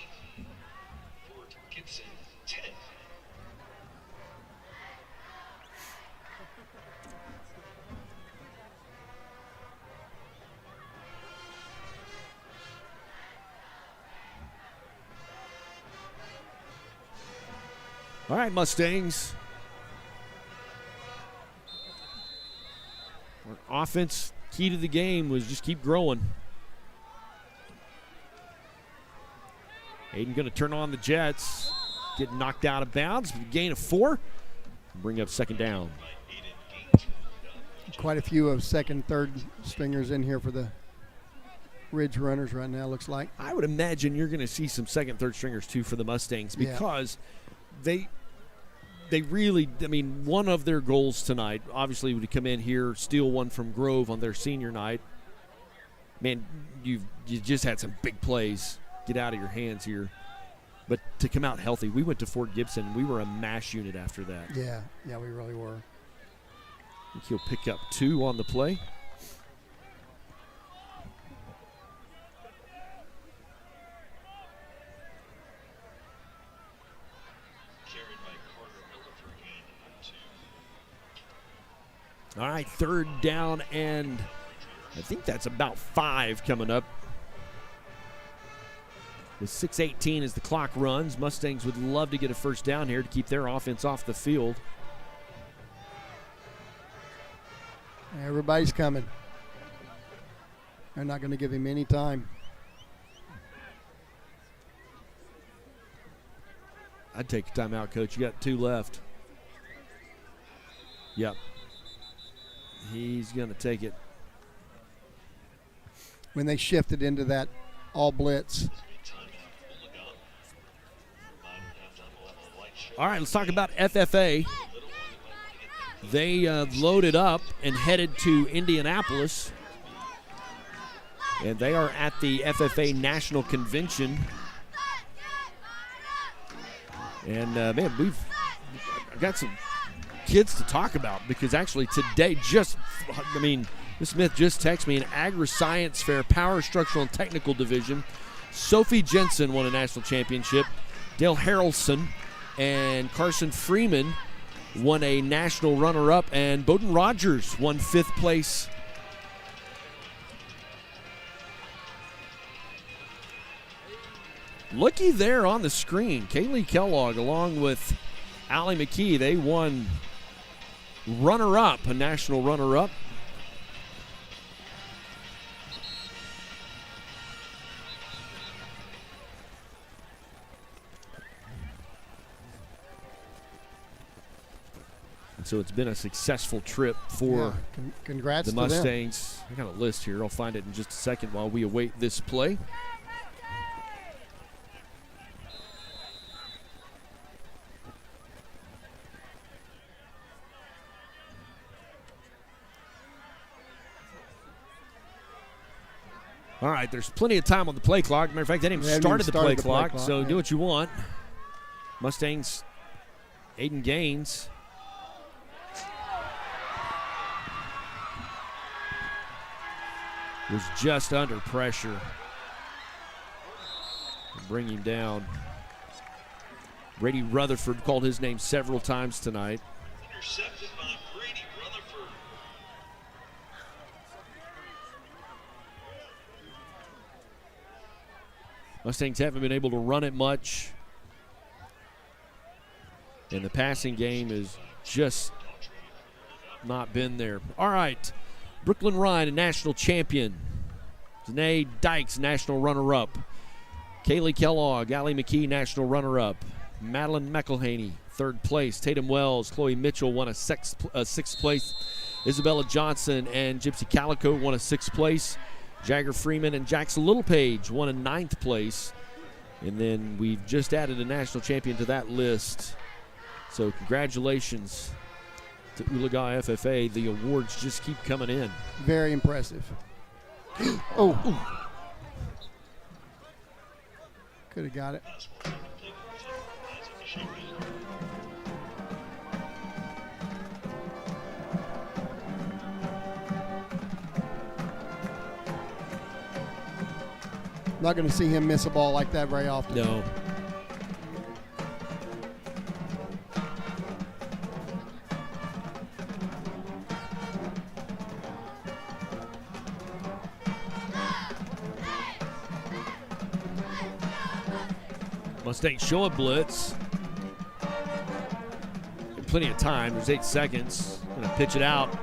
All right, Mustangs. Our offense, key to the game was just keep growing. Aiden going to turn on the Jets. Getting knocked out of bounds with a gain of 4. Bring up second down. Quite a few of second, third stringers in here for the Ridgerunners right now, looks like. I would imagine you're going to see some second, third stringers too for the Mustangs because they really, I mean, one of their goals tonight, obviously, would come in here, steal one from Grove on their senior night. Man, you just had some big plays get out of your hands here. But to come out healthy, we went to Fort Gibson. We were a mash unit after that. Yeah, we really were. I think he'll pick up 2 on the play. All right, third down, and I think that's about 5 coming up. With 6:18 as the clock runs, Mustangs would love to get a first down here to keep their offense off the field. Everybody's coming. They're not going to give him any time. I'd take a timeout, Coach. You got 2 left. Yep. He's going to take it. When they shifted into that all blitz. All right, let's talk about FFA. They loaded up and headed to Indianapolis. And they are at the FFA National Convention. And, man, we've got some kids to talk about because actually today Ms. Smith just texted me an Agri-Science Fair Power Structural and Technical Division. Sophie Jensen won a national championship. Dale Harrelson and Carson Freeman won a national runner-up, and Bowden Rogers won 5th place. Looky there on the screen. Kaylee Kellogg along with Allie McKee, they won runner-up, a national runner-up. And so it's been a successful trip for congrats the Mustangs. I got a list here. I'll find it in just a second while we await this play. All right, there's plenty of time on the play clock. Matter of fact, they didn't even start the play clock, so do what you want. Mustangs, Aiden Gaines. Was just under pressure. Bring him down. Brady Rutherford called his name several times tonight. Intercepted by Brady Rutherford. Mustangs haven't been able to run it much. And the passing game has just not been there. All right. Brooklyn Ryan, a national champion. Danae Dykes, national runner-up. Kaylee Kellogg, Allie McKee, national runner-up. Madeline McElhaney, third place. Tatum Wells, Chloe Mitchell won a sixth place. Isabella Johnson and Gypsy Calico won a sixth place. Jagger Freeman and Jackson Littlepage won a ninth place. And then we've just added a national champion to that list. So congratulations to Oologah FFA. The awards just keep coming in. Very impressive. Oh. Could have got it. Not going to see him miss a ball like that very often. No. Mustangs show a blitz. Plenty of time. There's 8 seconds. Going to pitch it out.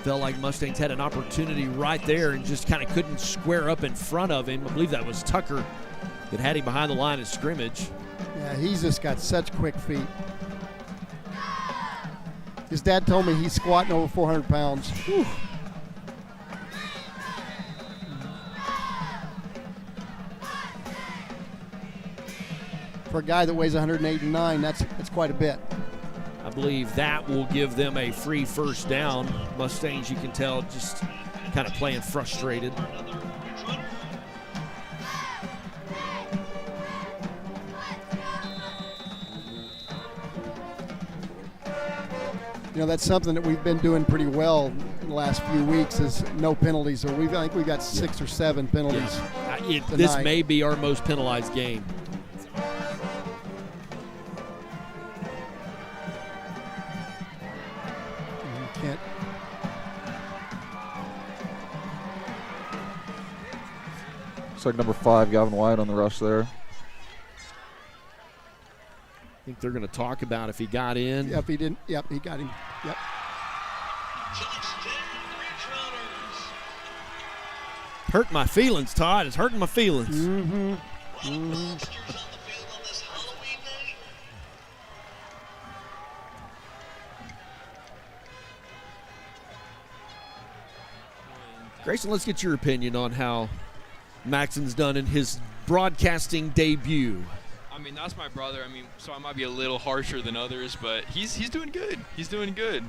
Felt like Mustangs had an opportunity right there and just kind of couldn't square up in front of him. I believe that was Tucker that had him behind the line of scrimmage. Yeah, he's just got such quick feet. His dad told me he's squatting over 400 pounds. Whew. For a guy that weighs 189, that's quite a bit. I believe that will give them a free first down. Mustangs, you can tell, just kind of playing frustrated. You know, that's something that we've been doing pretty well in the last few weeks is no penalties. Or I think we've got 6 or 7 penalties. Yeah. This may be our most penalized game. Can't. Looks like number 5, Gavin White on the rush there. I think they're going to talk about if he got in. Yep, he didn't. Yep, he got him. Yep. Hurt my feelings, Todd. It's hurting my feelings. Mm-hmm. Grayson, let's get your opinion on how Maxon's done in his broadcasting debut. I mean, that's my brother. I mean, so I might be a little harsher than others, but he's doing good. He's doing good.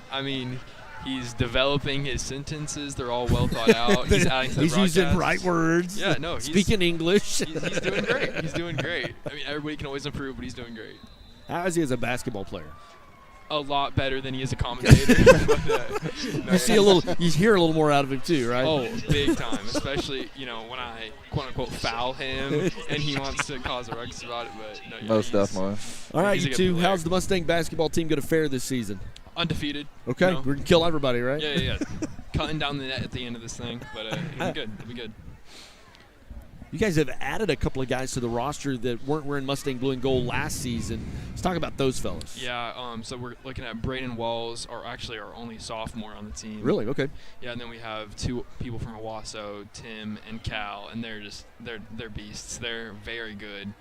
I mean, he's developing his sentences. They're all well thought out. He's adding to the He's using right words. Yeah, no. Speaking English. He's doing great. He's doing great. I mean, everybody can always improve, but he's doing great. How is he as a basketball player? A lot better than he is a commentator. You hear a little more out of him too, right? Oh, big time. Especially, when I quote unquote foul him and he wants to cause a ruckus about it. But no, most definitely. All right, you two. How's the Mustang basketball team going to fare this season? Undefeated. Okay, we're going to kill everybody, right? Yeah. Cutting down the net at the end of this thing, but it'll be good. It'll be good. You guys have added a couple of guys to the roster that weren't wearing Mustang blue and gold last season. Let's talk about those fellas. Yeah, so we're looking at Braden Walls, or actually our only sophomore on the team. Really? Okay. Yeah, and then we have 2 people from Owasso, Tim and Cal, and they're beasts. They're very good.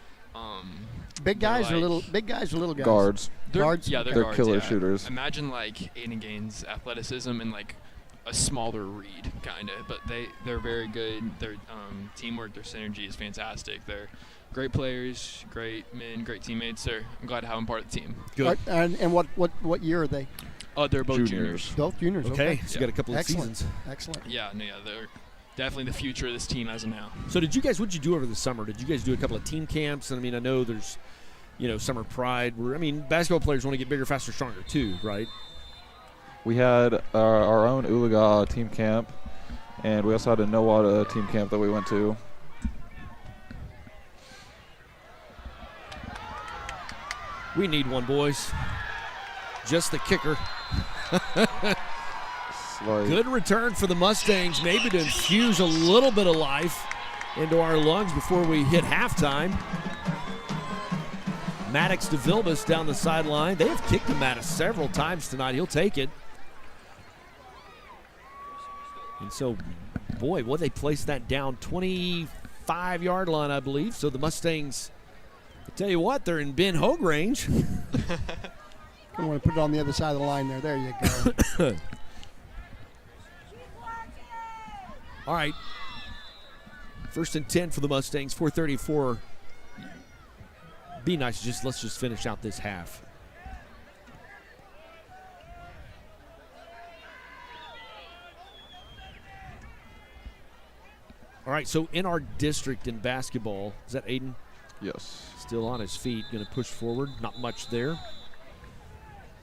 Big guys or little guys? Guards. Guards? Yeah, they're guards, killer shooters. Imagine like Aiden Gaines' athleticism and like a smaller Reed, kind of, but they're very good. Their teamwork, their synergy is fantastic. They're great players, great men, great teammates. I'm glad to have them part of the team. Good. And what year are they? They're both juniors. Both juniors. Okay. So you got a couple of seasons. Excellent. Yeah, they're definitely the future of this team as of now. So what did you do over the summer? Did you guys do a couple of team camps? And I mean, I know there's, summer pride. Basketball players want to get bigger, faster, stronger too, right? We had our own Oologah team camp, and we also had a Nowata team camp that we went to. We need one, boys. Just the kicker. Good return for the Mustangs, maybe to infuse a little bit of life into our lungs before we hit halftime. Maddox to Vilbus down the sideline. They have kicked him Maddox several times tonight. He'll take it. And so, boy, they placed that down 25-yard line, I believe. So the Mustangs, I tell you what, they're in Ben Hogue range. I want to put it on the other side of the line there. There you go. All right. 1st and 10 for the Mustangs, 4:34. Be nice, let's just finish out this half. All right, so in our district in basketball, is that Aiden? Yes. Still on his feet, going to push forward. Not much there.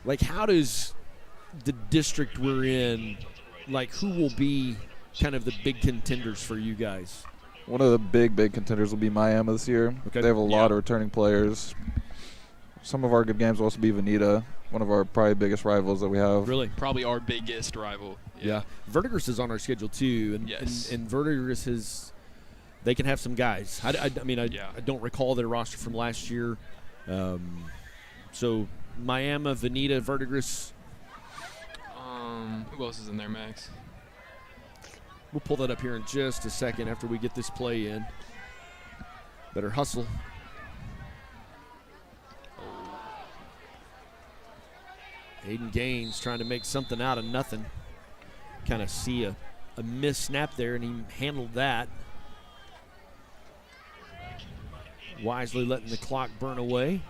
Like, how does the district we're in, who will be kind of the big contenders for you guys? One of the big contenders will be Miami this year. Okay. They have a lot of returning players. Some of our good games will also be Veneta, one of our probably biggest rivals that we have. Really? Probably our biggest rival. Yeah. Verdigris is on our schedule too, and yes. and Verdigris they can have some guys. I don't recall their roster from last year. So Miami, Veneta, Verdigris. Who else is in there, Max? We'll pull that up here in just a second after we get this play in. Better hustle. Aiden Gaines trying to make something out of nothing. Kind of see a missed snap there, and he handled that. Wisely letting the clock burn away.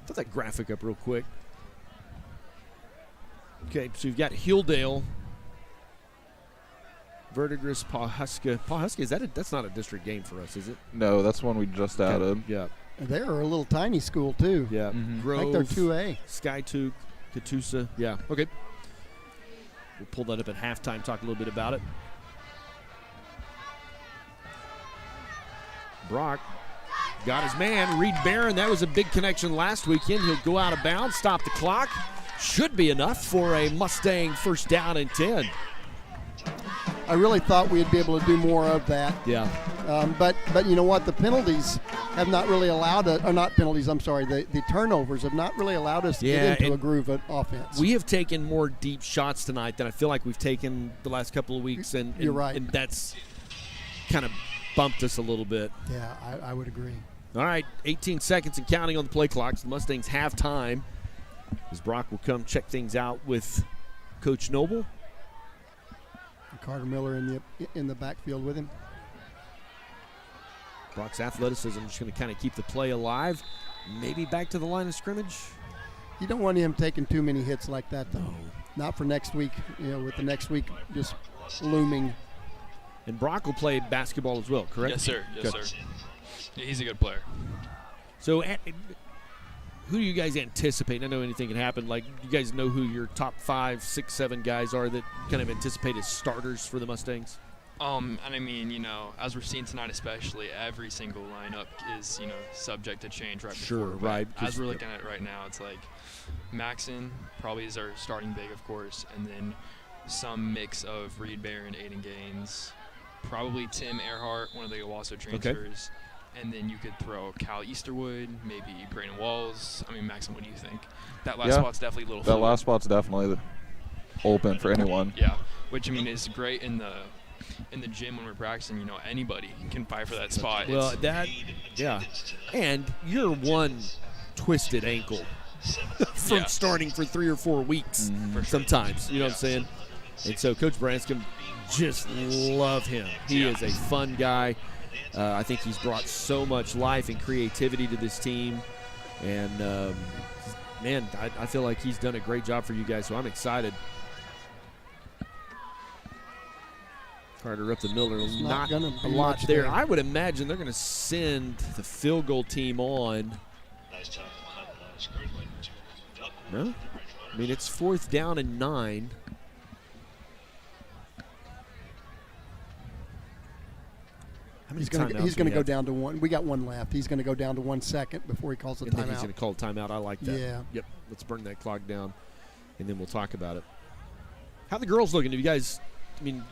Put that graphic up real quick. Okay, so you've got Hilldale, Verdigris, Pawhuska. Pawhuska, that's not a district game for us, is it? No, that's one we just added. Yeah. They're a little tiny school, too. Yeah. Grove, I think they're 2A. Skytook, Catoosa. Yeah, okay. We'll pull that up at halftime, talk a little bit about it. Brock got his man, Reed Barron. That was a big connection last weekend. He'll go out of bounds, stop the clock. Should be enough for a Mustang first down and 10. I really thought we'd be able to do more of that. Yeah. But you know what? The penalties have not really allowed us, or not penalties, I'm sorry, the turnovers have not really allowed us to get into a groove of offense. We have taken more deep shots tonight than I feel like we've taken the last couple of weeks. And you're right. And that's kind of bumped us a little bit. Yeah, I would agree. All right, 18 seconds and counting on the play clock. The Mustangs have time as Brock will come check things out with Coach Noble. Carter Miller in the backfield with him. Brock's athleticism is going to kind of keep the play alive. Maybe back to the line of scrimmage. You don't want him taking too many hits like that, though. No. Not for next week, with the next week just looming. And Brock will play basketball as well, correct? Yes, sir. Yes, sir. Yeah, he's a good player. So who do you guys anticipate? I know anything can happen. Like, you guys know who your top 5, 6, 7 guys are that kind of anticipate as starters for the Mustangs? And I mean, as we're seeing tonight especially, every single lineup is, subject to change right before. Sure, right. As we're looking at it right now, it's like Maxon probably is our starting big, of course, and then some mix of Reed Barron, Aiden Gaines, probably Tim Earhart, one of the Owasso transfers. Okay. And then you could throw Cal Easterwood, maybe Brandon Walls. I mean, Maxim, what do you think? That last spot's definitely a little fluid. That last spot's definitely open for anyone. Yeah, which, I mean, is great in the gym when we're practicing. Anybody can fight for that spot. Well, and you're one twisted ankle from starting for 3 or 4 weeks sometimes. You know what I'm saying? And so Coach Branscombe just love him. He is a fun guy. I think he's brought so much life and creativity to this team. And, man, I feel like he's done a great job for you guys, so I'm excited. Carter up the middle. Not a lot there. I would imagine they're going to send the field goal team on. No? I mean, it's 4th down and 9. He's going to go down to 1. We got 1 left. He's going to go down to 1 second before he calls a timeout. Then he's going to call a timeout. I like that. Yeah. Yep. Let's bring that clock down, and then we'll talk about it. How the girls looking? Do you guys, I mean,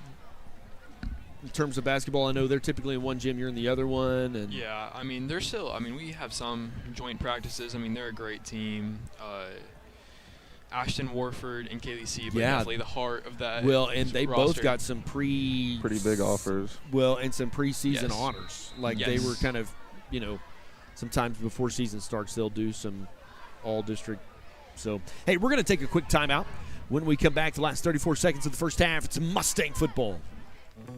in terms of basketball, I know they're typically in one gym, you're in the other one. And yeah, I mean, they're still, I mean, we have some joint practices. I mean, they're a great team. Ashton Warford and Kaylee Sieb are definitely the heart of that. Well, and they roster. both got some pretty big offers. Well, and some preseason honors. Like they were kind of, sometimes before season starts, they'll do some all-district. So, hey, we're going to take a quick timeout. When we come back, the last 34 seconds of the first half, it's Mustang football.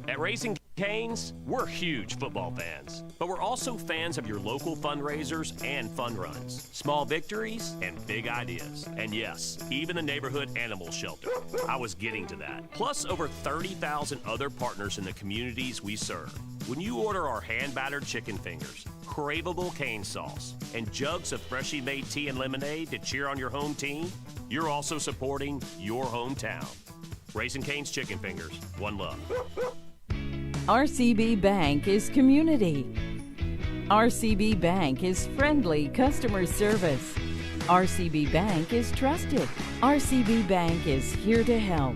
At Raising Cane's, we're huge football fans, but we're also fans of your local fundraisers and fun runs, small victories and big ideas. And yes, even the neighborhood animal shelter. I was getting to that. Plus over 30,000 other partners in the communities we serve. When you order our hand-battered chicken fingers, craveable cane sauce, and jugs of freshly made tea and lemonade to cheer on your home team, you're also supporting your hometown. Raising Cane's Chicken Fingers. One love. RCB Bank is community. RCB Bank is friendly customer service. RCB Bank is trusted. RCB Bank is here to help.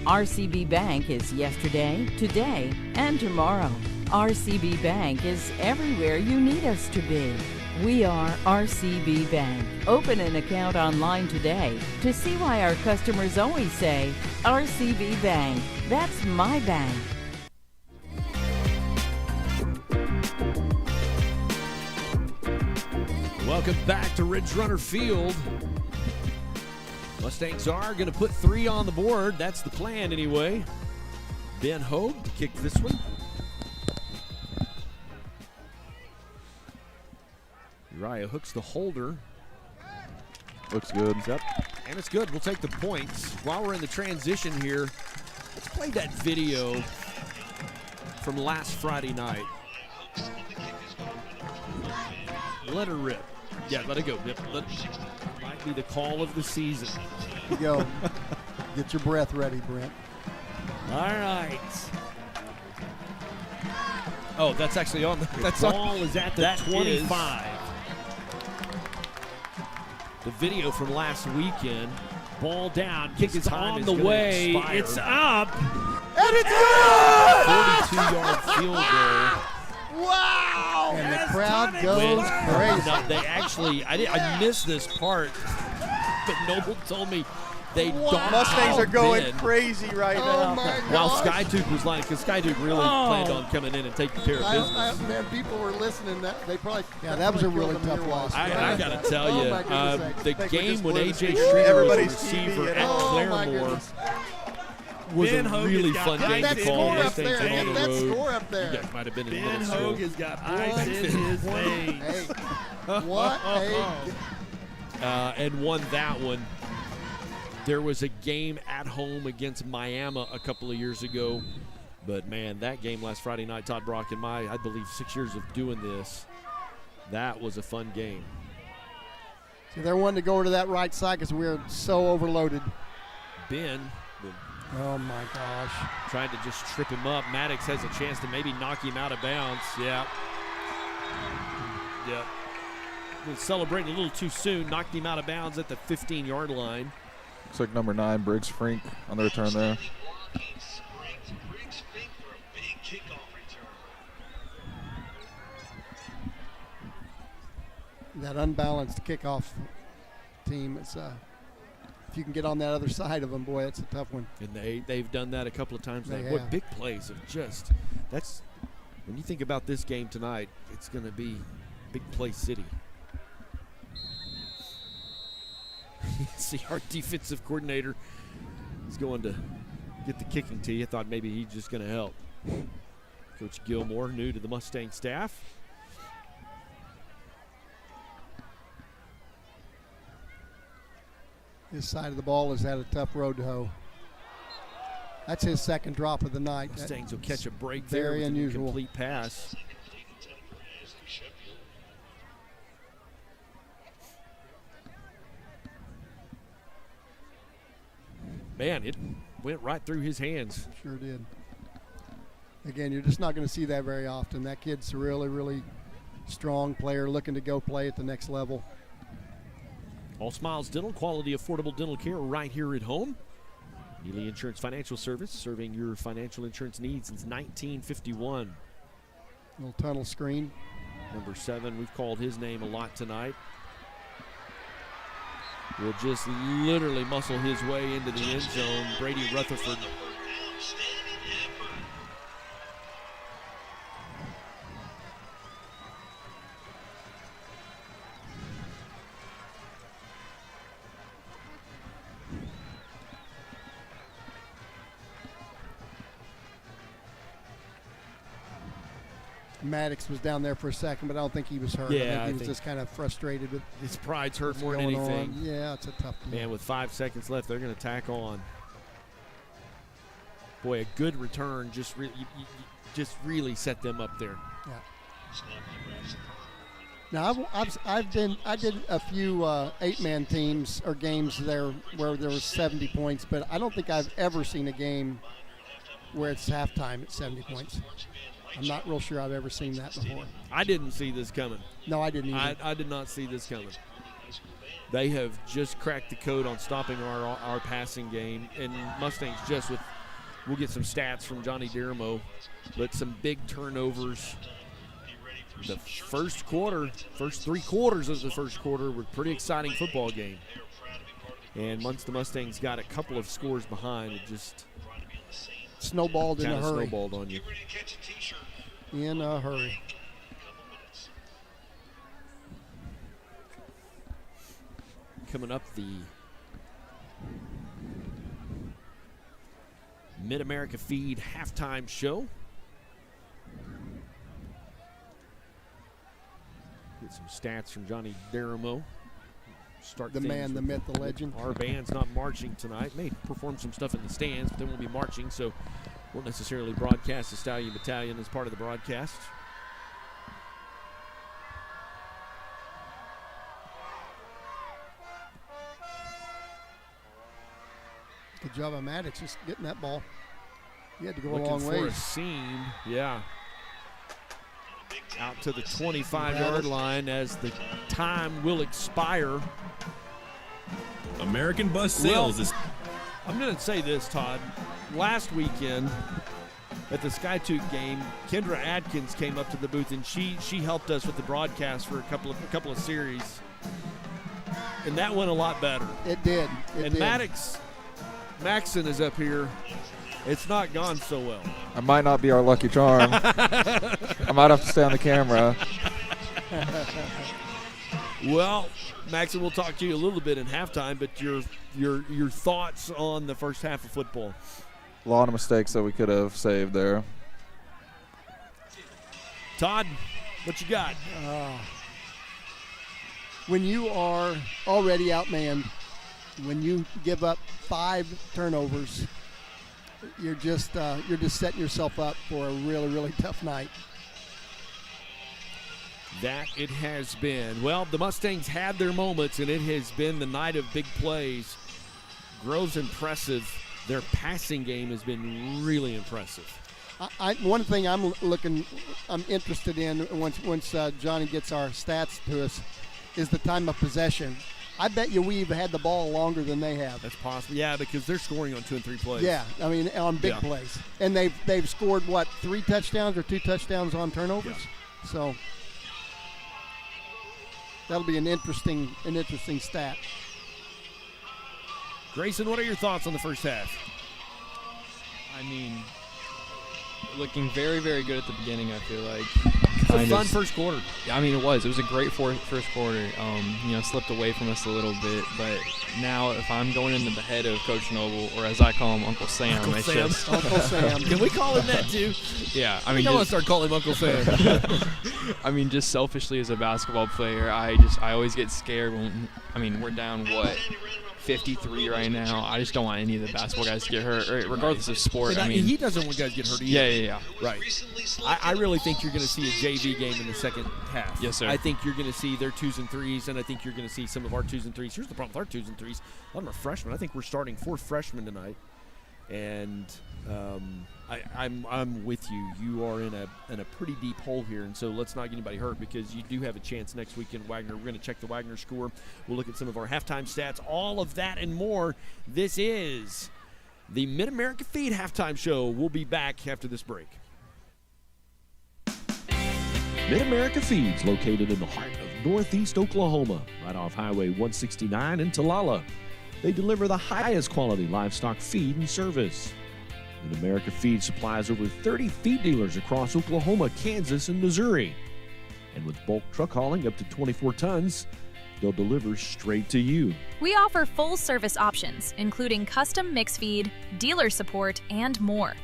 RCB Bank is yesterday, today, and tomorrow. RCB Bank is everywhere you need us to be. We are RCB Bank. Open an account online today to see why our customers always say, RCB Bank, that's my bank. Welcome back to Ridgerunner Field. Mustangs are going to put 3 on the board. That's the plan anyway. Ben Hogue to kick this one. Uriah hooks the holder. Looks good. Yep. And it's good. We'll take the points. While we're in the transition here, let's play that video from last Friday night. Let her rip. Yeah, let it go. Yep. Might be the call of the season. Here you go. Get your breath ready, Brent. All right. Oh, that's actually on the ball is at the 25. The video from last weekend. Ball down. Kick is on the way. Expire. It's up. And it's good! 42-yard field goal. Wow! And the crowd goes crazy. No, they actually, I missed this part, but Noble told me they don't. Mustangs are going crazy right now. Oh, my While gosh. Sky Duke was lying, because Sky Duke really planned on coming in and taking care of business. Man, people were listening. They probably that was a really tough loss. I got to tell you, the game when A.J. Street Streeter was was a receiver at oh Claremore was a really fun game to call. Mustangs went on the road. Score up there. You guys might have been in Ben middle school. Hogue has got ice in his veins. Hey, what and won that one. There was a game at home against Miami a couple of years ago. But, man, that game last Friday night, Todd Brock and I believe 6 years of doing this, that was a fun game. See, they're wanting to go over to that right side because we're so overloaded. Ben, oh, my gosh. tried to just trip him up. Maddox has a chance to maybe knock him out of bounds. Yeah. Yep. Was celebrating a little too soon. Knocked him out of bounds at the 15-yard line. Looks like number 9, Briggs Frink, on the return there. That unbalanced kickoff team is if you can get on that other side of them, boy, that's a tough one. And they've done that a couple of times. They What have. big plays of just that's when you think about this game tonight, it's going to be big play city. See, our defensive coordinator is going to get the kicking tee. I thought maybe he's just going to help. Coach Gilmore, new to the Mustang staff. His side of the ball has had a tough road to hoe. That's his second drop of the night. Mustangs will catch a break there with an incomplete pass. Man, it went right through his hands. Sure did. Again, you're just not going to see that very often. That kid's a really, really strong player looking to go play at the next level. All Smiles Dental, quality, affordable dental care right here at home. Neely Insurance Financial Service, serving your financial insurance needs since 1951. Little tunnel screen. Number 7, we've called his name a lot tonight. Will just literally muscle his way into the end zone. Brady Rutherford. Maddox was down there for a second, but I don't think he was hurt. Yeah, I think he was just kind of frustrated with his pride's hurt what's more than going anything. on. Yeah, it's a tough deal. Man, with 5 seconds left, they're going to tack on. Boy, a good return just really set them up there. Yeah. Now I did a few 8-man teams or games there where there was 70 points, but I don't think I've ever seen a game where it's halftime at 70 points. I'm not real sure I've ever seen that before. I didn't see this coming. No, I didn't either. I did not see this coming. They have just cracked the code on stopping our passing game, and Mustangs just with, we'll get some stats from Johnny Diramo, but some big turnovers. The first 3 quarters of the first quarter were pretty exciting football game. And once the Mustangs got a couple of scores behind, it just snowballed in a hurry. Snowballed on you. In a hurry. Coming up, the Mid-America Feed halftime show. Get some stats from Johnny Diramo. Start the man, the myth, the legend. Our band's not marching tonight. May perform some stuff in the stands, but they won't be marching, so won't necessarily broadcast the Stallion Battalion as part of the broadcast. Good job on Maddox just getting that ball. He had to go Looking a long way. for a seam, yeah. Out to the 25-yard line as the time will expire. American Bus Sales is. I'm going to say this, Todd. Last weekend at the Skytook game, Kendra Adkins came up to the booth and she helped us with the broadcast for a couple of series, and that went a lot better. It did. And Maxon is up here. It's not gone so well. I might not be our lucky charm. I might have to stay on the camera. Well, Maxon, we'll talk to you a little bit in halftime, but your thoughts on the first half of football. A lot of mistakes that we could have saved there. Todd, what you got? When you are already outmanned, when you give up 5 turnovers, you're just setting yourself up for a really, really tough night. That it has been. Well, the Mustangs had their moments, and it has been the night of big plays. Grove's impressive. Their passing game has been really impressive. One thing I'm interested in once Johnny gets our stats to us is the time of possession. I bet you we've had the ball longer than they have. That's possible. Yeah, because they're scoring on 2 and 3 plays. Yeah, I mean on big plays, and they've scored 3 touchdowns or 2 touchdowns on turnovers. Yeah. So that'll be an interesting stat. Grayson, what are your thoughts on the first half? I mean, looking very, very good at the beginning, I feel like. kind fun of first quarter. I mean, it was a great first quarter. Slipped away from us a little bit, but now if I'm going into the head of Coach Noble, or as I call him, Uncle Sam, Uncle it's Sam. just Uncle Sam. Can we call him that too? Yeah, I want to start calling him Uncle Sam. I mean, just selfishly as a basketball player, I always get scared when we're down 53 right now. I just don't want any of the basketball guys to get hurt, regardless of sport. He doesn't want guys to get hurt either. Yeah. Right. I really think you're going to see a JV game in the second half. Yes, sir. I think you're going to see their 2s and 3s, and I think you're going to see some of our 2s and 3s. Here's the problem with our 2s and 3s. A lot of them are freshmen. I think we're starting 4 freshmen tonight, and I'm with you. You are in a pretty deep hole here, and so let's not get anybody hurt, because you do have a chance next week in Wagner. We're going to check the Wagner score. We'll look at some of our halftime stats, all of that and more. This is the Mid-America Feed halftime show. We'll be back after this break. Mid-America Feeds, located in the heart of Northeast Oklahoma, right off Highway 169 in Talala. They deliver the highest quality livestock feed and service. Mid-America Feed supplies over 30 feed dealers across Oklahoma, Kansas, and Missouri. And with bulk truck hauling up to 24 tons, they'll deliver straight to you. We offer full service options, including custom mix feed, dealer support, and more.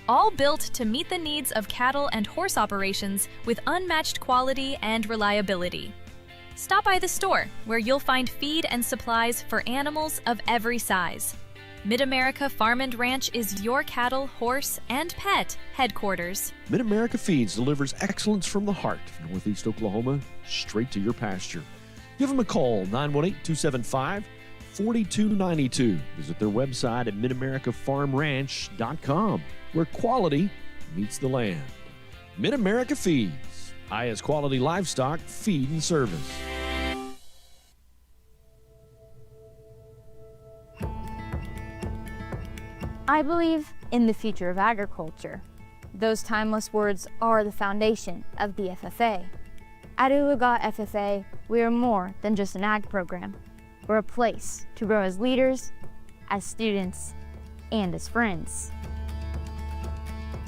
All built to meet the needs of cattle and horse operations with unmatched quality and reliability. Stop by the store, where you'll find feed and supplies for animals of every size. Mid-America Farm and Ranch is your cattle, horse, and pet headquarters. Mid-America Feeds delivers excellence from the heart of Northeast Oklahoma straight to your pasture. Give them a call, 918-275-4292. Visit their website at midamericafarmranch.com, where quality meets the land. Mid-America Feeds, highest quality livestock feed and service. I believe in the future of agriculture. Those timeless words are the foundation of the FFA. At Oologah FFA, we are more than just an ag program. We're a place to grow as leaders, as students, and as friends.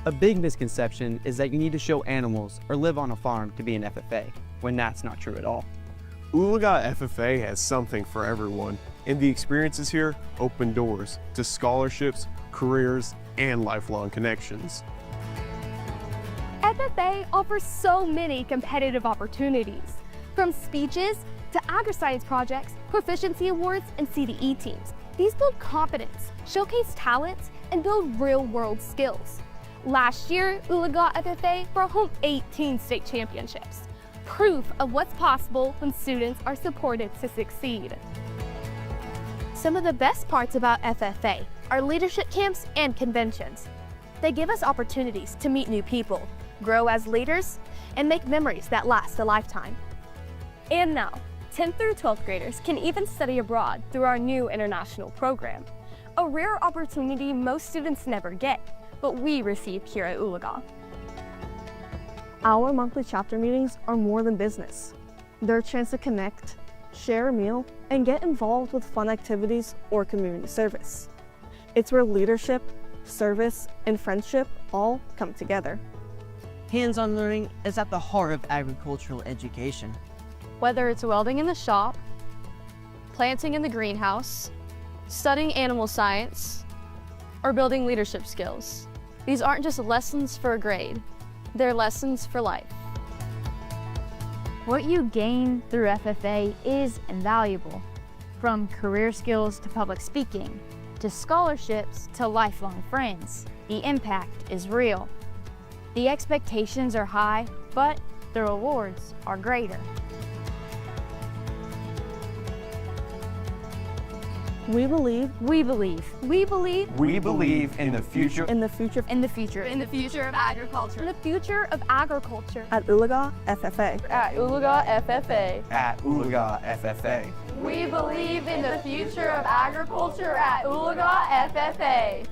A big misconception is that you need to show animals or live on a farm to be an FFA, when that's not true at all. Oologah FFA has something for everyone, and the experiences here open doors to scholarships, careers, and lifelong connections. FFA offers so many competitive opportunities, from speeches to agri-science projects, proficiency awards, and CDE teams. These build confidence, showcase talents, and build real-world skills. Last year, Oologah FFA brought home 18 state championships, proof of what's possible when students are supported to succeed. Some of the best parts about FFA are leadership camps and conventions. They give us opportunities to meet new people, grow as leaders, and make memories that last a lifetime. And now, 10th through 12th graders can even study abroad through our new international program, a rare opportunity most students never get, but we receive here at Oologah. Our monthly chapter meetings are more than business. They're a chance to connect, share a meal, and get involved with fun activities or community service. It's where leadership, service, and friendship all come together. Hands-on learning is at the heart of agricultural education. Whether it's welding in the shop, planting in the greenhouse, studying animal science, or building leadership skills, these aren't just lessons for a grade, they're lessons for life. What you gain through FFA is invaluable, from career skills to public speaking, to scholarships to lifelong friends. The impact is real. The expectations are high, but the rewards are greater. We believe in the future. In the future. In the future. In the future of agriculture. In the future of agriculture. At Oologah FFA. At Oologah FFA. At Oologah FFA. We believe in the future of agriculture at Oologah FFA.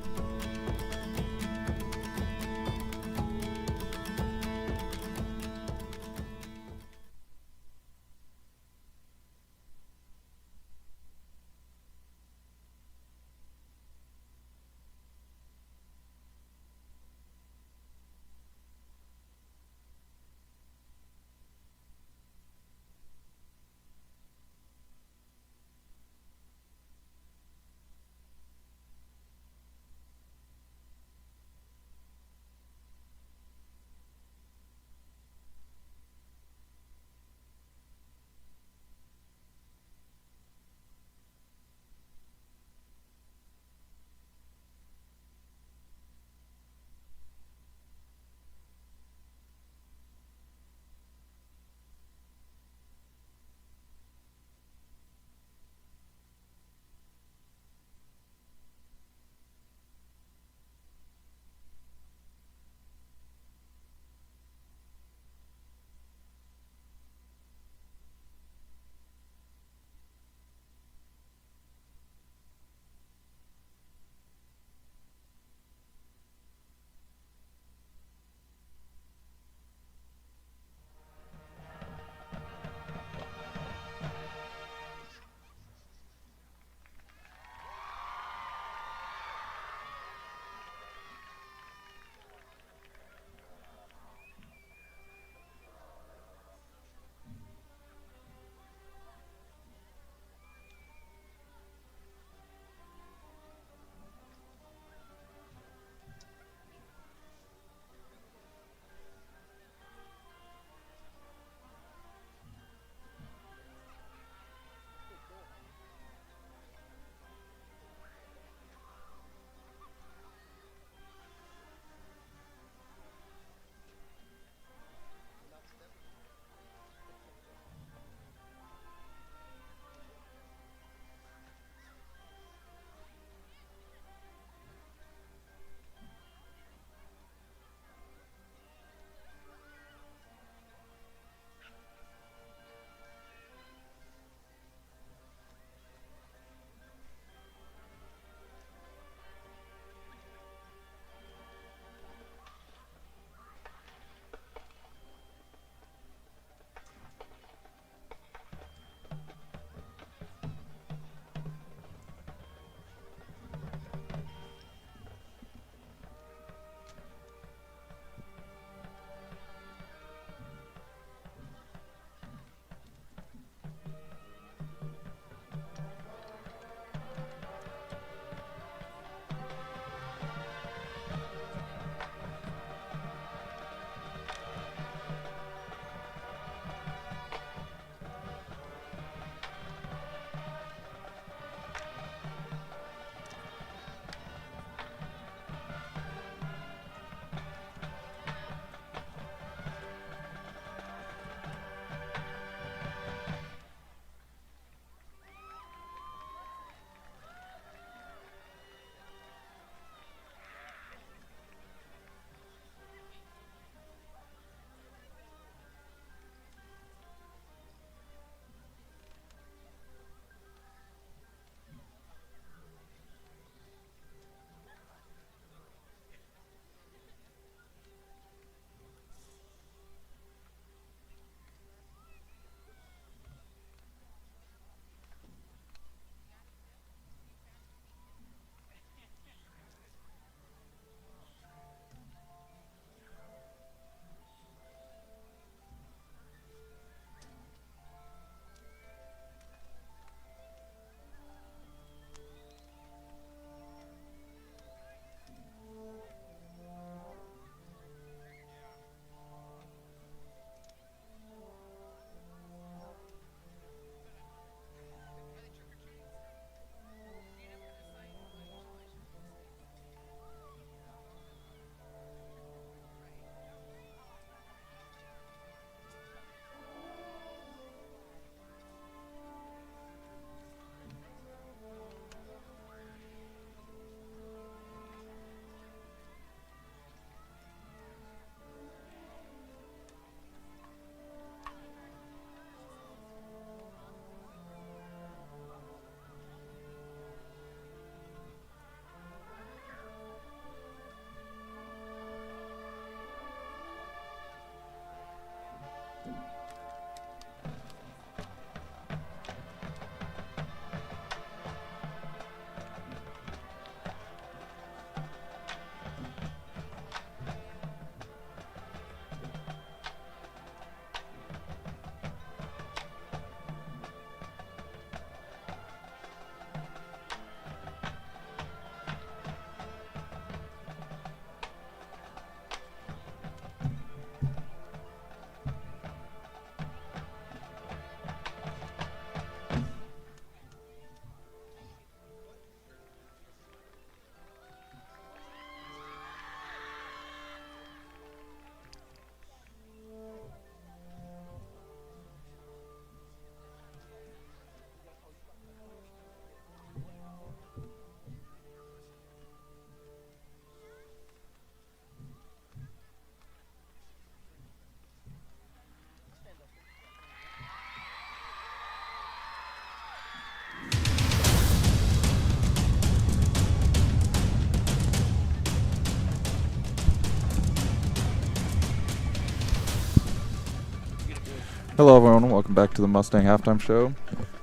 Hello, everyone. Welcome back to the Mustang Halftime Show.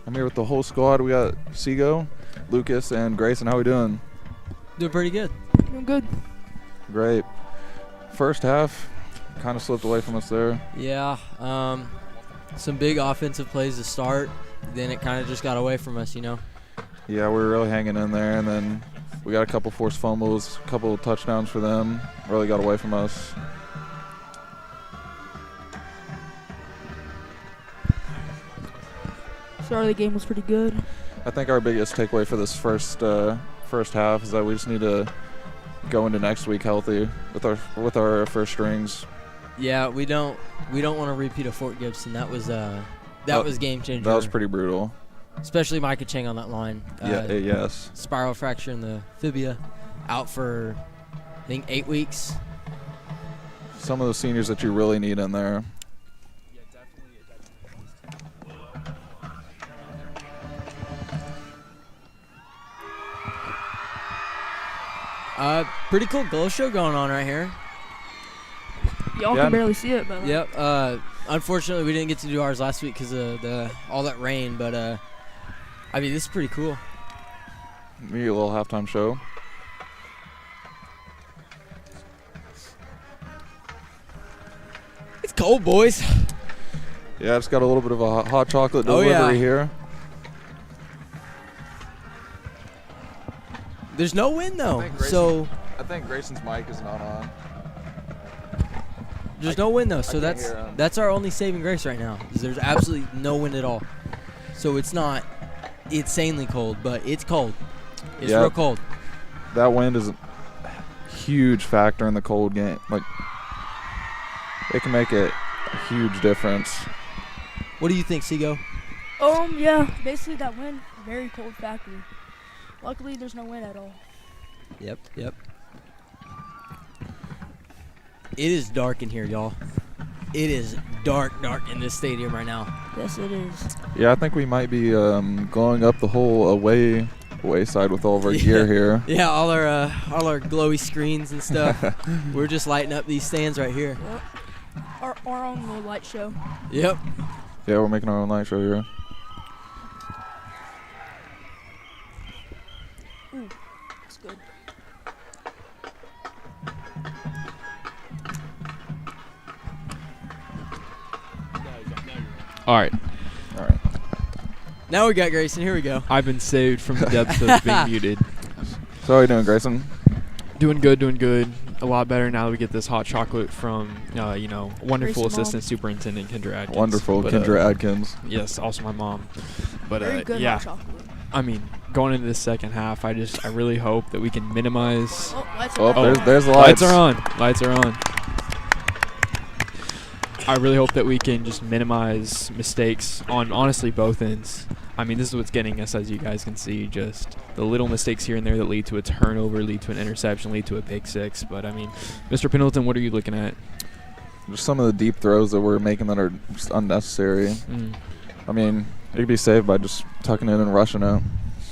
I'm here with the whole squad. We got Seago, Lucas, and Grayson. How we doing? Doing pretty good. Doing good. Great. First half kind of slipped away from us there. Yeah, some big offensive plays to start. Then it kind of just got away from us, you know. Yeah, we were really hanging in there, and then we got a couple forced fumbles, a couple of touchdowns for them. Really got away from us. Start of the game was pretty good. I think our biggest takeaway for this first half is that we just need to go into next week healthy with our first strings. Yeah, we don't want to repeat a Fort Gibson. That was game changer. That was pretty brutal. Especially Micah Chang on that line. Yes. Spiral fracture in the fibia, out for I think 8 weeks. Some of the seniors that you really need in there. Pretty cool glow show going on right here. Y'all can barely see it, but yep. Unfortunately, we didn't get to do ours last week because of all that rain. But I mean, this is pretty cool. Maybe a little halftime show. It's cold, boys. Yeah, it's got a little bit of a hot chocolate delivery here. There's no wind though, I think Grayson's mic is not on. There's no wind though, so that's our only saving grace right now. Is there's absolutely no wind at all, so it's not insanely cold, but it's cold. It's real cold. That wind is a huge factor in the cold game. Like, it can make a huge difference. What do you think, Seago? Yeah, basically that wind, very cold factor. Luckily, there's no wind at all. Yep. It is dark in here, y'all. It is dark in this stadium right now. Yes, it is. Yeah, I think we might be glowing up the whole away side with all of our gear here. Yeah, all our glowy screens and stuff. We're just lighting up these stands right here. Yep. Our own little light show. Yep. Yeah, we're making our own light show here. Ooh, that's good. All right. Now we got Grayson. Here we go. I've been saved from the depths of being muted. So how are you doing, Grayson? Doing good. A lot better now that we get this hot chocolate from, wonderful Grayson assistant superintendent Kendra Adkins. Wonderful, Kendra Adkins. Yes, also my mom. But Very good yeah, hot chocolate. I mean, going into the second half, I really hope that we can minimize. There's the lights. Lights are on. I really hope that we can just minimize mistakes on honestly both ends. I mean, this is what's getting us, as you guys can see, just the little mistakes here and there that lead to a turnover, lead to an interception, lead to a pick six. But, I mean, Mr. Pendleton, what are you looking at? Just some of the deep throws that we're making that are just unnecessary. I mean, it could be saved by just tucking in and rushing it.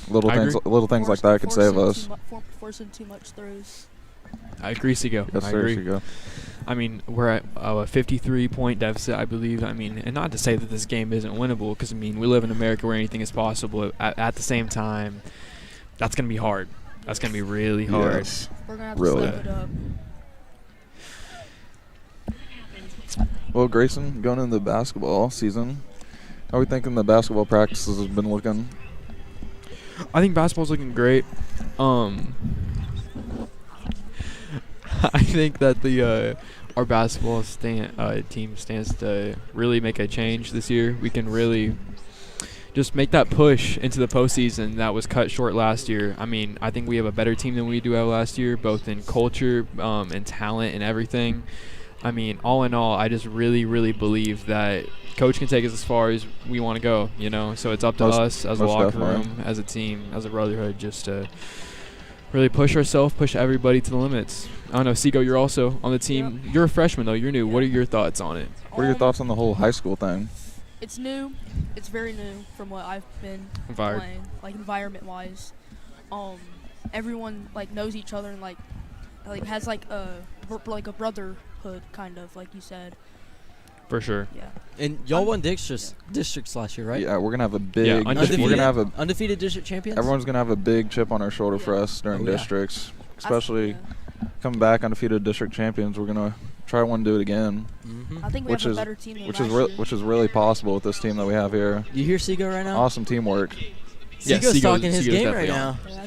Little things like that could save us. Forcing too much throws. I agree, Seago. Yes, sir, Seago. I mean, we're at a 53-point deficit, I believe. I mean, and not to say that this game isn't winnable, because, I mean, we live in America where anything is possible. At the same time, that's going to be hard. That's going to be really hard. Yes. We're going to have to step it up. Well, Grayson, going into the basketball season, how are we thinking the basketball practices have been looking? I think basketball's looking great. I think that our basketball team stands to really make a change this year. We can really just make that push into the postseason that was cut short last year. I mean, I think we have a better team than we do have last year, both in culture and talent and everything. I mean, all in all, I just really, really believe that Coach can take us as far as we want to go, So it's up to us as a locker room, as a team, as a brotherhood, just to really push ourselves, push everybody to the limits. I don't know, Seago, you're also on the team. Yep. You're a freshman, though. You're new. What are your thoughts on it? What are your thoughts on the whole high school thing? It's new. It's very new from what I've been playing, like environment-wise. Everyone knows each other and has a brotherhood kind of, like you said. For sure. Yeah. And y'all won districts last year, right? Yeah, we're gonna have a big. undefeated, we're gonna have a undefeated district champions. Everyone's gonna have a big chip on our shoulder for us during districts, especially coming back undefeated district champions. We're gonna try one, do it again. I think we have a better team than last year. Which is really possible with this team that we have here. You hear Seago right now? Awesome teamwork. Yeah, Seago's talking his game right now. Yeah,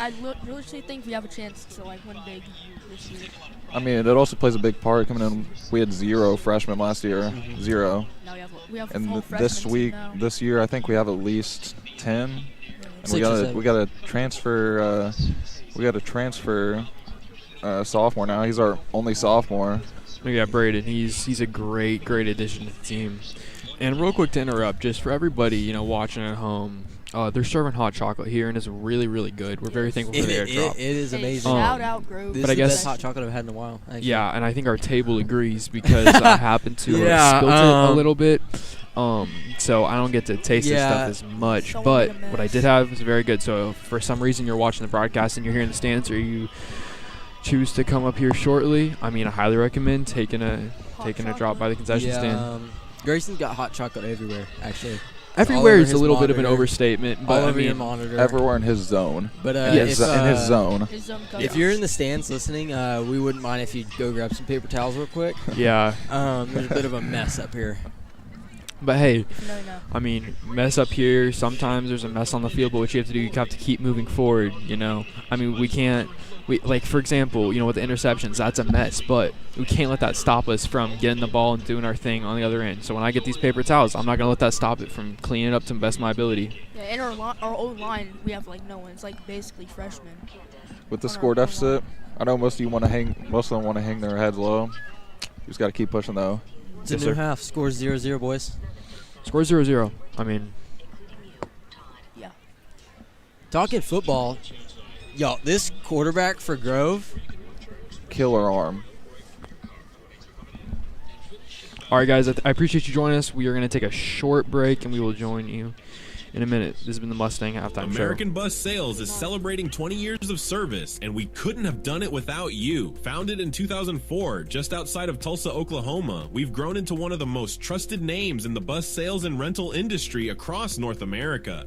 I really think we have a chance to win big this year. I mean, it also plays a big part. Coming in, we had 0 freshmen last year, 0. Now we have and full this year, I think we have at least 10. And we got to transfer. We got to transfer sophomore now. He's our only sophomore. Yeah, Braden. He's a great addition to the team. And real quick to interrupt, just for everybody watching at home. They're serving hot chocolate here, and it's really, really good. We're very thankful for the airdrop. It is amazing. Shout out, Grove. This is the best hot chocolate I've had in a while. Actually. Yeah, and I think our table agrees because I happen to have spilled it a little bit. So I don't get to taste this stuff as much. But what I did have is very good. So if for some reason you're watching the broadcast and you're here in the stands, or you choose to come up here shortly, I mean, I highly recommend taking a drop by the concession stand. Grayson's got hot chocolate everywhere, actually. Everywhere is a little bit of an overstatement, but all over your monitor. Everywhere in his zone. But in his zone. If you're in the stands listening, we wouldn't mind if you go grab some paper towels real quick. Yeah. There's a bit of a mess up here. But hey, I mean, mess up here. Sometimes there's a mess on the field, but what you have to do, you have to keep moving forward. I mean, we can't. Like, for example, with the interceptions, that's a mess, but we can't let that stop us from getting the ball and doing our thing on the other end. So when I get these paper towels, I'm not going to let that stop it from cleaning it up to the best of my ability. Yeah, in our old line, we have no one. It's basically freshmen. With the score deficit, I know most of them want to hang their heads low. You just got to keep pushing though. It's a new half. Score 0-0, boys. Score 0-0. I mean, yeah. Talking football. Yo, this quarterback for Grove. Killer arm. All right, guys, I appreciate you joining us. We are going to take a short break, and we will join you in a minute. This has been the Mustang Halftime Show. American Bus Sales is celebrating 20 years of service, and we couldn't have done it without you. Founded in 2004, just outside of Tulsa, Oklahoma, we've grown into one of the most trusted names in the bus sales and rental industry across North America.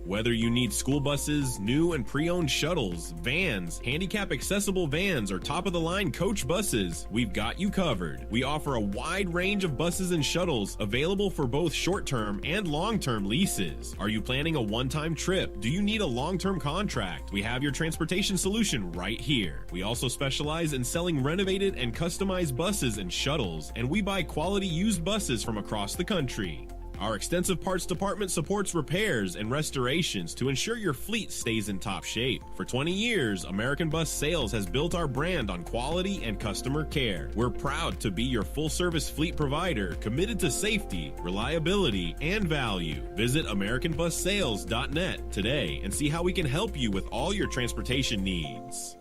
Whether you need school buses, new and pre-owned shuttles, vans, handicap-accessible vans, or top-of-the-line coach buses, we've got you covered. We offer a wide range of buses and shuttles available for both short-term and long-term leases. Are you planning a one-time trip? Do you need a long-term contract? We have your transportation solution right here. We also specialize in selling renovated and customized buses and shuttles, and we buy quality used buses from across the country. Our extensive parts department supports repairs and restorations to ensure your fleet stays in top shape. For 20 years, American Bus Sales has built our brand on quality and customer care. We're proud to be your full-service fleet provider, committed to safety, reliability, and value. Visit AmericanBusSales.net today and see how we can help you with all your transportation needs.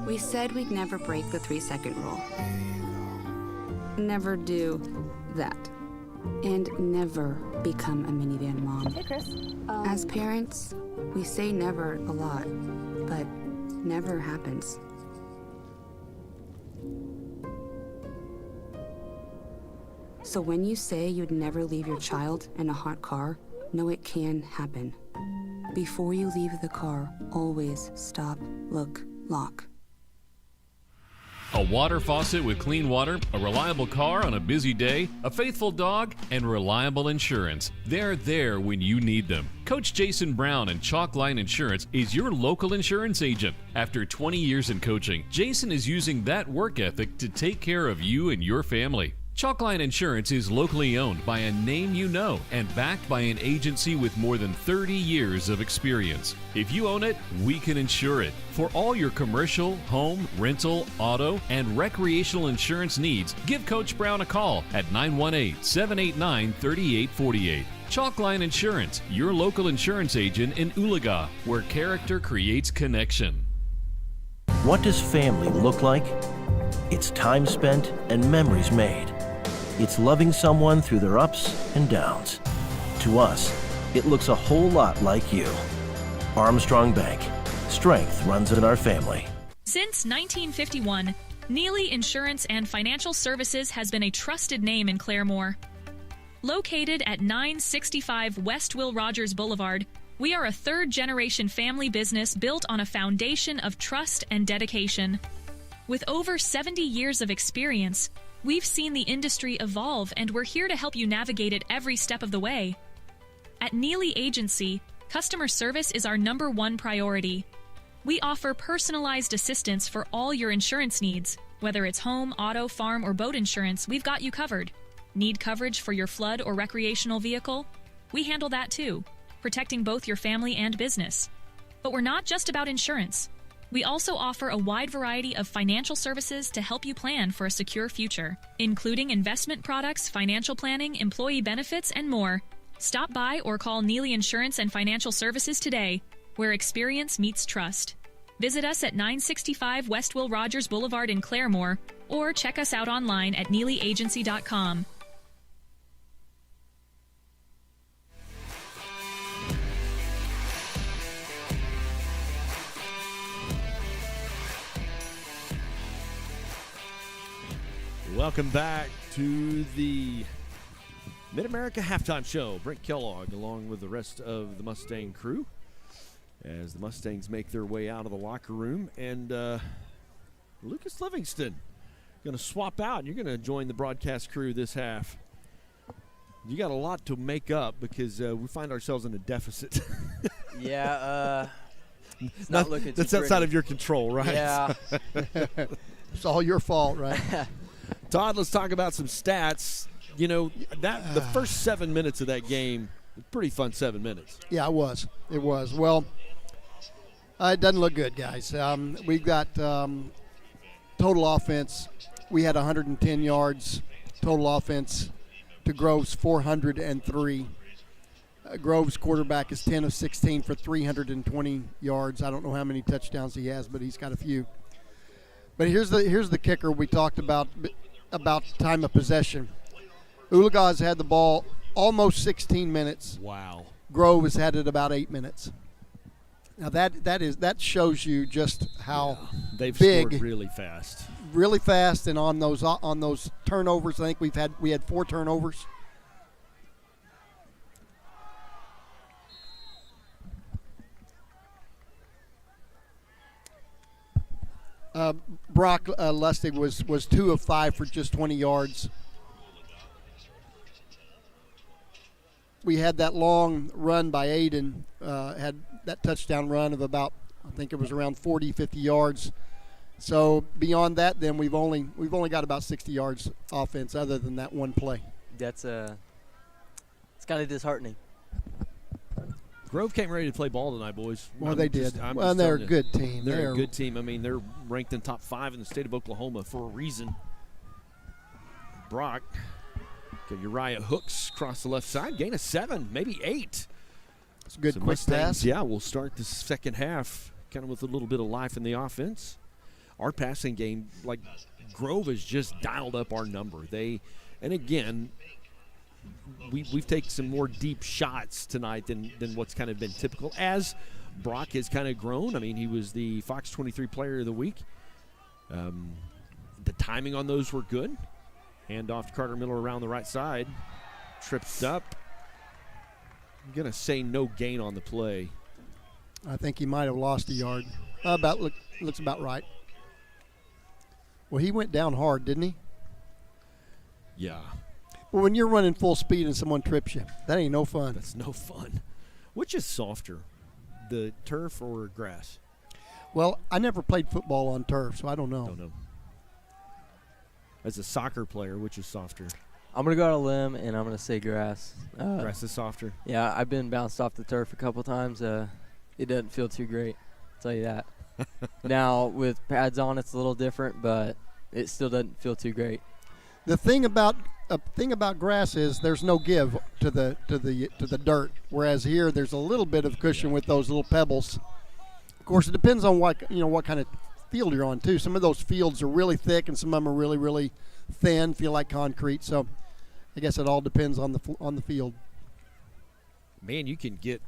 We said we'd never break the 3-second rule. Never do that. And never become a minivan mom. Hey, Chris. As parents, we say never a lot, but never happens. So when you say you'd never leave your child in a hot car, know it can happen. Before you leave the car, always stop, look, lock. A water faucet with clean water, a reliable car on a busy day, a faithful dog, and reliable insurance. They're there when you need them. Coach Jason Brown and Chalkline Insurance is your local insurance agent. After 20 years in coaching, Jason is using that work ethic to take care of you and your family. Chalkline Insurance is locally owned by a name you know and backed by an agency with more than 30 years of experience. If you own it, we can insure it. For all your commercial, home, rental, auto, and recreational insurance needs, give Coach Brown a call at 918-789-3848. Chalkline Insurance, your local insurance agent in Oologah, where character creates connection. What does family look like? It's time spent and memories made. It's loving someone through their ups and downs. To us, it looks a whole lot like you. Armstrong Bank. Strength runs in our family. Since 1951, Neely Insurance and Financial Services has been a trusted name in Claremore. Located at 965 West Will Rogers Boulevard, we are a third-generation family business built on a foundation of trust and dedication. With over 70 years of experience, we've seen the industry evolve, and we're here to help you navigate it every step of the way. At Neely Agency, customer service is our #1 priority. We offer personalized assistance for all your insurance needs. Whether it's home, auto, farm, or boat insurance, we've got you covered. Need coverage for your flood or recreational vehicle? We handle that too, protecting both your family and business. But we're not just about insurance. We also offer a wide variety of financial services to help you plan for a secure future, including investment products, financial planning, employee benefits, and more. Stop by or call Neely Insurance and Financial Services today, where experience meets trust. Visit us at 965 West Will Rogers Boulevard in Claremore, or check us out online at neelyagency.com. Welcome back to the Mid-America Halftime Show. Brent Kellogg along with the rest of the Mustang crew as the Mustangs make their way out of the locker room. And Lucas Livingston going to swap out. You're going to join the broadcast crew this half. You got a lot to make up because we find ourselves in a deficit. Yeah, it's not looking too That's outside pretty. of your control, right? Yeah. It's all your fault, right? Todd, let's talk about some stats. You know, that the first 7 minutes of that game, pretty fun 7 minutes. Yeah, it was. It was. Well, it doesn't look good, guys. We've got total offense. We had 110 yards total offense to Grove's 403. Grove's quarterback is 10 of 16 for 320 yards. I don't know how many touchdowns he has, but he's got a few. But here's the kicker we talked about time of possession. Oologah has had the ball almost 16 minutes. Wow. Grove has had it about 8 minutes. Now that shows you just how they've big, scored really fast. Really fast, and on those turnovers, I think we had 4 turnovers. Brock Lustig was 2 of 5 for just 20 yards. We had that long run by Aiden, had that touchdown run of about, I think it was around 40, 50 yards. So beyond that, then we've only got about 60 yards offense other than that one play. That's it's kind of disheartening. Grove came ready to play ball tonight, boys. Well, they did. They're a good team. They're a good team. I mean, they're ranked in top 5 in the state of Oklahoma for a reason. Brock got Uriah Hooks across the left side, gain of 7, maybe 8. It's a good quick Mustangs, pass. Yeah, we'll start the second half kind of with a little bit of life in the offense. Our passing game, like Grove has just dialed up our number. And again, we've taken some more deep shots tonight than what's kind of been typical as Brock has kind of grown. I mean, he was the Fox 23 Player of the Week. The timing on those were good. Hand off to Carter Miller around the right side. Tripped up. I'm going to say no gain on the play. I think he might have lost a yard. Looks about right. Well, he went down hard, didn't he? Yeah. Well, when you're running full speed and someone trips you, that ain't no fun. That's no fun. Which is softer, the turf or grass? Well, I never played football on turf, so I don't know. Don't know. As a soccer player, which is softer? I'm going to go out on a limb, and I'm going to say grass. Grass is softer? Yeah, I've been bounced off the turf a couple times. It doesn't feel too great, I'll tell you that. Now, with pads on, it's a little different, but it still doesn't feel too great. The thing about grass is there's no give to the dirt, whereas here there's a little bit of cushion with those little pebbles. Of course, it depends on what kind of field you're on too. Some of those fields are really thick, and some of them are really, really thin, feel like concrete. So, I guess it all depends on the field. Man, you can get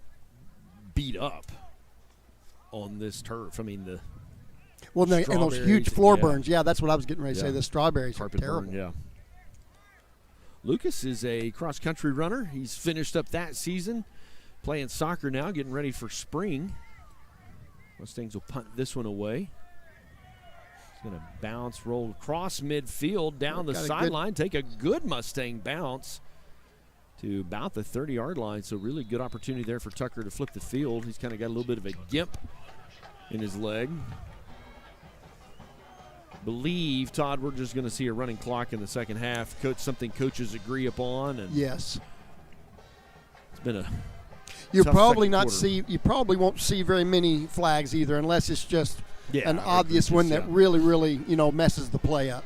beat up on this turf. I mean, Well, and those huge floor burns. Yeah, that's what I was getting ready to say. The strawberries are Carpet terrible. burn, yeah. Lucas is a cross-country runner. He's finished up that season, playing soccer now, getting ready for spring. Mustangs will punt this one away. He's going to bounce, roll across midfield, down the sideline, take a good Mustang bounce to about the 30-yard line. So really good opportunity there for Tucker to flip the field. He's kind of got a little bit of a gimp in his leg. Believe, Todd, we're just going to see a running clock in the second half. Something coaches agree upon. And yes. It's been a You tough probably second quarter. You probably won't see very many flags either, unless it's just an I obvious agree, one that really, messes the play up.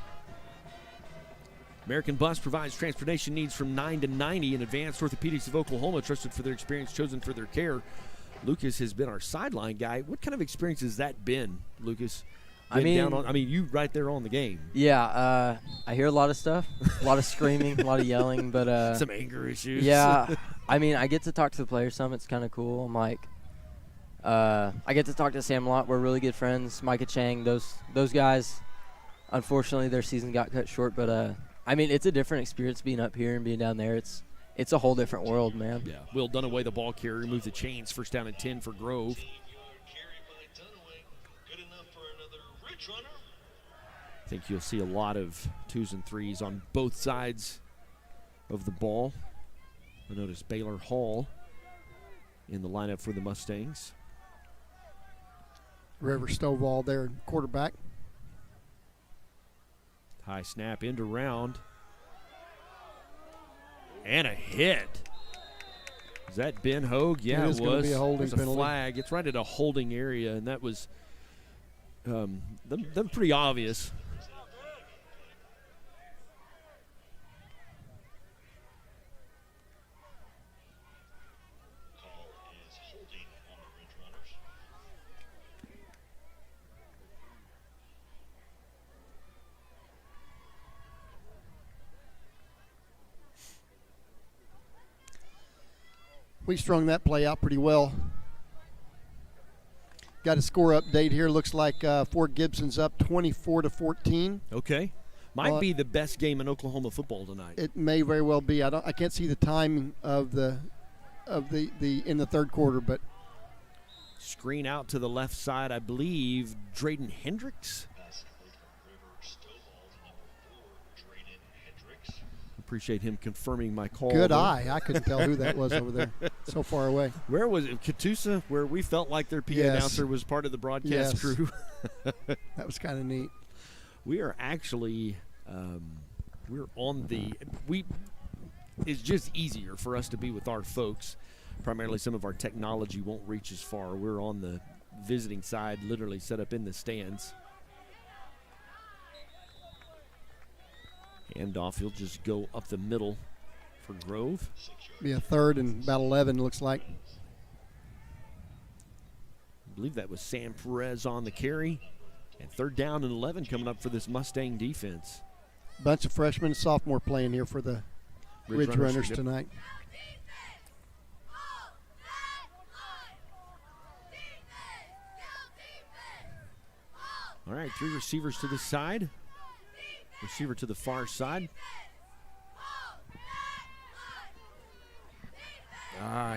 American Bus provides transportation needs from 9 to 90 in Advanced Orthopedics of Oklahoma, trusted for their experience, chosen for their care. Lucas has been our sideline guy. What kind of experience has that been, Lucas? You right there on the game. Yeah, I hear a lot of stuff, a lot of screaming, a lot of yelling, but some anger issues. Yeah, I get to talk to the players some. It's kind of cool. I'm like, I get to talk to Sam a lot. We're really good friends. Micah Chang, those guys. Unfortunately, their season got cut short, but it's a different experience being up here and being down there. It's a whole different world, man. Yeah. Will Dunaway, the ball carrier, removes the chains. First down and 10 for Grove. I think you'll see a lot of 2s and 3s on both sides of the ball. I notice Baylor Hall in the lineup for the Mustangs. River Stovall there, quarterback. High snap, end around. And a hit. Is that Ben Hogue? Yeah, it was. Going to be a holding There's a penalty. flag. It's right at a holding area, and that was them pretty obvious. We strung that play out pretty well. Got a score update here. Looks like Fort Gibson's up 24-14. Okay. Might be the best game in Oklahoma football tonight. It may very well be. I can't see the timing of the in the third quarter, but screen out to the left side, I believe Drayden Hendricks. Appreciate him confirming my call. Good eye. I couldn't tell who that was over there. So far away. Where was it? Catoosa, where we felt like their PA announcer was part of the broadcast crew. That was kind of neat. We are actually we're on the it's just easier for us to be with our folks. Primarily some of our technology won't reach as far. We're on the visiting side, literally set up in the stands. Handoff, he'll just go up the middle for Grove. Be a third and about 11, looks like. I believe that was Sam Perez on the carry. And third down and 11 coming up for this Mustang defense. Bunch of freshmen and sophomore playing here for the Ridgerunners tonight. All right, 3 receivers to the side. Receiver to the far side.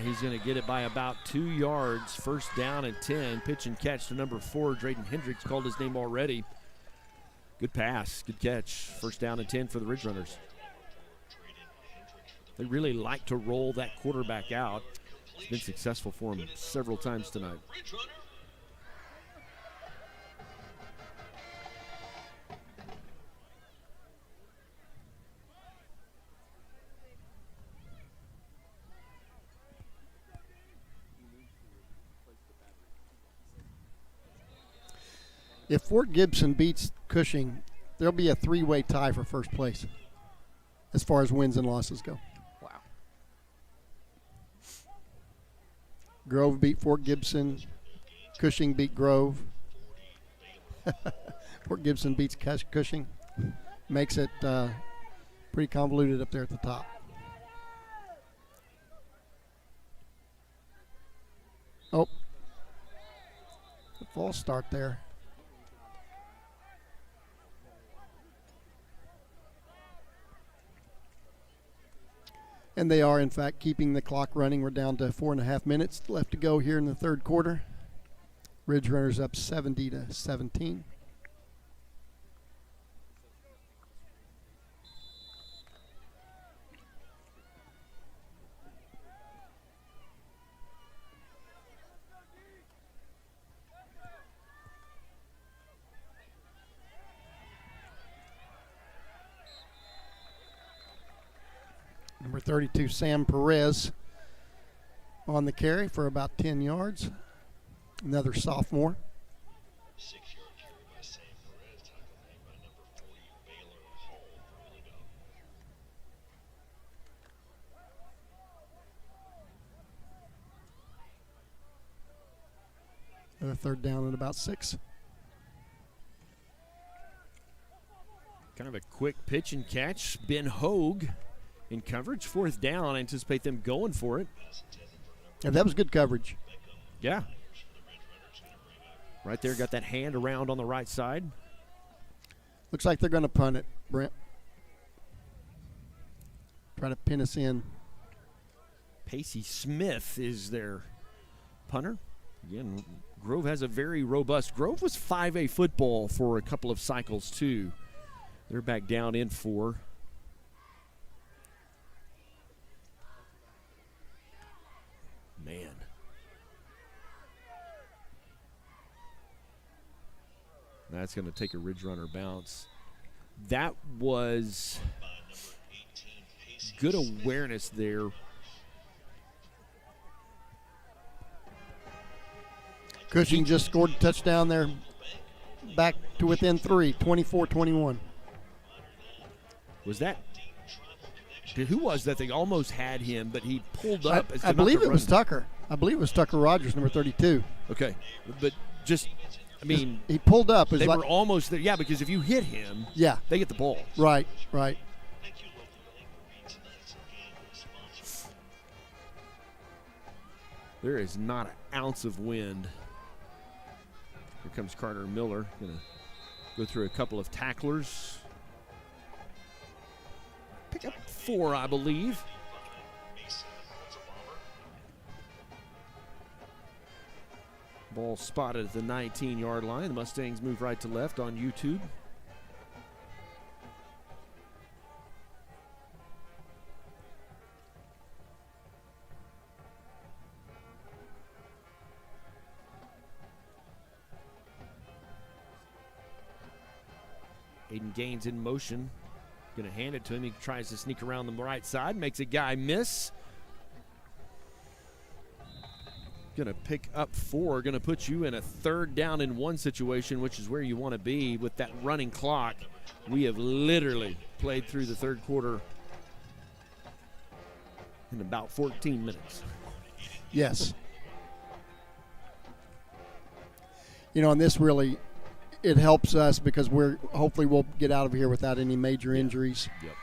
He's going to get it by about 2 yards. First down and 10. Pitch and catch to number 4. Drayden Hendricks called his name already. Good pass. Good catch. First down and 10 for the Ridgerunners. They really like to roll that quarterback out. It's been successful for him several times tonight. If Fort Gibson beats Cushing, there'll be a 3-way tie for first place as far as wins and losses go. Wow. Grove beat Fort Gibson. Cushing beat Grove. Fort Gibson beats Cushing. Makes it pretty convoluted up there at the top. Oh. A false start there. And they are, in fact, keeping the clock running. We're down to 4.5 minutes left to go here in the third quarter. Ridgerunners up 70-17. Number 32, Sam Perez, on the carry for about 10 yards. Another sophomore. 6-yard carry by Sam Perez, tackle made by number 40, Baylor Hall for Oologah. Another third down at about 6. Kind of a quick pitch and catch. Ben Hogue in coverage. Fourth down. I anticipate them going for it. Yeah, that was good coverage. Yeah. Right there, got that hand around on the right side. Looks like they're going to punt it, Brent. Try to pin us in. Pacey Smith is their punter. Again, Grove has a very robust. Grove was 5A football for a couple of cycles, too. They're back down in 4. Man. That's going to take a Ridgerunner bounce. That was good awareness there. Cushing just scored a touchdown there, back to within 3, 24-21. Was that? Who was that? They almost had him, but he pulled up. I believe it was Tucker. I believe it was Tucker Rogers, number 32. Okay, but just, I mean, he pulled up. They were almost there. Yeah, because if you hit him, yeah, they get the ball. Right, right. There is not an ounce of wind. Here comes Carter Miller. Going to go through a couple of tacklers. Pick up 4, I believe. Ball spotted at the 19-yard line. The Mustangs move right to left on YouTube. Aiden Gaines in motion. Going to hand it to him. He tries to sneak around the right side. Makes a guy miss. Going to pick up 4. Going to put you in a 3rd down and 1 situation, which is where you want to be with that running clock. We have literally played through the third quarter in about 14 minutes. Yes. You know, and this really, it helps us because hopefully we'll get out of here without any major injuries. Yep.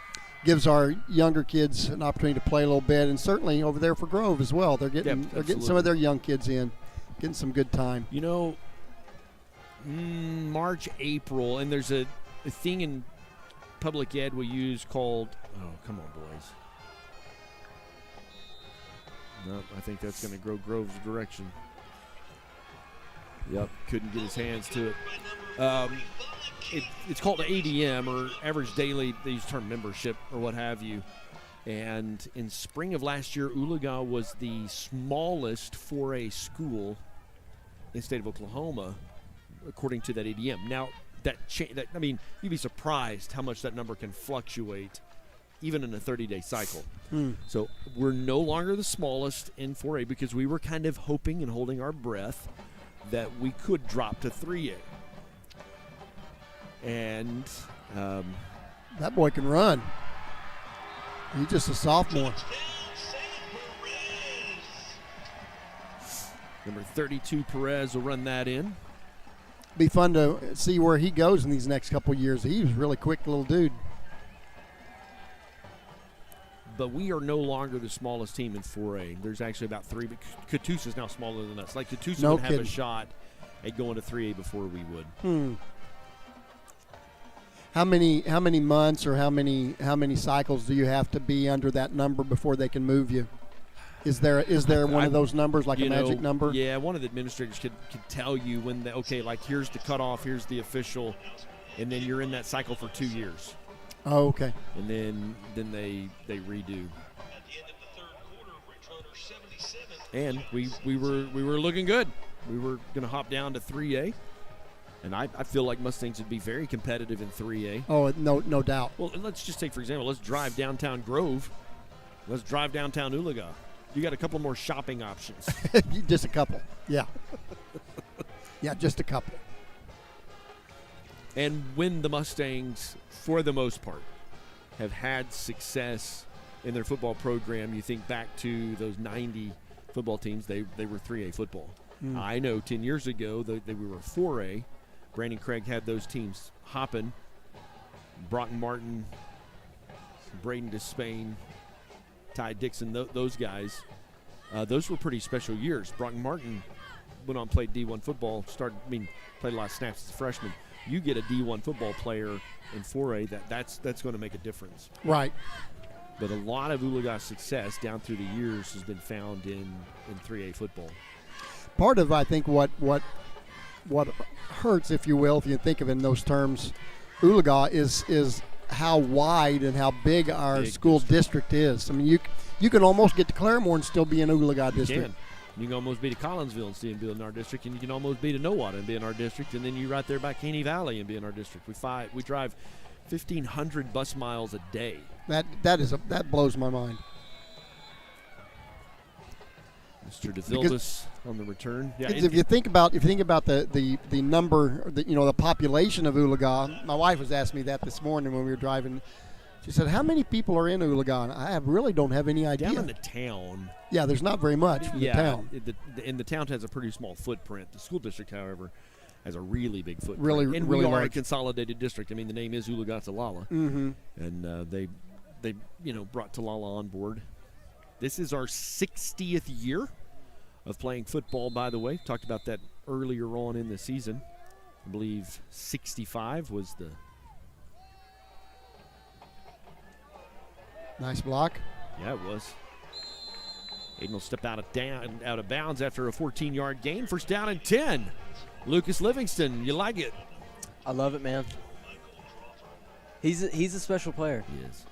Gives our younger kids an opportunity to play a little bit, and certainly over there for Grove as well. They're getting some of their young kids in, getting some good time. You know, March, April, and there's a thing in public ed we use called, oh, come on, boys. No, I think that's going to go Grove's direction. Yep, couldn't get his hands to it. It's called the ADM, or average daily, they use the term membership or what have you. And in spring of last year, Oologah was the smallest 4A school in the state of Oklahoma, according to that ADM. Now, I mean, you'd be surprised how much that number can fluctuate, even in a 30-day cycle. So we're no longer the smallest in 4A because we were kind of hoping and holding our breath that we could drop to 3A. And that boy can run. He's just a sophomore. Number 32, Perez, will run that in. Be fun to see where he goes in these next couple years. He was a really quick little dude. But we are no longer the smallest team in 4A. There's actually about 3, but Catoosa is now smaller than us. Like, Catoosa would have a shot at going to 3A before we would. How many months or how many cycles do you have to be under that number before they can move you? Is there one of those numbers, like a magic number? Yeah, one of the administrators could tell you when like here's the cutoff, here's the official, and then you're in that cycle for 2 years. Oh, okay. And then they redo. And we were looking good. We were going to hop down to 3A. And I feel like Mustangs would be very competitive in 3A. Oh, no doubt. Well, let's just take, for example, let's drive downtown Grove. Let's drive downtown Oologah. You got a couple more shopping options. Just a couple. Yeah. Yeah, just a couple. And when the Mustangs, for the most part, have had success in their football program, you think back to those 90 football teams, they were 3A football. I know 10 years ago we were 4A. Brandon Craig had those teams hopping. Broughton Martin, Braden Despain, Ty Dixon, those guys. Those were pretty special years. Broughton Martin went on and played D1 football, played a lot of snaps as a freshman. You get a D1 football player in 4A, that's going to make a difference. Right. But a lot of Oologah's success down through the years has been found in 3A football. Part of, I think, what hurts, if you will, if you think of it in those terms, Oologah is how wide and how big our school district is. I mean, you can almost get to Claremore and still be in Oologah district. You can almost be to Collinsville and still be in our district, and you can almost be to Nowata and be in our district, and then you're right there by Caney Valley and be in our district. We drive 1,500 bus miles a day. That blows my mind. Mr. DeVilbiss on the return. Yeah, if you think about the number, the population of Oologah. My wife was asking me that this morning when we were driving. She said, "How many people are in Oologah?" And I really don't have any idea. Down in the town. Yeah, there's not very much for the town. The town has a pretty small footprint. The school district, however, has a really big footprint. Really we are large. a consolidated district. I mean, the name is Oologah-Talala. Mm-hmm. And they brought Talala on board. This is our 60th year of playing football, by the way. Talked about that earlier on in the season. I believe 65 was the... Nice block. Yeah, it was. Aiden will step out of bounds after a 14-yard gain. First down and 10. Lucas Livingston, you like it? I love it, man. He's a special player. He is.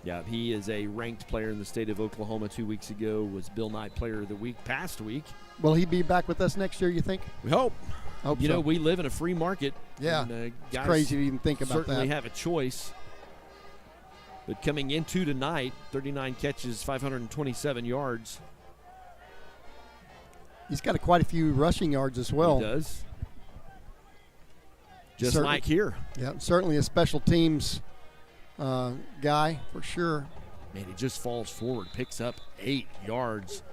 Yeah, he is a ranked player in the state of Oklahoma. 2 weeks ago was Bill Nye Player of the Week past week. Will he be back with us next year, you think? We hope. Hope you so. know, we live in a free market. Yeah, and, it's crazy to even think about that. Certainly have a choice. But coming into tonight, 39 catches, 527 yards. He's got quite a few rushing yards as well. He does. Just like here. Yeah, certainly a special teams guy for sure. Man, he just falls forward, picks up 8 yards.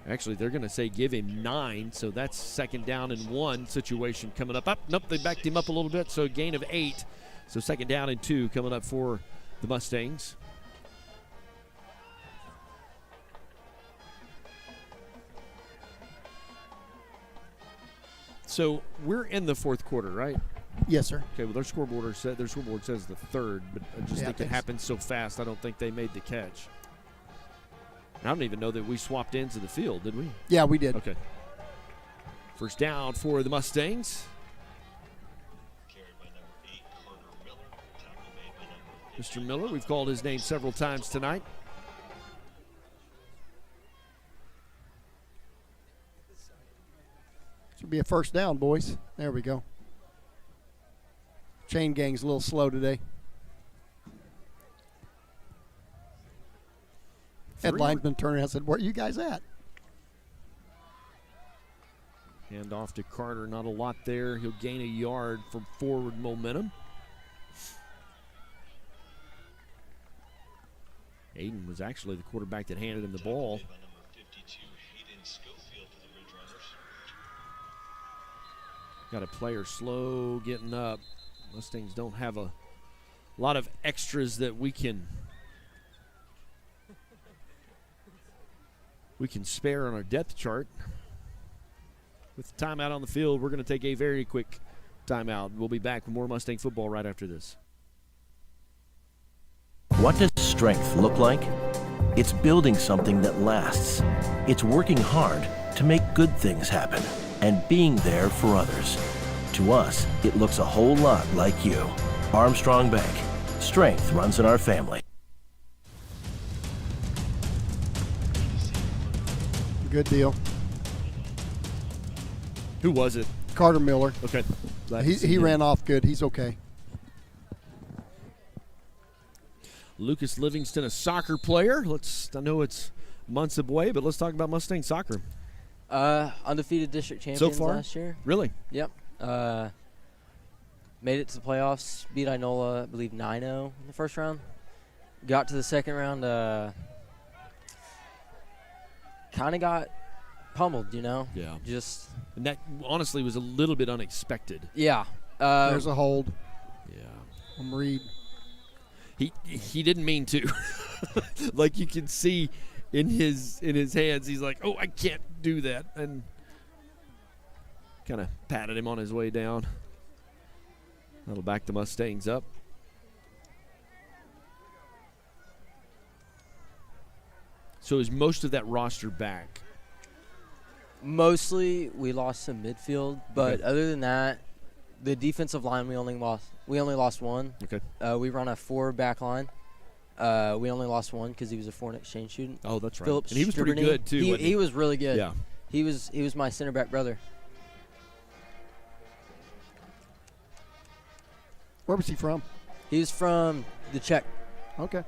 Actually, they're going to say give him 9, so that's second down and 1 situation coming up. Nope, they backed him up a little bit, so a gain of 8. So second down and 2 coming up for the Mustangs. So we're in the fourth quarter, right? Yes, sir. Okay, well, their scoreboard says the third, but I just think it happened so fast, I don't think they made the catch. I don't even know that we swapped ends of the field, did we? Yeah, we did. Okay. First down for the Mustangs. Mr. Miller, we've called his name several times tonight. Should be a first down, boys. There we go. Chain gang's a little slow today. Head linesman turned around and said, "Where are you guys at?" Hand off to Carter. Not a lot there. He'll gain a yard from forward momentum. Aiden was actually the quarterback that handed him the ball. Got a player slow getting up. Mustangs don't have a lot of extras that we can spare on our depth chart. With the timeout on the field, we're going to take a very quick timeout. We'll be back with more Mustang football right after this. What does strength look like? It's building something that lasts. It's working hard to make good things happen and being there for others. To us, it looks a whole lot like you. Armstrong Bank. Strength runs in our family. Good deal. Who was it? Carter Miller. Okay. He ran off good. He's okay. Lucas Livingston, a soccer player. I know it's months away, but let's talk about Mustang soccer. Undefeated district champions so far? last year. Really? Yep. Made it to the playoffs. Beat Inola, I believe 9-0 in the first round. Got to the second round. Kind of got pummeled, Yeah. And that honestly was a little bit unexpected. Yeah. There's a hold. Yeah. From Reed. He didn't mean to. Like you can see in his hands, he's like, "Oh, I can't do that," and kind of patted him on his way down. That'll back the Mustangs up. So is most of that roster back? Mostly, we lost some midfield, but other than that, the defensive line we only lost one. Okay. We run a 4-back line. We only lost one because he was a foreign exchange student. Oh, that's right. Philip And he was pretty Striberney. good too. He was really good. Yeah. He was my center back brother. Where was he from? He was from the Czech. Okay.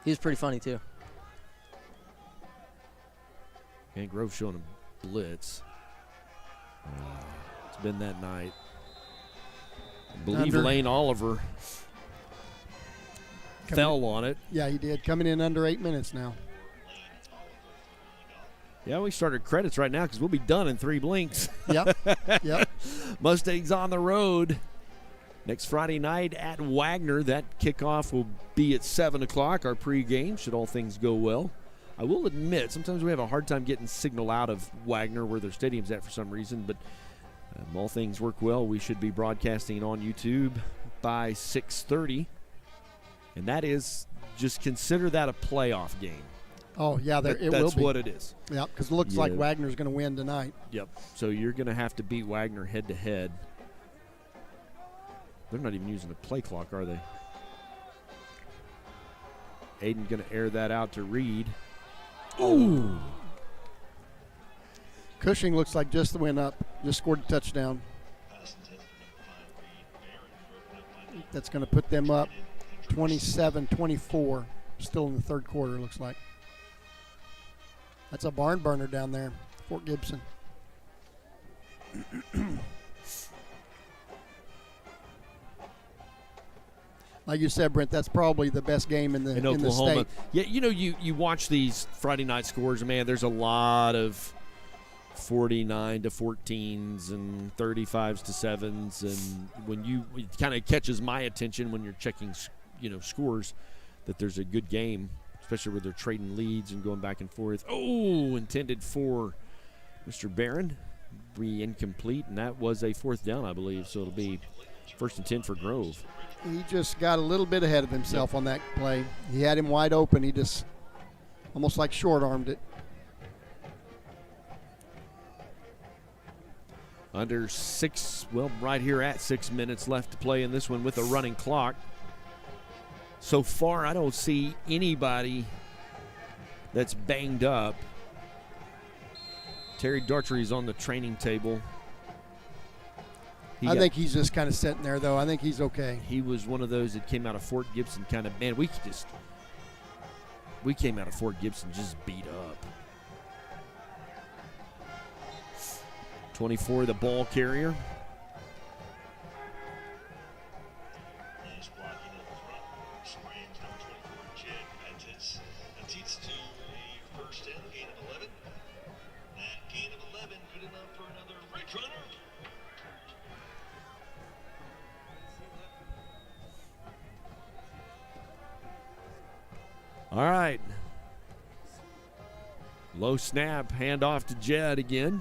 He was pretty funny too. And Grove showing him blitz. It's been that night. I believe Lane Oliver fell on it. Yeah, he did. Coming in under 8 minutes now. Yeah, we started credits right now because we'll be done in 3 blinks. Yep. Mustangs on the road next Friday night at Wagner. That kickoff will be at 7 o'clock, our pregame, should all things go well. I will admit, sometimes we have a hard time getting signal out of Wagner where their stadium's at for some reason, but all things work well. We should be broadcasting on YouTube by 6:30, and that is, just consider that a playoff game. Oh, yeah, it will be. That's what it is. Yeah, because it looks like Wagner's going to win tonight. Yep, so you're going to have to beat Wagner head-to-head. They're not even using a play clock, are they? Aiden going to air that out to Reed. Ooh. Cushing looks like just went up, just scored a touchdown. That's going to put them up 27-24, still in the third quarter, looks like. That's a barn burner down there, Fort Gibson. Like you said, Brent, that's probably the best game in Oklahoma. the state. Yeah, you watch these Friday night scores, man, there's a lot of 49 to 14s and 35s to 7s, and when it kind of catches my attention when you're checking, scores, that there's a good game, especially where they're trading leads and going back and forth. Oh, intended for Mr. Barron, be incomplete, and that was a 4th down, I believe, so it'll be 1st and 10 for Grove. He just got a little bit ahead of himself on that play. He had him wide open. He just almost like short-armed it. Right here at 6 minutes left to play in this one with a running clock. So far, I don't see anybody that's banged up. Terry Dartry's on the training table. I think he's just kind of sitting there, though. I think he's okay. He was one of those that came out of Fort Gibson kind of, man, we came out of Fort Gibson just beat up. 24, the ball carrier. Nice blocking in front. Screams number 24, Jed Pettis. That leads to a first down, gain of 11. That gain of 11, good enough for another Ridgerunner. All right. Low snap, handoff to Jed again.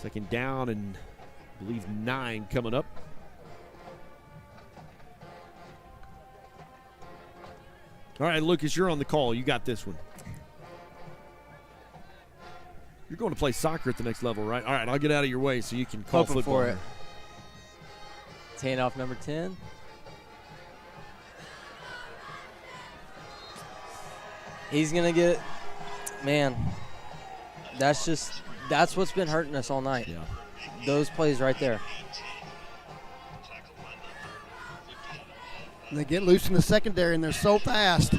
Second down and I believe 9 coming up. All right, Lucas, you're on the call. You got this one. You're going to play soccer at the next level, right? All right, I'll get out of your way so you can call Hoping football. for it. It's handoff number 10. He's going to get, man, that's what's been hurting us all night. Yeah. Those plays right there. And they get loose in the secondary, and they're so fast.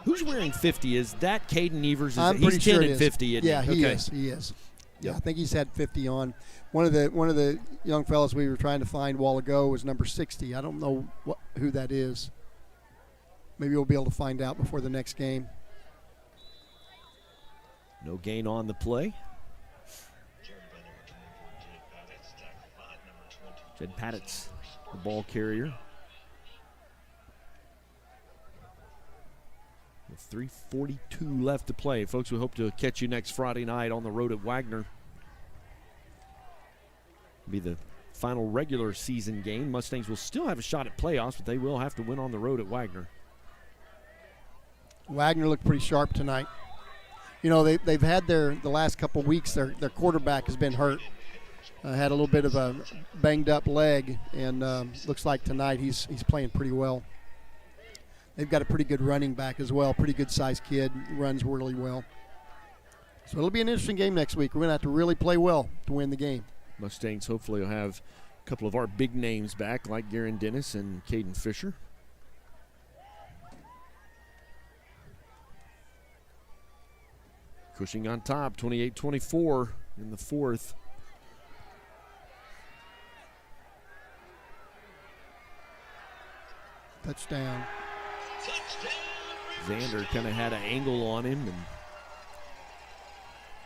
Who's wearing 50? Is that Caden Evers? I'm pretty he's sure 10 it and is. 50, isn't Yeah, he? he is. He is. Yeah, I think he's had 50 on. One of the young fellas we were trying to find a while ago was number 60. I don't know who that is. Maybe we'll be able to find out before the next game. No gain on the play. Jed Padditz, the ball carrier. With 3:42 left to play. Folks, we hope to catch you next Friday night on the road at Wagner. It'll be the final regular season game. Mustangs will still have a shot at playoffs, but they will have to win on the road at Wagner. Wagner looked pretty sharp tonight. You know, they've had the last couple weeks, their quarterback has been hurt. Had a little bit of a banged-up leg, and looks like tonight he's playing pretty well. They've got a pretty good running back as well, pretty good-sized kid, runs really well. So it'll be an interesting game next week. We're going to have to really play well to win the game. Mustangs hopefully will have a couple of our big names back, like Garen Dennis and Caden Fisher. Cushing on top, 28-24 in the fourth. Touchdown. Xander kind of had an angle on him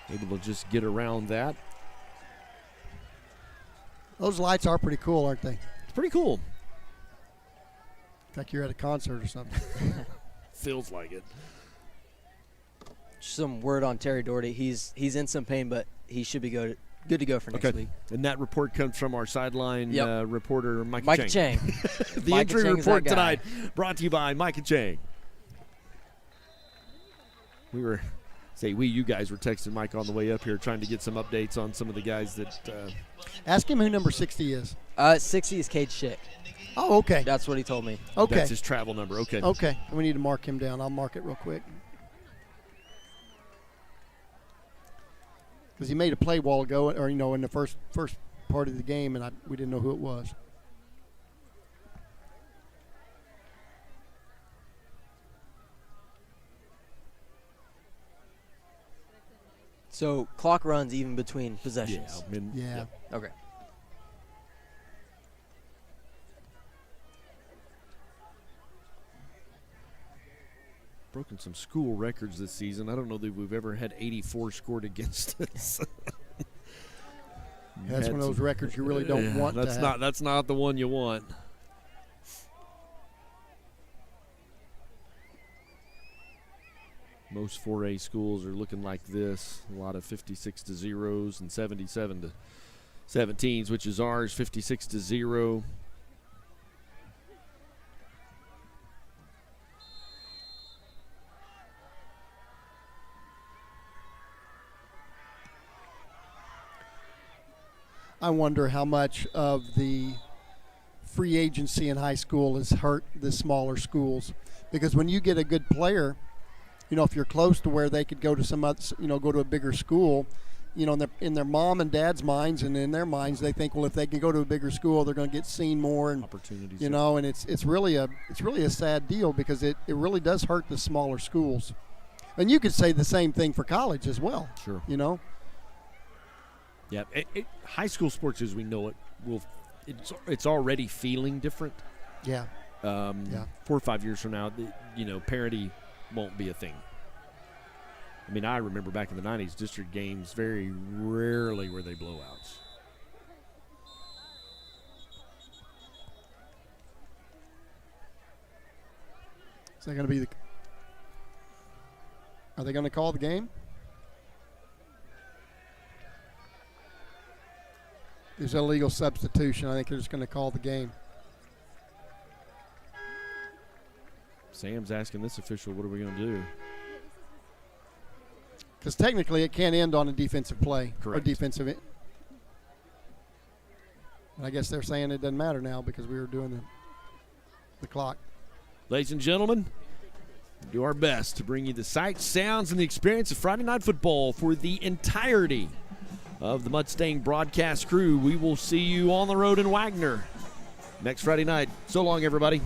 and able to just get around that. Those lights are pretty cool, aren't they? It's pretty cool. Like you're at a concert or something. Feels like it. Some word on Terry Doherty. He's in some pain, but he should be good to go for next week. And that report comes from our sideline reporter, Micah Chang. The Micah injury Chang report tonight brought to you by Micah Chang. You guys were texting Mike on the way up here trying to get some updates on some of the guys that. Ask him who number 60 is. 60 is Cade Schick. Oh, okay. That's what he told me. Okay. That's his travel number. Okay. Okay. We need to mark him down. I'll mark it real quick. Because he made a play a while ago, or in the first part of the game, and we didn't know who it was. So clock runs even between possessions. Yeah. Okay. Broken some school records this season. I don't know that we've ever had 84 scored against us. That's one of those records you really don't want to have. That's not the one you want. Most 4A schools are looking like this. A lot of 56-0s and 77-17s, which is ours, 56-0. I wonder how much of the free agency in high school has hurt the smaller schools. Because when you get a good player, if you're close to where they could go to some other, go to a bigger school, in their mom and dad's minds and in their minds, they think, well, if they can go to a bigger school, they're going to get seen more and opportunities. And it's really a sad deal because it really does hurt the smaller schools. And you could say the same thing for college as well. Sure. Yeah, high school sports as we know it it's already feeling different. Yeah. 4 or 5 years from now, parity won't be a thing. I mean, I remember back in the 90s, district games very rarely were they blowouts. Is that going to be are they going to call the game? There's illegal substitution. I think they're just going to call the game. Sam's asking this official, what are we going to do? Because technically it can't end on a defensive play. Correct. Or defensive. I guess they're saying it doesn't matter now because we were doing the clock. Ladies and gentlemen, do our best to bring you the sights, sounds, and the experience of Friday Night Football for the entirety of the Mustang broadcast crew. We will see you on the road in Wagner next Friday night. So long, everybody.